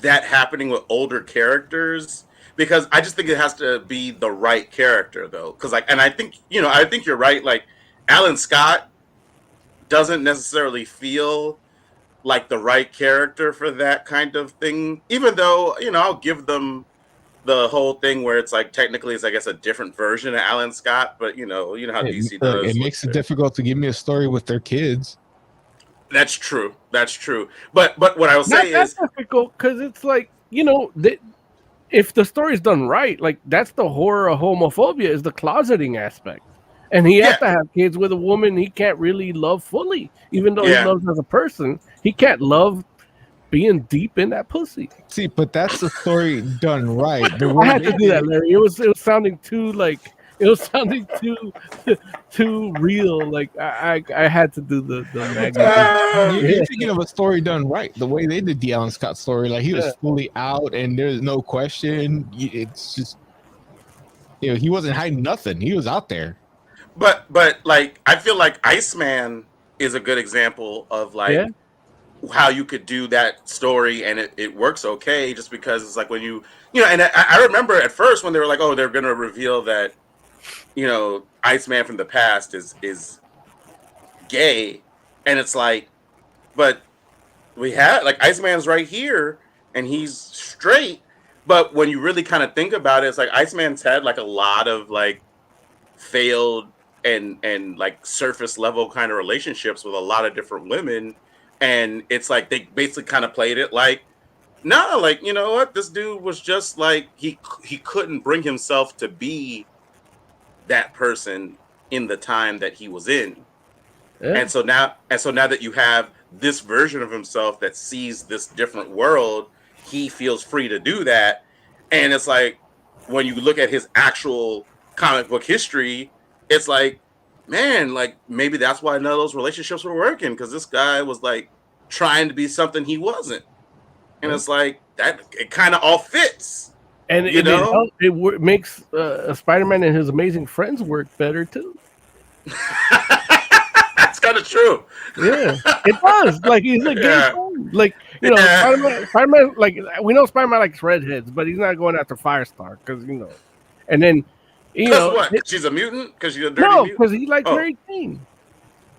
[SPEAKER 6] that happening with older characters, because I just think it has to be the right character, though. Because I think you're right. Like, Alan Scott doesn't necessarily feel like the right character for that kind of thing, even though, you know, I'll give them the whole thing where it's like, technically it's, I guess, a different version of Alan Scott, but you know how DC does.
[SPEAKER 4] It makes it difficult to give me a story with their kids.
[SPEAKER 6] That's true. But what I will say is
[SPEAKER 2] difficult, because it's like, you know, if the story's done right, like, that's the horror of homophobia, is the closeting aspect. And he has to have kids with a woman he can't really love fully, even though he loves as a person. He can't love being deep in that pussy.
[SPEAKER 4] See, but that's the story done right.
[SPEAKER 2] I had to do that, Larry. It was sounding too too real. Like, I had to do the magnitude.
[SPEAKER 4] You're thinking of a story done right. The way they did the Alan Scott story, like, he was fully out, and there's no question. It's just, you know, he wasn't hiding nothing. He was out there.
[SPEAKER 6] But like, I feel like Iceman is a good example of how you could do that story and it works okay, just because it's like, when you know, and I remember at first when they were like, oh, they're gonna reveal that, you know, Iceman from the past is gay, and it's like, but we had, like, Iceman's right here and he's straight. But when you really kind of think about it, it's like Iceman's had like a lot of like failed and like surface level kind of relationships with a lot of different women. And it's like they basically kind of played it like, no, like, you know what? This dude was just like, he couldn't bring himself to be that person in the time that he was in. Yeah. And so now that you have this version of himself that sees this different world, he feels free to do that. And it's like, when you look at his actual comic book history, it's like, man, like, maybe that's why none of those relationships were working, because this guy was like trying to be something he wasn't. And it's like, that it kind of all fits.
[SPEAKER 2] And it makes Spider-Man and his amazing friends work better too.
[SPEAKER 6] That's kind of true.
[SPEAKER 2] Yeah, it does. Like, he's a gay friend. Like, you know, Spider-Man, like, we know Spider-Man likes redheads, but he's not going after Firestar, because, you know. And then, you know,
[SPEAKER 6] what? She's a mutant? Because she's a dirty
[SPEAKER 2] mutant? No,
[SPEAKER 6] mutant?
[SPEAKER 2] because he likes Mary Jane.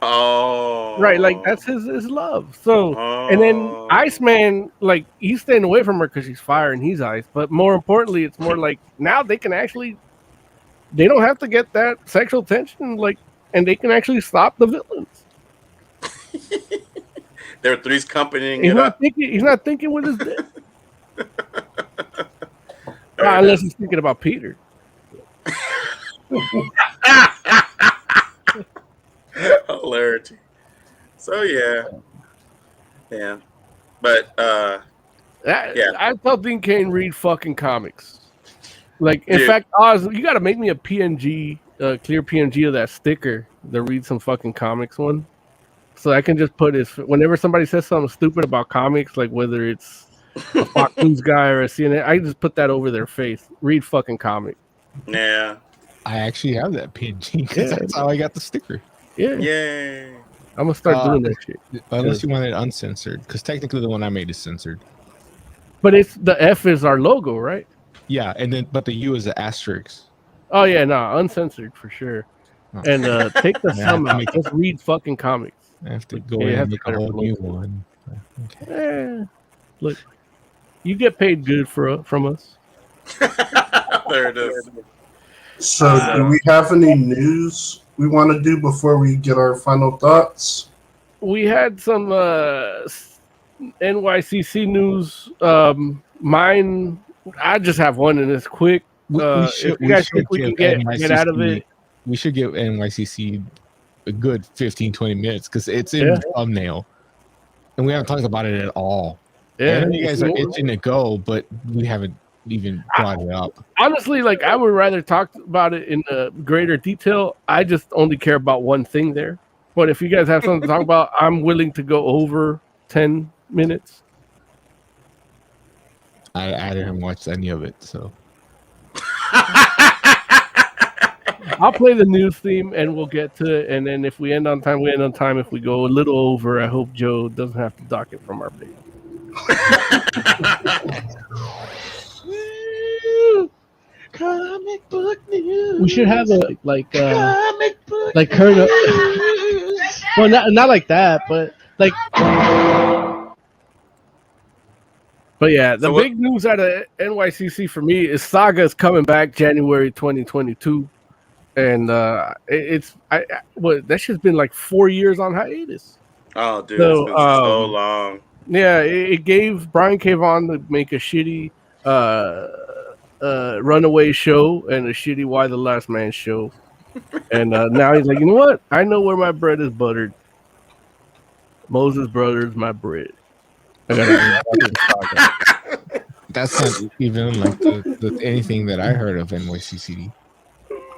[SPEAKER 6] Oh.
[SPEAKER 2] Right, like, that's his love. So, and then Iceman, like, he's staying away from her because she's fire and he's ice. But more importantly, it's more like, now they can actually, they don't have to get that sexual tension, like, and they can actually stop the villains.
[SPEAKER 6] There are Three's companying
[SPEAKER 2] he's
[SPEAKER 6] it
[SPEAKER 2] not
[SPEAKER 6] up.
[SPEAKER 2] He's not thinking with his dick. Unless he's thinking about Peter.
[SPEAKER 6] Hilarity. So yeah, but yeah.
[SPEAKER 2] I tell Dean Kane read fucking comics. Like, in
[SPEAKER 6] Dude.
[SPEAKER 2] fact, Oz, you got to make me a PNG, clear PNG of that sticker that reads some fucking comics one, so I can just put his. Whenever somebody says something stupid about comics, like whether it's a Fox News guy or a CNN, I just put that over their face. Read fucking comic.
[SPEAKER 6] Yeah.
[SPEAKER 4] I actually have that PNG because that's how I got the sticker.
[SPEAKER 2] Yeah.
[SPEAKER 6] Yay.
[SPEAKER 2] I'm gonna start doing that shit.
[SPEAKER 4] Unless you want it uncensored, because technically the one I made is censored.
[SPEAKER 2] But it's the F is our logo, right?
[SPEAKER 4] Yeah, and then but the U is the asterisk.
[SPEAKER 2] Oh yeah, no, uncensored for sure.
[SPEAKER 4] Oh.
[SPEAKER 2] And take the
[SPEAKER 4] Yeah,
[SPEAKER 2] sum
[SPEAKER 4] I
[SPEAKER 2] out.
[SPEAKER 4] make-
[SPEAKER 2] Just read fucking comics.
[SPEAKER 4] I have to go
[SPEAKER 2] Yeah, you
[SPEAKER 4] in
[SPEAKER 2] have
[SPEAKER 4] and
[SPEAKER 2] to
[SPEAKER 4] make a whole
[SPEAKER 2] clarify
[SPEAKER 4] new
[SPEAKER 2] logo.
[SPEAKER 4] one. Okay.
[SPEAKER 2] Look, you get paid good from us.
[SPEAKER 6] There it is.
[SPEAKER 3] So, do we have any news we want to do before we get our final thoughts?
[SPEAKER 2] We had some NYCC news. Mine, I just have one, and it's quick. If you guys think we can get out of it,
[SPEAKER 4] we should give NYCC a good 15-20 minutes because it's in the thumbnail, and we haven't talked about it at all.
[SPEAKER 2] yeah.
[SPEAKER 4] And you guys are itching to go, but we haven't even brought it up.
[SPEAKER 2] Honestly, like I would rather talk about it in greater detail. I just only care about one thing there. But if you guys have something to talk about, I'm willing to go over 10 minutes.
[SPEAKER 4] I haven't watched any of it, so
[SPEAKER 2] I'll play the news theme and we'll get to it. And then if we end on time, we end on time. If we go a little over, I hope Joe doesn't have to dock it from our page.
[SPEAKER 6] Comic book news.
[SPEAKER 7] We should have a
[SPEAKER 6] Comic book
[SPEAKER 7] like current. Well, not like that, but like.
[SPEAKER 2] But yeah, the
[SPEAKER 6] So what-
[SPEAKER 2] big news out of NYCC for me is Saga is coming back January 2022, and that shit's been like 4 years on hiatus.
[SPEAKER 6] Oh, dude,
[SPEAKER 2] So,
[SPEAKER 6] it's been so long.
[SPEAKER 2] Yeah, it gave Brian K. Vaughan to make a shitty Runaway show and a shitty Why the Last Man show, and now he's like, you know what? I know where my bread is buttered. Moses Brothers, my bread. I gotta
[SPEAKER 4] that's not even like the anything that I heard of NYCC.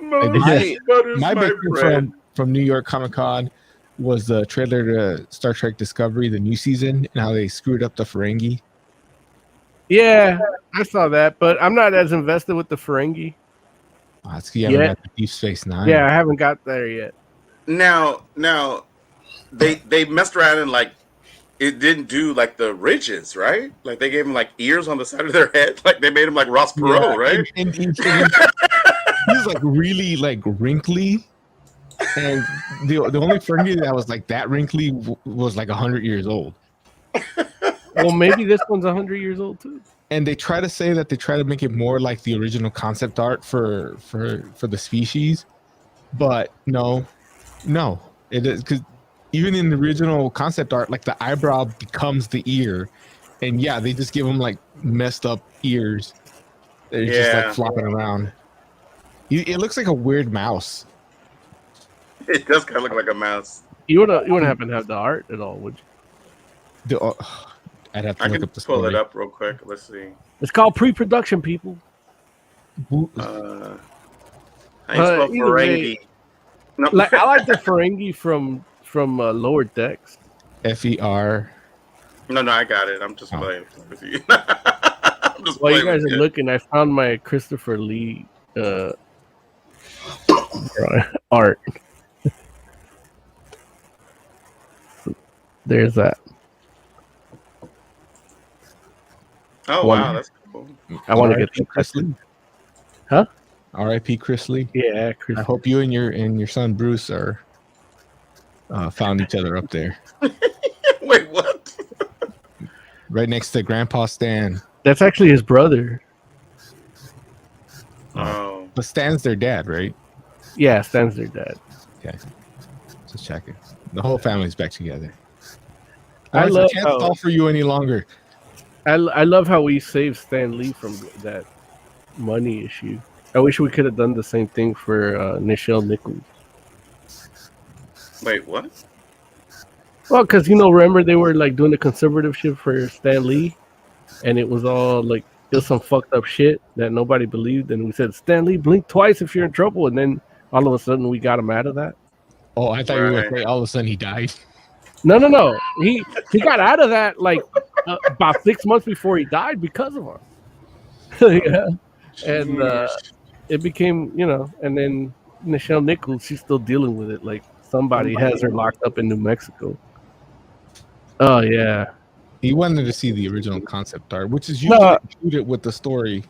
[SPEAKER 6] Moses Brothers,
[SPEAKER 4] My big
[SPEAKER 6] bread.
[SPEAKER 4] thing from New York Comic Con was the trailer to Star Trek Discovery, the new season, and how they screwed up the Ferengi.
[SPEAKER 2] Yeah, I saw that, but I'm not as invested with the Ferengi.
[SPEAKER 4] Oh, it's you haven't got the Deep Space Nine.
[SPEAKER 2] Yeah, I haven't got there yet.
[SPEAKER 6] Now they messed around and like it didn't do like the ridges, right? Like they gave them like ears on the side of their head, like they made him like Ross Perot, right?
[SPEAKER 4] And he's like really like wrinkly, and the only Ferengi that was like that wrinkly was like 100 years old.
[SPEAKER 2] Well, maybe this one's 100 years old too.
[SPEAKER 4] And they try to say that they try to make it more like the original concept art for the species, but no, it is because even in the original concept art, like the eyebrow becomes the ear, and yeah, they just give them like messed up ears. They're just like flopping around. It looks like a weird mouse.
[SPEAKER 6] It does kind of look like a mouse.
[SPEAKER 2] You wouldn't happen to have the art at all, would you?
[SPEAKER 4] I'd have to
[SPEAKER 6] I
[SPEAKER 4] look
[SPEAKER 6] can
[SPEAKER 4] up the
[SPEAKER 6] pull
[SPEAKER 4] story.
[SPEAKER 6] it up real quick. Let's see.
[SPEAKER 2] It's called pre-production, people.
[SPEAKER 6] I ain't spelled
[SPEAKER 2] either way,
[SPEAKER 6] Ferengi. No.
[SPEAKER 2] Like I like the Ferengi from Lower Decks.
[SPEAKER 4] FER.
[SPEAKER 6] No, I got it. I'm just playing with you. I'm just
[SPEAKER 2] While you
[SPEAKER 6] playing
[SPEAKER 2] guys
[SPEAKER 6] with
[SPEAKER 2] are looking, I found my Christopher Lee art. There's that.
[SPEAKER 6] Oh wow, that's cool.
[SPEAKER 2] I want to
[SPEAKER 4] R.I.P.
[SPEAKER 2] get
[SPEAKER 4] Chris Lee.
[SPEAKER 2] Huh?
[SPEAKER 4] R.I.P. Chris Lee.
[SPEAKER 2] Yeah, Chris.
[SPEAKER 4] I hope you and your son Bruce are found each other up there,
[SPEAKER 6] Wait, what?
[SPEAKER 4] right next to Grandpa Stan.
[SPEAKER 2] That's actually his brother.
[SPEAKER 6] Oh,
[SPEAKER 4] But Stan's their dad, right?
[SPEAKER 2] Yeah, Stan's their dad.
[SPEAKER 4] Okay, just checking. The whole family's back together.
[SPEAKER 2] I
[SPEAKER 4] Alright, so
[SPEAKER 2] love
[SPEAKER 4] can't
[SPEAKER 2] how-
[SPEAKER 4] stall for you any longer.
[SPEAKER 2] I love how we saved Stan Lee from that money issue. I wish we could have done the same thing for Nichelle Nichols.
[SPEAKER 6] Wait, what?
[SPEAKER 2] Well, because remember they were like doing the conservatorship for Stan Lee, and it was all like it was some fucked up shit that nobody believed, and we said Stan Lee, blink twice if you're in trouble, and then all of a sudden we got him out of that.
[SPEAKER 4] Oh, I thought you were
[SPEAKER 6] Right.
[SPEAKER 4] going to say all of a sudden he died.
[SPEAKER 2] No. He got out of that like about 6 months before he died because of her. Yeah, and it became and then Nichelle Nichols, she's still dealing with it. Like somebody has her locked up in New Mexico. Oh yeah.
[SPEAKER 4] He wanted to see the original concept art, which is usually included with the story.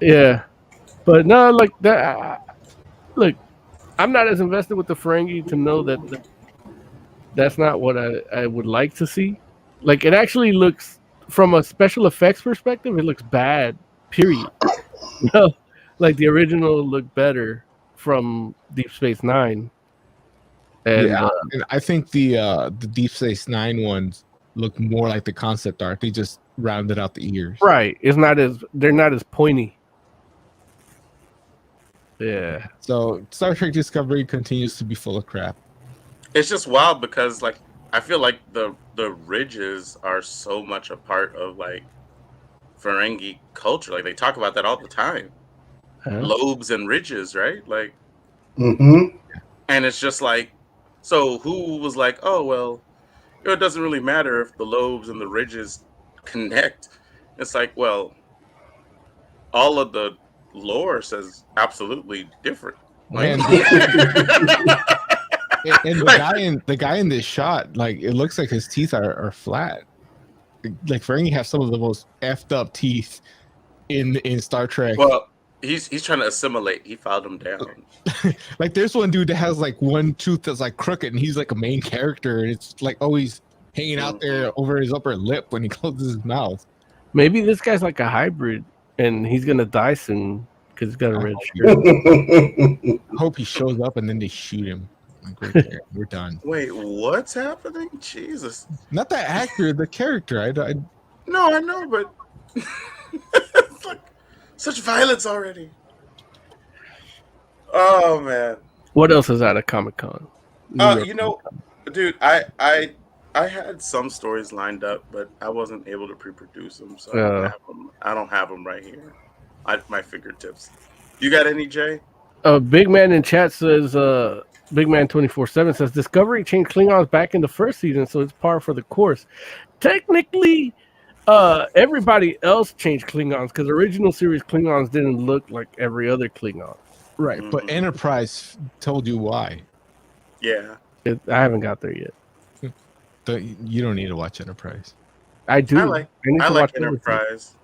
[SPEAKER 2] Yeah, but no, like that. Look, I'm not as invested with the Ferengi to know that that's not what I would like to see. Like it actually looks, from a special effects perspective, it looks bad. Period. No, like the original looked better from Deep Space Nine. And,
[SPEAKER 4] and I think the Deep Space Nine ones look more like the concept art. They just rounded out the ears.
[SPEAKER 2] Right. They're not as pointy. Yeah.
[SPEAKER 4] So Star Trek Discovery continues to be full of crap.
[SPEAKER 6] It's just wild because like I feel like the ridges are so much a part of like Ferengi culture. Like they talk about that all the time. Lobes and ridges, right? Like
[SPEAKER 3] Mm-hmm.
[SPEAKER 6] and it's just like, so who was like, oh well, it doesn't really matter if the lobes and the ridges connect. It's like, well, all of the lore says absolutely different. Like,
[SPEAKER 4] And the guy in this shot, like it looks like his teeth are flat. Like Ferengi have some of the most effed up teeth in Star Trek.
[SPEAKER 6] well, he's trying to assimilate. He filed them down.
[SPEAKER 4] Like there's one dude that has like one tooth that's like crooked, and he's like a main character, and it's like always hanging out there over his upper lip when he closes his mouth.
[SPEAKER 2] Maybe this guy's like a hybrid, and he's gonna die soon because he's got a red shirt.
[SPEAKER 4] I hope he shows up and then they shoot him. Like, right there. We're done.
[SPEAKER 6] Wait, what's happening? Jesus.
[SPEAKER 4] Not that actor, the character. I
[SPEAKER 6] No, I know, but it's like such violence already. Oh man.
[SPEAKER 2] What else is out of Comic-Con?
[SPEAKER 6] Dude, I had some stories lined up, but I wasn't able to pre-produce them, so I don't have them right here at my fingertips. You got any, Jay?
[SPEAKER 2] Big Man in chat says, Big Man 24/7 says, Discovery changed Klingons back in the first season, so it's par for the course. Technically, everybody else changed Klingons because original series Klingons didn't look like every other Klingon.
[SPEAKER 4] right, but Enterprise told you why.
[SPEAKER 6] Yeah.
[SPEAKER 2] I haven't got there yet.
[SPEAKER 4] You don't need to watch Enterprise.
[SPEAKER 2] I do.
[SPEAKER 6] I like Enterprise.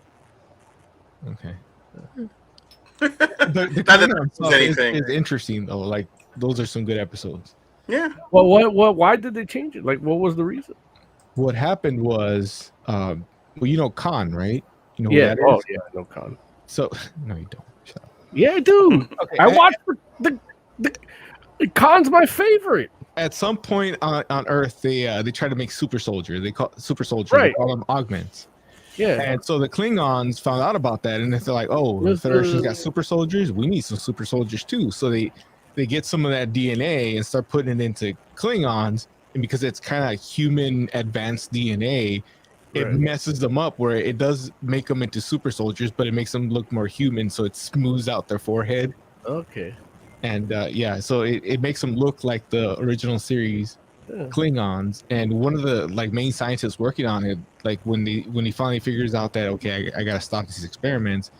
[SPEAKER 4] Okay.
[SPEAKER 6] Not
[SPEAKER 4] The
[SPEAKER 6] that
[SPEAKER 4] Klingon
[SPEAKER 6] there's
[SPEAKER 4] stuff
[SPEAKER 6] anything.
[SPEAKER 4] is interesting though. Like those are some good episodes.
[SPEAKER 6] Yeah.
[SPEAKER 2] Well, why did they change it? Like, what was the reason?
[SPEAKER 4] What happened was, well, you know Khan, right? You know who
[SPEAKER 2] Yeah.
[SPEAKER 4] that is?
[SPEAKER 2] Oh, yeah. No Khan.
[SPEAKER 4] So no, you don't. Shut up.
[SPEAKER 2] Yeah, I do.
[SPEAKER 4] Okay,
[SPEAKER 2] I watched the Khan's my favorite.
[SPEAKER 4] At some point on Earth, they try to make super soldier. They call super soldier.
[SPEAKER 2] Right.
[SPEAKER 4] They call them augments.
[SPEAKER 2] Yeah.
[SPEAKER 4] And so the Klingons found out about that, and they're like, "Oh, the Federation's got super soldiers. We need some super soldiers too." So they get some of that DNA and start putting it into Klingons, and because it's kind of human advanced DNA, it messes them up where it does make them into super soldiers, but it makes them look more human. So it smooths out their forehead.
[SPEAKER 2] Okay.
[SPEAKER 4] And so it makes them look like the original series Klingons. And one of the like main scientists working on it, like when he finally figures out that okay, I gotta stop these experiments,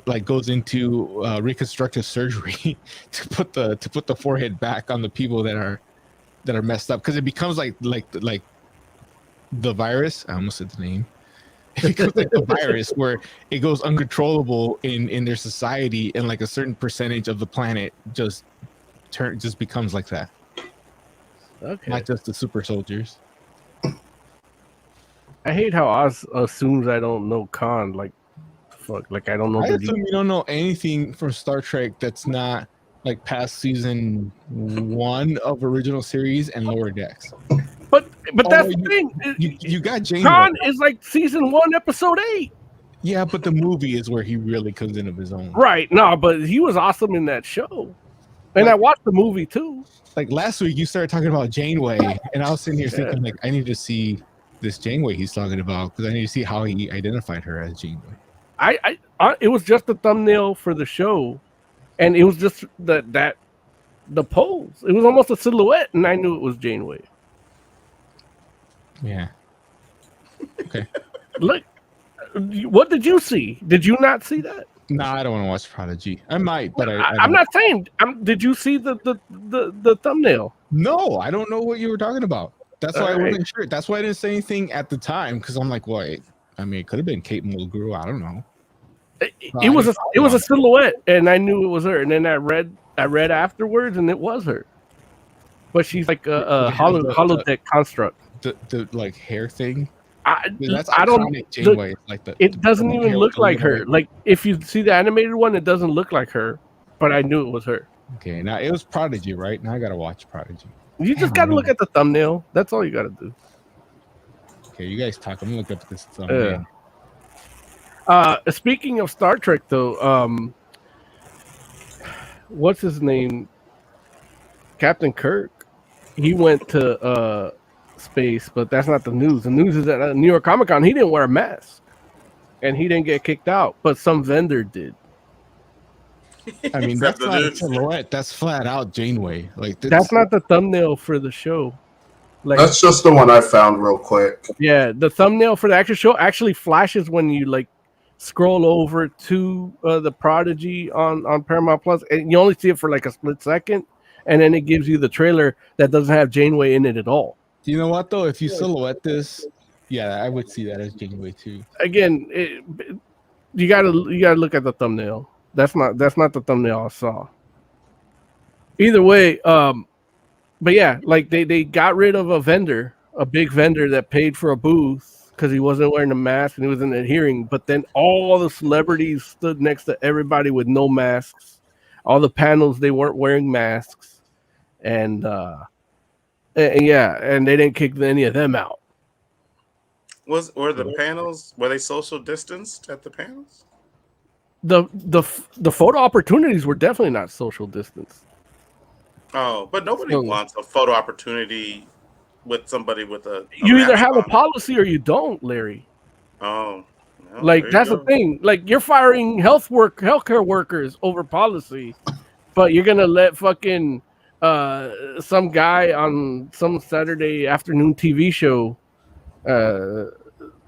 [SPEAKER 4] like goes into reconstructive surgery to put the forehead back on the people that are messed up, because it becomes like the virus. I almost said the name. It becomes like the virus where it goes uncontrollable in their society, and like a certain percentage of the planet just becomes like that.
[SPEAKER 2] Okay.
[SPEAKER 4] Not just the super soldiers.
[SPEAKER 2] I hate how Oz assumes I don't know Khan. Like, fuck. Like, I don't know.
[SPEAKER 4] I assume you don't know anything from Star Trek that's not like past season 1 of original series and Lower Decks.
[SPEAKER 2] But that's the thing.
[SPEAKER 4] You got Jane.
[SPEAKER 2] Khan is like season 1, episode 8.
[SPEAKER 4] Yeah, but the movie is where he really comes in of his own.
[SPEAKER 2] Right? No, but he was awesome in that show, and I watched the movie too.
[SPEAKER 4] Like last week, you started talking about Janeway, and I was sitting here thinking, like, I need to see this Janeway he's talking about because I need to see how he identified her as Janeway.
[SPEAKER 2] It was just a thumbnail for the show, and it was just the pose. It was almost a silhouette, and I knew it was Janeway.
[SPEAKER 4] Yeah. Okay.
[SPEAKER 2] Look, what did you see? Did you not see that?
[SPEAKER 4] No, I don't want to watch Prodigy. I might, but
[SPEAKER 2] I'm not saying. Did you see the thumbnail?
[SPEAKER 4] No, I don't know what you were talking about. That's why I
[SPEAKER 2] Alright.
[SPEAKER 4] wasn't sure. That's why I didn't say anything at the time because I'm like, wait. I mean, it could have been Kate Mulgrew. I don't know.
[SPEAKER 2] It was a silhouette, and I knew it was her. And then I read afterwards, and it was her. But she's like a holodeck construct.
[SPEAKER 4] The like hair thing.
[SPEAKER 2] That's
[SPEAKER 4] I don't. Janeway, like
[SPEAKER 2] it doesn't even look like her. Like if you see the animated one, it doesn't look like her. But I knew it was her.
[SPEAKER 4] Okay, now it was Prodigy, right? Now I gotta watch Prodigy.
[SPEAKER 2] You just gotta look at the thumbnail. That's all you gotta do.
[SPEAKER 4] Okay, you guys talk. I'm gonna look up this thumbnail.
[SPEAKER 2] Speaking of Star Trek, though, what's his name? Captain Kirk. He went to space, but that's not the news. The news is that at New York Comic Con, he didn't wear a mask, and he didn't get kicked out, but some vendor did.
[SPEAKER 4] I mean, that's not a silhouette. That's flat out Janeway. Like
[SPEAKER 2] that's not the thumbnail for the show. Like
[SPEAKER 3] that's just the one I found real quick.
[SPEAKER 2] Yeah, the thumbnail for the actual show actually flashes when you like scroll over to the Prodigy on Paramount Plus, and you only see it for like a split second, and then it gives you the trailer that doesn't have Janeway in it at all.
[SPEAKER 4] You know what though? If you silhouette this, yeah, I would see that as Janeway too.
[SPEAKER 2] Again, you gotta look at the thumbnail. That's not the thumbnail I saw. Either way, but yeah, like they got rid of a big vendor that paid for a booth because he wasn't wearing a mask and he wasn't adhering. But then all the celebrities stood next to everybody with no masks. All the panels, they weren't wearing masks, and they didn't kick any of them out.
[SPEAKER 6] Were the panels, were they social distanced at the panels?
[SPEAKER 2] The photo opportunities were definitely not social distance.
[SPEAKER 6] Oh, but nobody wants a photo opportunity with somebody with a
[SPEAKER 2] you either have a policy or you don't, Larry.
[SPEAKER 6] Oh, well,
[SPEAKER 2] like that's the thing. Like you're firing healthcare workers over policy, but you're gonna let fucking some guy on some Saturday afternoon TV show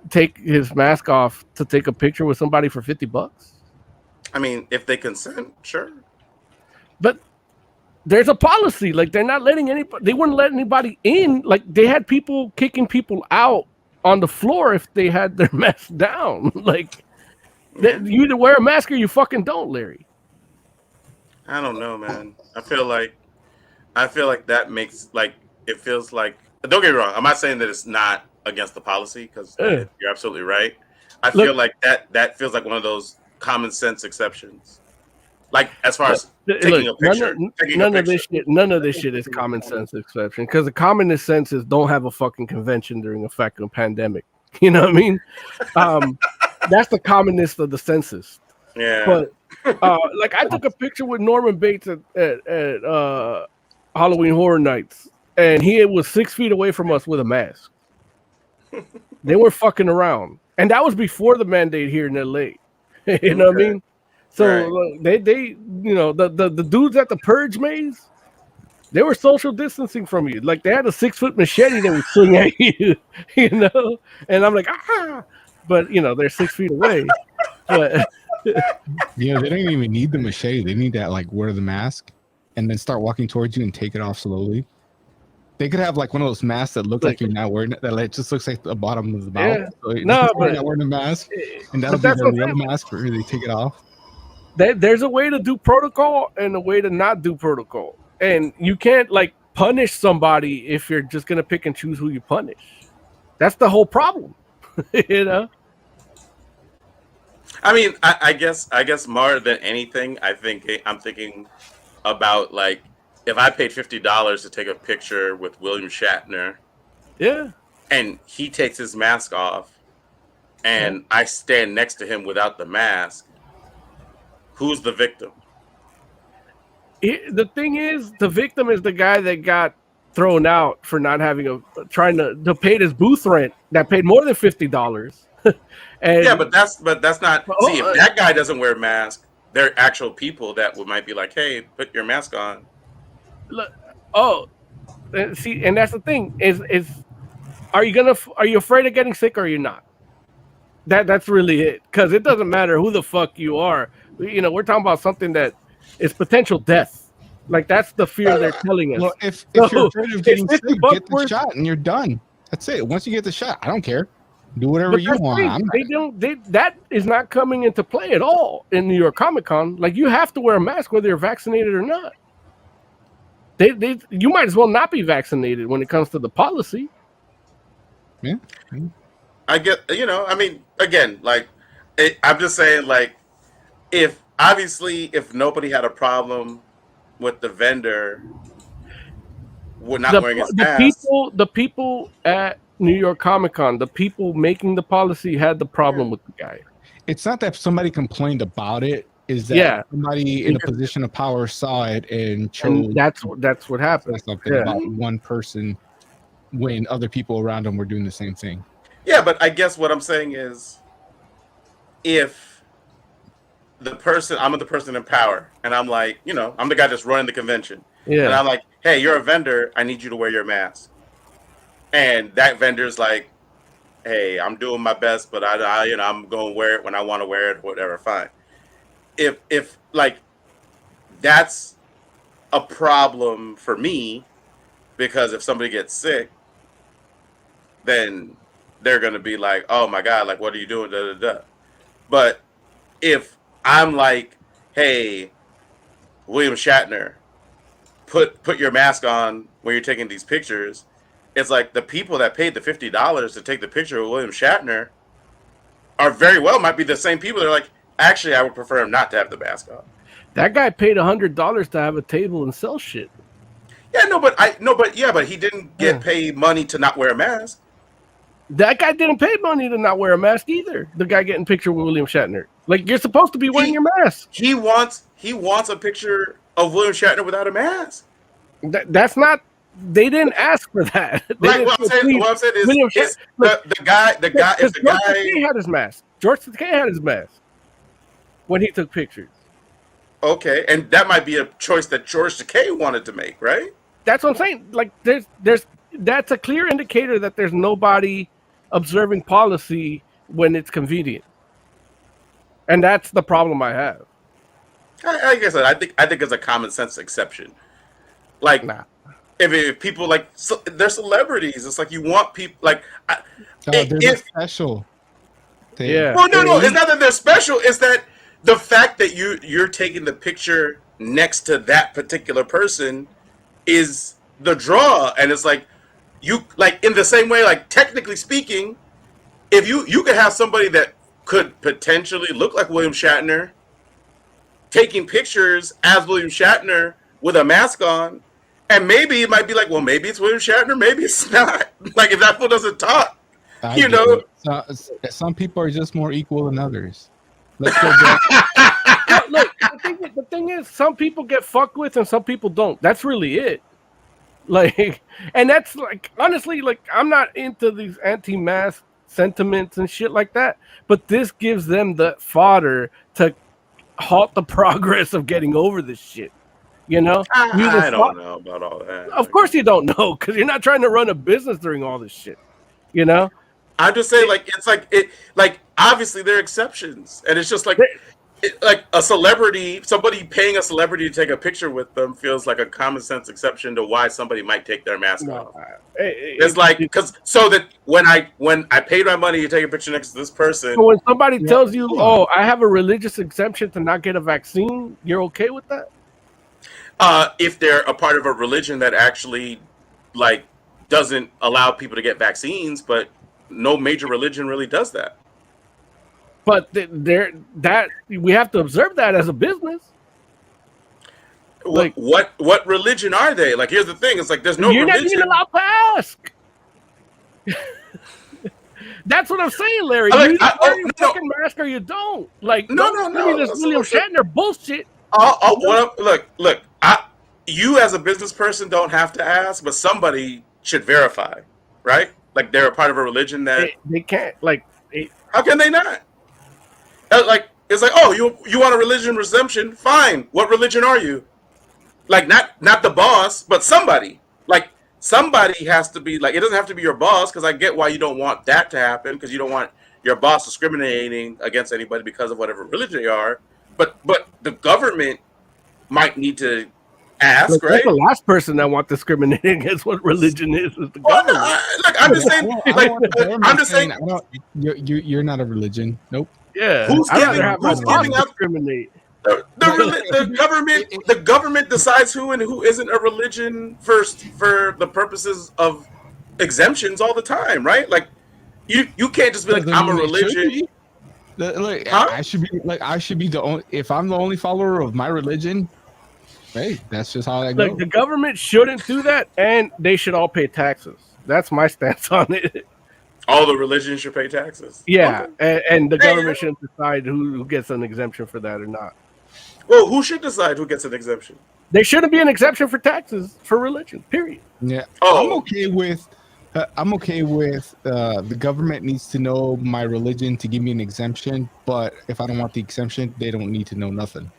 [SPEAKER 2] take his mask off to take a picture with somebody for $50.
[SPEAKER 6] I mean, if they consent, sure.
[SPEAKER 2] But there's a policy. Like they're not letting anybody. They wouldn't let anybody in. Like they had people kicking people out on the floor if they had their mask down. Like you either wear a mask or you fucking don't, Larry.
[SPEAKER 6] I don't know, man. I feel like that makes it feels like. Don't get me wrong. I'm not saying that it's not against the policy because you're absolutely right. I feel like that feels like one of those common sense exceptions. Like as far as taking a picture,
[SPEAKER 2] none of this shit is common sense exception because the common sense is don't have a fucking convention during a fucking pandemic. You know what I mean? That's the commonness of the census.
[SPEAKER 6] Yeah.
[SPEAKER 2] But like I took a picture with Norman Bates at Halloween Horror Nights, and he was 6 feet away from us with a mask. They were fucking around, and that was before the mandate here in LA. You know what I mean? So right. They the dudes at the Purge maze, they were social distancing from you. Like they had a 6-foot machete that would swing at you, you know. And I'm like, but they're 6 feet away. But
[SPEAKER 4] they don't even need the machete. They need that wear the mask and then start walking towards you and take it off slowly. They could have one of those masks that look like you're not wearing it. That just looks like the bottom of the mouth.
[SPEAKER 2] Yeah.
[SPEAKER 4] So
[SPEAKER 2] No, but
[SPEAKER 4] not wearing a mask, and that'll be the real mask where they take it off.
[SPEAKER 2] There's a way to do protocol and a way to not do protocol, and you can't punish somebody if you're just gonna pick and choose who you punish. That's the whole problem, you know.
[SPEAKER 6] I mean, I guess more than anything, I'm thinking about if I paid $50 to take a picture with William Shatner,
[SPEAKER 2] yeah,
[SPEAKER 6] and he takes his mask off, and I stand next to him without the mask, who's the victim?
[SPEAKER 2] The thing is, the victim is the guy that got thrown out for not having trying to pay his booth rent that paid more than $50.
[SPEAKER 6] Yeah, but that's not. See, if that guy doesn't wear a mask, there are actual people that might be like, "Hey, put your mask on."
[SPEAKER 2] See, and that's the thing is are you afraid of getting sick or are you not? That's really it, because it doesn't matter who the fuck you are. We're talking about something that is potential death. Like, that's the fear they're telling us.
[SPEAKER 4] Well, if you're afraid of getting sick, get the shot and you're done. That's it. Once you get the shot, I don't care. Do whatever you want.
[SPEAKER 2] That is not coming into play at all in New York Comic Con. Like, you have to wear a mask whether you're vaccinated or not. You might as well not be vaccinated when it comes to the policy.
[SPEAKER 4] Yeah.
[SPEAKER 6] I get, I mean, again, like, I'm just saying, like, if nobody had a problem with the vendor not wearing his mask,
[SPEAKER 2] the people at New York Comic Con, the people making the policy had the problem with the guy.
[SPEAKER 4] It's not that somebody complained about it. Is that somebody in a position of power saw it and chose?
[SPEAKER 2] And that's what happened.
[SPEAKER 4] Something about one person when other people around them were doing the same thing.
[SPEAKER 6] Yeah, but I guess what I'm saying is, if I'm the person in power, and I'm like, I'm the guy that's running the convention, and I'm like, hey, you're a vendor, I need you to wear your mask, and that vendor's like, hey, I'm doing my best, but I'm going to wear it when I want to wear it, whatever, fine. If like, that's a problem for me, because if somebody gets sick, then they're going to be like, oh my God, like, what are you doing? Da, da, da. But if I'm like, hey, William Shatner, put your mask on when you're taking these pictures, it's like the people that paid the $50 to take the picture of William Shatner are very well might be the same people that are like, actually, I would prefer him not to have the mask on.
[SPEAKER 2] That guy paid $100 to have a table and sell shit.
[SPEAKER 6] Yeah, but he didn't get paid money to not wear a mask.
[SPEAKER 2] That guy didn't pay money to not wear a mask either. The guy getting picture with William Shatner. Like, you're supposed to be wearing your mask.
[SPEAKER 6] He wants a picture of William Shatner without a mask.
[SPEAKER 2] That's not. They didn't ask for that.
[SPEAKER 6] Like, what I'm saying is,
[SPEAKER 2] William
[SPEAKER 6] if the guy
[SPEAKER 2] had his mask. George Takei had his mask when he took pictures.
[SPEAKER 6] Okay, and that might be a choice that George Takei wanted to make, right?
[SPEAKER 2] That's what I'm saying. Like, that's a clear indicator that there's nobody observing policy when it's convenient, and that's the problem I have.
[SPEAKER 6] Like I said, I think it's a common sense exception. Like, if people like, they're celebrities, it's like you want people like.
[SPEAKER 4] They're special.
[SPEAKER 6] Well, no, it's not that they're special. It's that the fact that you're taking the picture next to that particular person is the draw, and it's like you like in the same way. Like, technically speaking, if you could have somebody that could potentially look like William Shatner taking pictures as William Shatner with a mask on, and maybe it might be like, well, maybe it's William Shatner, maybe it's not. Like, if that fool doesn't talk,
[SPEAKER 4] some people are just more equal than others. Let's go back.
[SPEAKER 2] Look, the thing is, some people get fucked with and some people don't. That's really it. Like, and that's like, honestly, like, I'm not into these anti-mask sentiments and shit like that, but this gives them the fodder to halt the progress of getting over this shit. I don't know about all that. Of course you don't know, because you're not trying to run a business during all this shit.
[SPEAKER 6] I'm just saying, like, obviously there are exceptions, and it's just like, like a celebrity, somebody paying a celebrity to take a picture with them feels like a common sense exception to why somebody might take their mask off. It's like, because so that when I paid my money to take a picture next to this person,
[SPEAKER 2] so when somebody tells you, "Oh, I have a religious exemption to not get a vaccine," you're okay with that?
[SPEAKER 6] If they're a part of a religion that actually like doesn't allow people to get vaccines, but no major religion really does that.
[SPEAKER 2] But that we have to observe that as a business.
[SPEAKER 6] Like, what religion are they? Like, here's the thing: it's like there's no.
[SPEAKER 2] You're
[SPEAKER 6] religion.
[SPEAKER 2] not even allowed to ask. That's what I'm saying, Larry.
[SPEAKER 6] I like-
[SPEAKER 2] You either
[SPEAKER 6] I-
[SPEAKER 2] wear
[SPEAKER 6] oh,
[SPEAKER 2] your
[SPEAKER 6] no.
[SPEAKER 2] fucking mask or you don't. Like,
[SPEAKER 6] No,
[SPEAKER 2] don't
[SPEAKER 6] no,
[SPEAKER 2] give me
[SPEAKER 6] no.
[SPEAKER 2] this
[SPEAKER 6] Listen,
[SPEAKER 2] William
[SPEAKER 6] listen.
[SPEAKER 2] Shatner bullshit.
[SPEAKER 6] Look. You as a business person don't have to ask, but somebody should verify, right? Like they're a part of a religion that.
[SPEAKER 2] They can't, like,
[SPEAKER 6] How can they not? Like it's like, oh, you want a religion exemption? Fine. What religion are you? Like not the boss, but somebody. Like somebody has to be like. It doesn't have to be your boss, because I get why you don't want that to happen, because you don't want your boss discriminating against anybody because of whatever religion they are. But the government might need to ask,
[SPEAKER 2] look,
[SPEAKER 6] right?
[SPEAKER 2] that's the last person that want discriminating against what religion is the
[SPEAKER 6] Well,
[SPEAKER 2] government.
[SPEAKER 6] no, I'm just saying. I'm just saying.
[SPEAKER 4] You're not a religion. Nope.
[SPEAKER 2] Yeah,
[SPEAKER 6] Who's
[SPEAKER 2] I'd rather
[SPEAKER 6] giving-
[SPEAKER 2] have my
[SPEAKER 6] who's
[SPEAKER 2] boss
[SPEAKER 6] giving out-
[SPEAKER 2] discriminate.
[SPEAKER 6] The government decides who and who isn't a religion first for the purposes of exemptions all the time, right? Like you can't just be like, I'm a religion.
[SPEAKER 4] Like,
[SPEAKER 6] Huh?
[SPEAKER 4] I should be the only. If I'm the only follower of my religion, hey, that's just how that
[SPEAKER 2] Like,
[SPEAKER 4] goes.
[SPEAKER 2] the government shouldn't do that, and they should all pay taxes. That's my stance on it.
[SPEAKER 6] All the religions should pay taxes.
[SPEAKER 2] Yeah,
[SPEAKER 6] Okay.
[SPEAKER 2] and the
[SPEAKER 6] Hey,
[SPEAKER 2] government shouldn't decide who gets an exemption for that or not.
[SPEAKER 6] Well, who should decide who gets an exemption?
[SPEAKER 2] There shouldn't be an exemption for taxes for religion. Period.
[SPEAKER 4] Yeah,
[SPEAKER 6] Oh.
[SPEAKER 4] I'm okay with. The government needs to know my religion to give me an exemption, but if I don't want the exemption, they don't need to know nothing.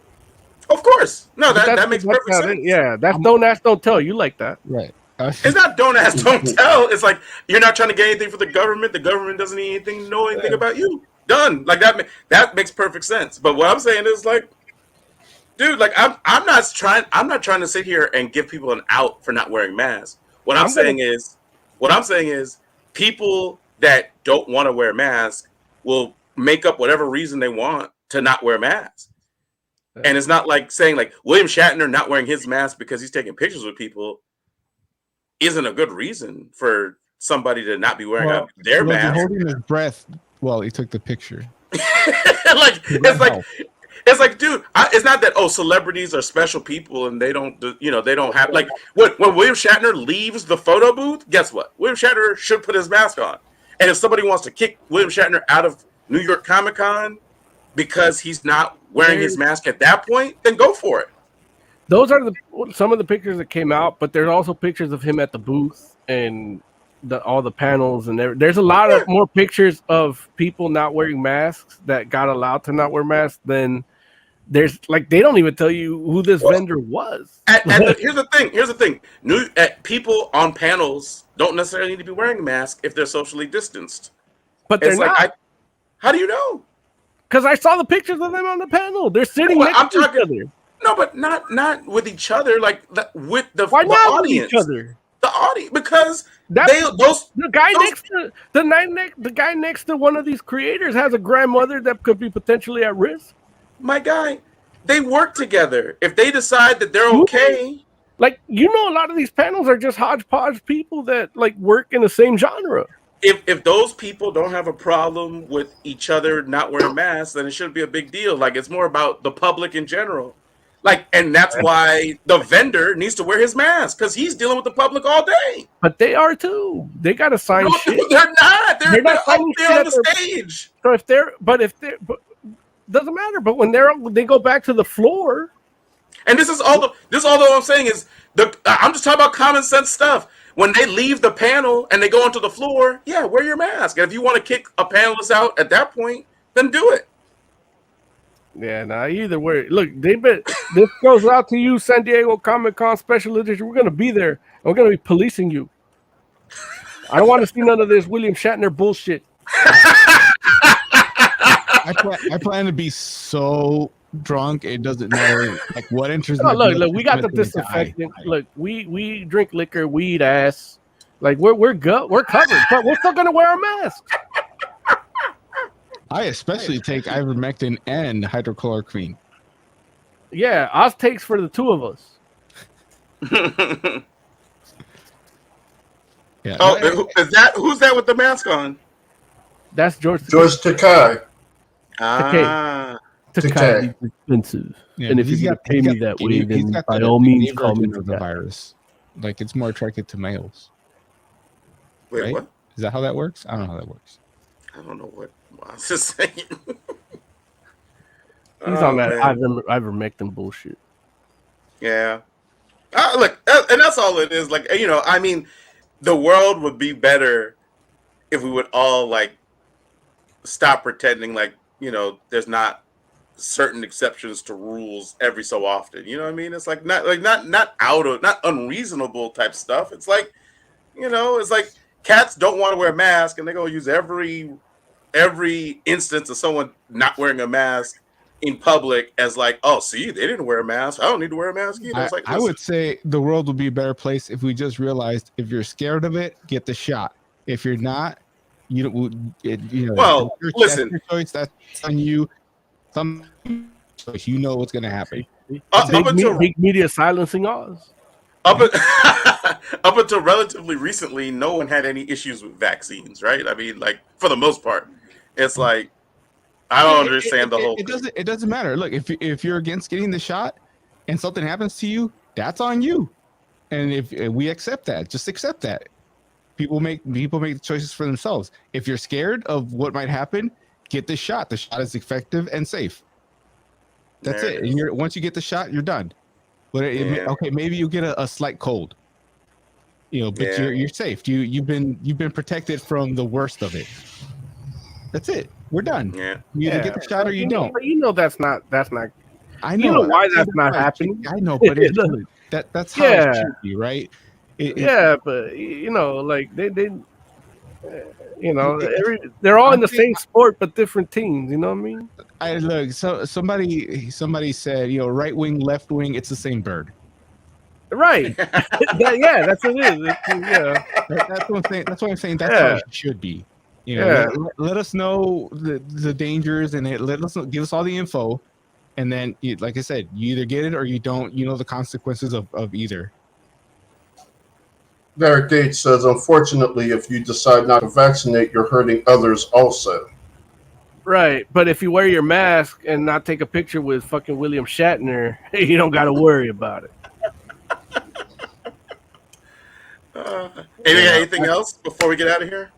[SPEAKER 6] Of course. No,
[SPEAKER 2] But
[SPEAKER 6] that makes perfect
[SPEAKER 2] how
[SPEAKER 6] sense.
[SPEAKER 2] that's don't ask, don't tell. You like that?
[SPEAKER 4] Right.
[SPEAKER 6] It's not don't ask, don't tell. It's like you're not trying to get anything for the government. The government doesn't need anything to know anything about you. Done. Like that makes perfect sense. But what I'm saying is like, dude, like I'm not trying to sit here and give people an out for not wearing masks. What I'm saying is people that don't want to wear masks will make up whatever reason they want to not wear masks. And it's not like saying like William Shatner not wearing his mask because he's taking pictures with people isn't a good reason for somebody to not be wearing their mask.
[SPEAKER 4] Holding his breath while he took the picture.
[SPEAKER 6] It's like, dude, it's not that celebrities are special people and they don't have like when William Shatner leaves the photo booth. Guess what? William Shatner should put his mask on. And if somebody wants to kick William Shatner out of New York Comic Con because he's not wearing his mask at that point, then go for it.
[SPEAKER 2] Those are some of the pictures that came out, but there's also pictures of him at the booth and all the panels, and there's a lot of more pictures of people not wearing masks that got allowed to not wear masks than there's like they don't even tell you who this vendor was.
[SPEAKER 6] Here's the thing. People on panels don't necessarily need to be wearing a mask if they're socially distanced.
[SPEAKER 2] But they're not.
[SPEAKER 6] How do you know?
[SPEAKER 2] Because I saw the pictures of them on the panel. They're sitting next to each other.
[SPEAKER 6] No, but not with each other. Like with the
[SPEAKER 2] Why not
[SPEAKER 6] audience.
[SPEAKER 2] with each other?
[SPEAKER 6] The audience, because
[SPEAKER 2] the guy next to one of these creators has a grandmother that could be potentially at risk.
[SPEAKER 6] My guy, they work together. If they decide that they're okay,
[SPEAKER 2] like a lot of these panels are just hodgepodge people that like work in the same genre.
[SPEAKER 6] If those people don't have a problem with each other not wearing masks, then it shouldn't be a big deal. Like it's more about the public in general. Like, and that's why the vendor needs to wear his mask because he's dealing with the public all day.
[SPEAKER 2] But they are too. They got to sign shit.
[SPEAKER 6] They're not. They're up there on the stage.
[SPEAKER 2] So if they're doesn't matter. But when they go back to the floor,
[SPEAKER 6] and this is all I'm saying is I'm just talking about common sense stuff. When they leave the panel and they go onto the floor, yeah, wear your mask. And if you want to kick a panelist out at that point, then do it.
[SPEAKER 2] Yeah, either way. Look, this goes out to you, San Diego Comic-Con Special Edition. We're going to be there, and we're going to be policing you. I don't want to see none of this William Shatner bullshit.
[SPEAKER 4] I plan to be so drunk it doesn't matter like what enters.
[SPEAKER 2] Look, we got the disinfectant. Look, we drink liquor, we eat ass. Like we're covered, but we're still going to wear a mask.
[SPEAKER 4] I especially take ivermectin and hydrochloroquine.
[SPEAKER 2] Yeah, Oz takes for the two of us.
[SPEAKER 4] Yeah.
[SPEAKER 6] Who's that with the mask on?
[SPEAKER 2] That's George
[SPEAKER 3] Takei.
[SPEAKER 6] Ah.
[SPEAKER 2] Takei is expensive.
[SPEAKER 4] Yeah,
[SPEAKER 2] and if you got pay me that way, then by all means call me
[SPEAKER 4] the virus. Like it's more attracted to males.
[SPEAKER 6] Wait,
[SPEAKER 4] right?
[SPEAKER 6] what?
[SPEAKER 4] Is that how that works? I don't know how that works.
[SPEAKER 6] I don't know what I was just saying.
[SPEAKER 2] He's on that ivermectin bullshit.
[SPEAKER 6] Yeah. Look, and that's all it is. Like, you know, I mean, the world would be better if we would all like stop pretending like, you know, there's not certain exceptions to rules every so often. You know what I mean? It's like not unreasonable type stuff. It's like, you know, it's like cats don't want to wear a mask and they go use every instance of someone not wearing a mask in public as like, oh, see, they didn't wear a mask. I don't need to wear a mask either. It's like,
[SPEAKER 4] I would say the world would be a better place if we just realized if you're scared of it, get the shot. If you're not, you don't. You know,
[SPEAKER 6] well, listen,
[SPEAKER 4] that's your choice. That's on you. Some choice. You know what's going to happen.
[SPEAKER 2] Big media silencing us.
[SPEAKER 6] Up until relatively recently, no one had any issues with vaccines, right? I mean, like for the most part, it's like I don't understand the whole.
[SPEAKER 4] It doesn't matter. Look, if you're against getting the shot and something happens to you, that's on you. And if we accept that, just accept that. People make choices for themselves. If you're scared of what might happen, get the shot. The shot is effective and safe. That's it. And once you get the shot, you're done. But okay, maybe you get a slight cold. You know, but you're safe. You've been protected from the worst of it. That's it. We're done.
[SPEAKER 6] Yeah.
[SPEAKER 4] You either get the shot or you don't.
[SPEAKER 2] But you know that's not.
[SPEAKER 4] I know.
[SPEAKER 2] You know why that's not happening.
[SPEAKER 4] I know, but that's how it should be, right?
[SPEAKER 2] But you know, like they you know, they're all in the same sport but different teams. You know what I mean?
[SPEAKER 4] Look. So somebody said, you know, right wing, left wing, it's the same bird.
[SPEAKER 2] Right. That's what it is.
[SPEAKER 4] That's what I'm saying. That's what I'm saying. That's how it should be. You know, let us know the dangers and give us all the info, and then like I said, you either get it or you don't. You know the consequences of either.
[SPEAKER 3] Derek Gates says, unfortunately, if you decide not to vaccinate, you're hurting others also.
[SPEAKER 2] Right, but if you wear your mask and not take a picture with fucking William Shatner, you don't got to worry about it.
[SPEAKER 6] Anything else before we get out of here?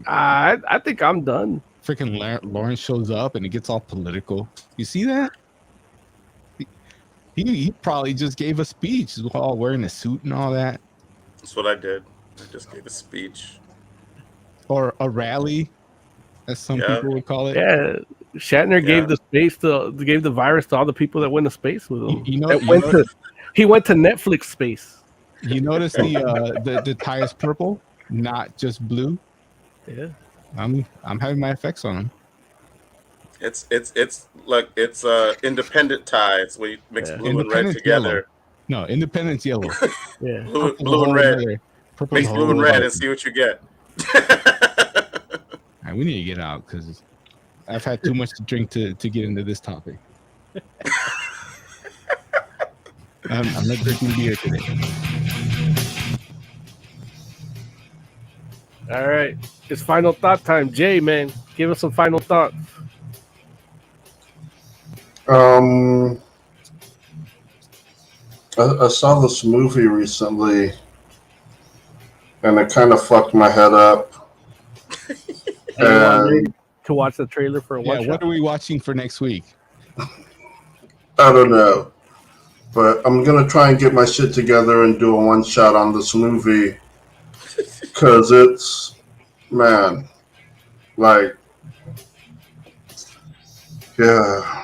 [SPEAKER 2] I think I'm done.
[SPEAKER 4] Freaking Lawrence shows up and it gets all political. You see that? He probably just gave a speech while wearing a suit and all that.
[SPEAKER 6] That's what I did. I just gave a speech.
[SPEAKER 4] Or a rally, as some people would call it.
[SPEAKER 2] Yeah, Shatner gave the virus to all the people that went to space with him. He went to Netflix space.
[SPEAKER 4] You notice the tie is purple, not just blue.
[SPEAKER 2] Yeah,
[SPEAKER 4] I'm having my effects on them.
[SPEAKER 6] It's independent tie. It's where you mix blue and red together.
[SPEAKER 4] Yellow. No, Independence yellow.
[SPEAKER 2] Yeah,
[SPEAKER 6] blue and red. Mix blue and red and see what you get.
[SPEAKER 4] All right, we need to get out because I've had too much to drink to get into this topic. I'm not drinking beer today.
[SPEAKER 2] All right, it's final thought time. Jay, man, give us some final thoughts.
[SPEAKER 3] I saw this movie recently, and it kind of fucked my head up.
[SPEAKER 2] And to watch the trailer for a one shot?
[SPEAKER 4] What are we watching for next week?
[SPEAKER 3] I don't know, but I'm gonna try and get my shit together and do a one shot on this movie because it's, man, like, yeah.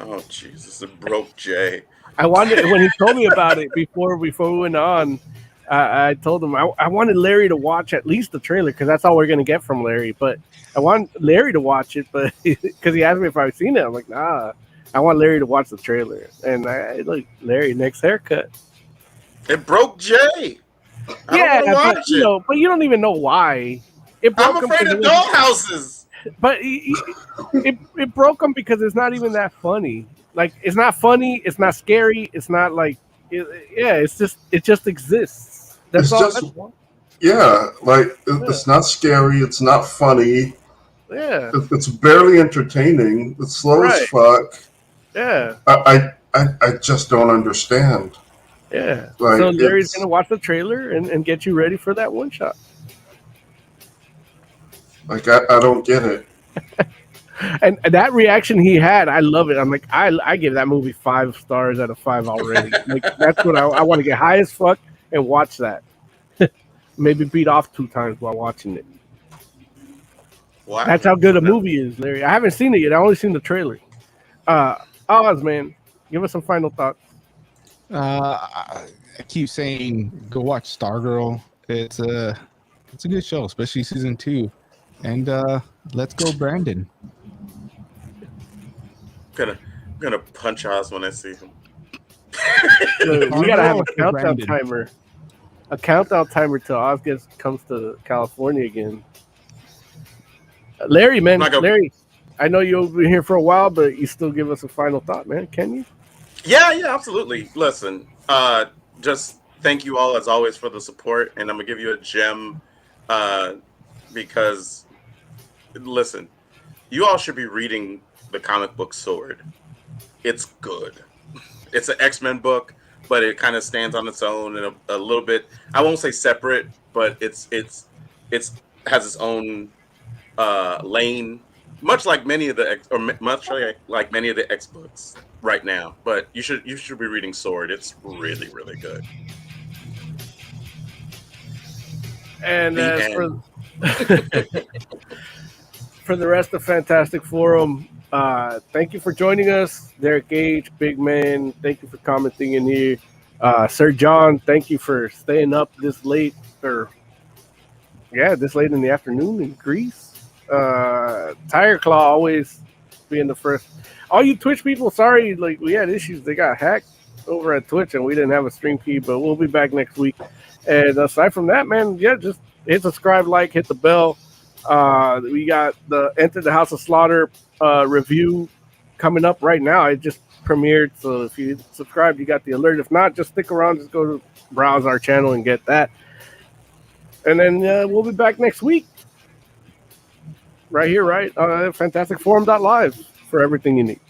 [SPEAKER 6] Oh Jesus! It broke Jay.
[SPEAKER 2] I wanted when he told me about it before we went on. I told him I wanted Larry to watch at least the trailer because that's all we're gonna get from Larry. But I want Larry to watch it, but because he asked me if I've seen it, I'm like, nah. I want Larry to watch the trailer. And look, Larry, next haircut.
[SPEAKER 6] It broke Jay.
[SPEAKER 2] But you don't even know why.
[SPEAKER 6] I'm afraid of dollhouses.
[SPEAKER 2] But it broke him because it's not even that funny. Like, it's not funny. It's not scary. It's not like, it just exists. That's all.
[SPEAKER 3] It's not scary. It's not funny.
[SPEAKER 2] Yeah.
[SPEAKER 3] It's barely entertaining. It's slow as fuck.
[SPEAKER 2] Yeah.
[SPEAKER 3] I just don't understand.
[SPEAKER 2] Yeah. So Larry's going to watch the trailer and get you ready for that one shot.
[SPEAKER 3] Like I don't get it.
[SPEAKER 2] And that reaction he had, I love it. I'm like, I give that movie 5 stars out of 5 already. Like that's what I want to get high as fuck and watch that. Maybe beat off 2 times while watching it.
[SPEAKER 6] Wow.
[SPEAKER 2] That's how good a movie is, Larry. I haven't seen it yet. I only seen the trailer. Oz, man, give us some final thoughts.
[SPEAKER 4] I keep saying go watch Stargirl. It's a good show, especially season 2. And let's go, Brandon.
[SPEAKER 6] I'm gonna punch Oz when I see him.
[SPEAKER 2] We gotta have a
[SPEAKER 4] Stargirl or
[SPEAKER 2] countdown
[SPEAKER 4] Brandon?
[SPEAKER 2] timer. A countdown timer till Oz comes to California again. Larry, man,
[SPEAKER 6] Not gonna-
[SPEAKER 2] Larry, I know you've been here for a while, but you still give us a final thought, man. Can you?
[SPEAKER 6] Yeah, absolutely. Listen, just thank you all as always for the support, and I'm gonna give you a gem, because listen, you all should be reading the comic book Sword. It's good. It's an X-Men book, but it kind of stands on its own and a little bit. I won't say separate, but it's has its own lane, much like many of the X books right now. But you should be reading Sword. It's really, really good.
[SPEAKER 2] And
[SPEAKER 6] The
[SPEAKER 2] as
[SPEAKER 6] end.
[SPEAKER 2] for the rest of Fantastic Forum, thank you for joining us. Derek Gage, Big Man, thank you for commenting in here. Sir John, thank you for staying up this late, this late in the afternoon in Greece. Tire Claw always being the first. All you Twitch people, sorry, like we had issues. They got hacked over at Twitch and we didn't have a stream key, but we'll be back next week. And aside from that, man, just hit subscribe, like, hit the bell. We got the Enter the House of Slaughter review coming up right now. It just premiered, so if you subscribe, you got the alert. If not, just stick around. Just go to browse our channel and get that. And then we'll be back next week. Right here, right? Fantasticforum.live for everything you need.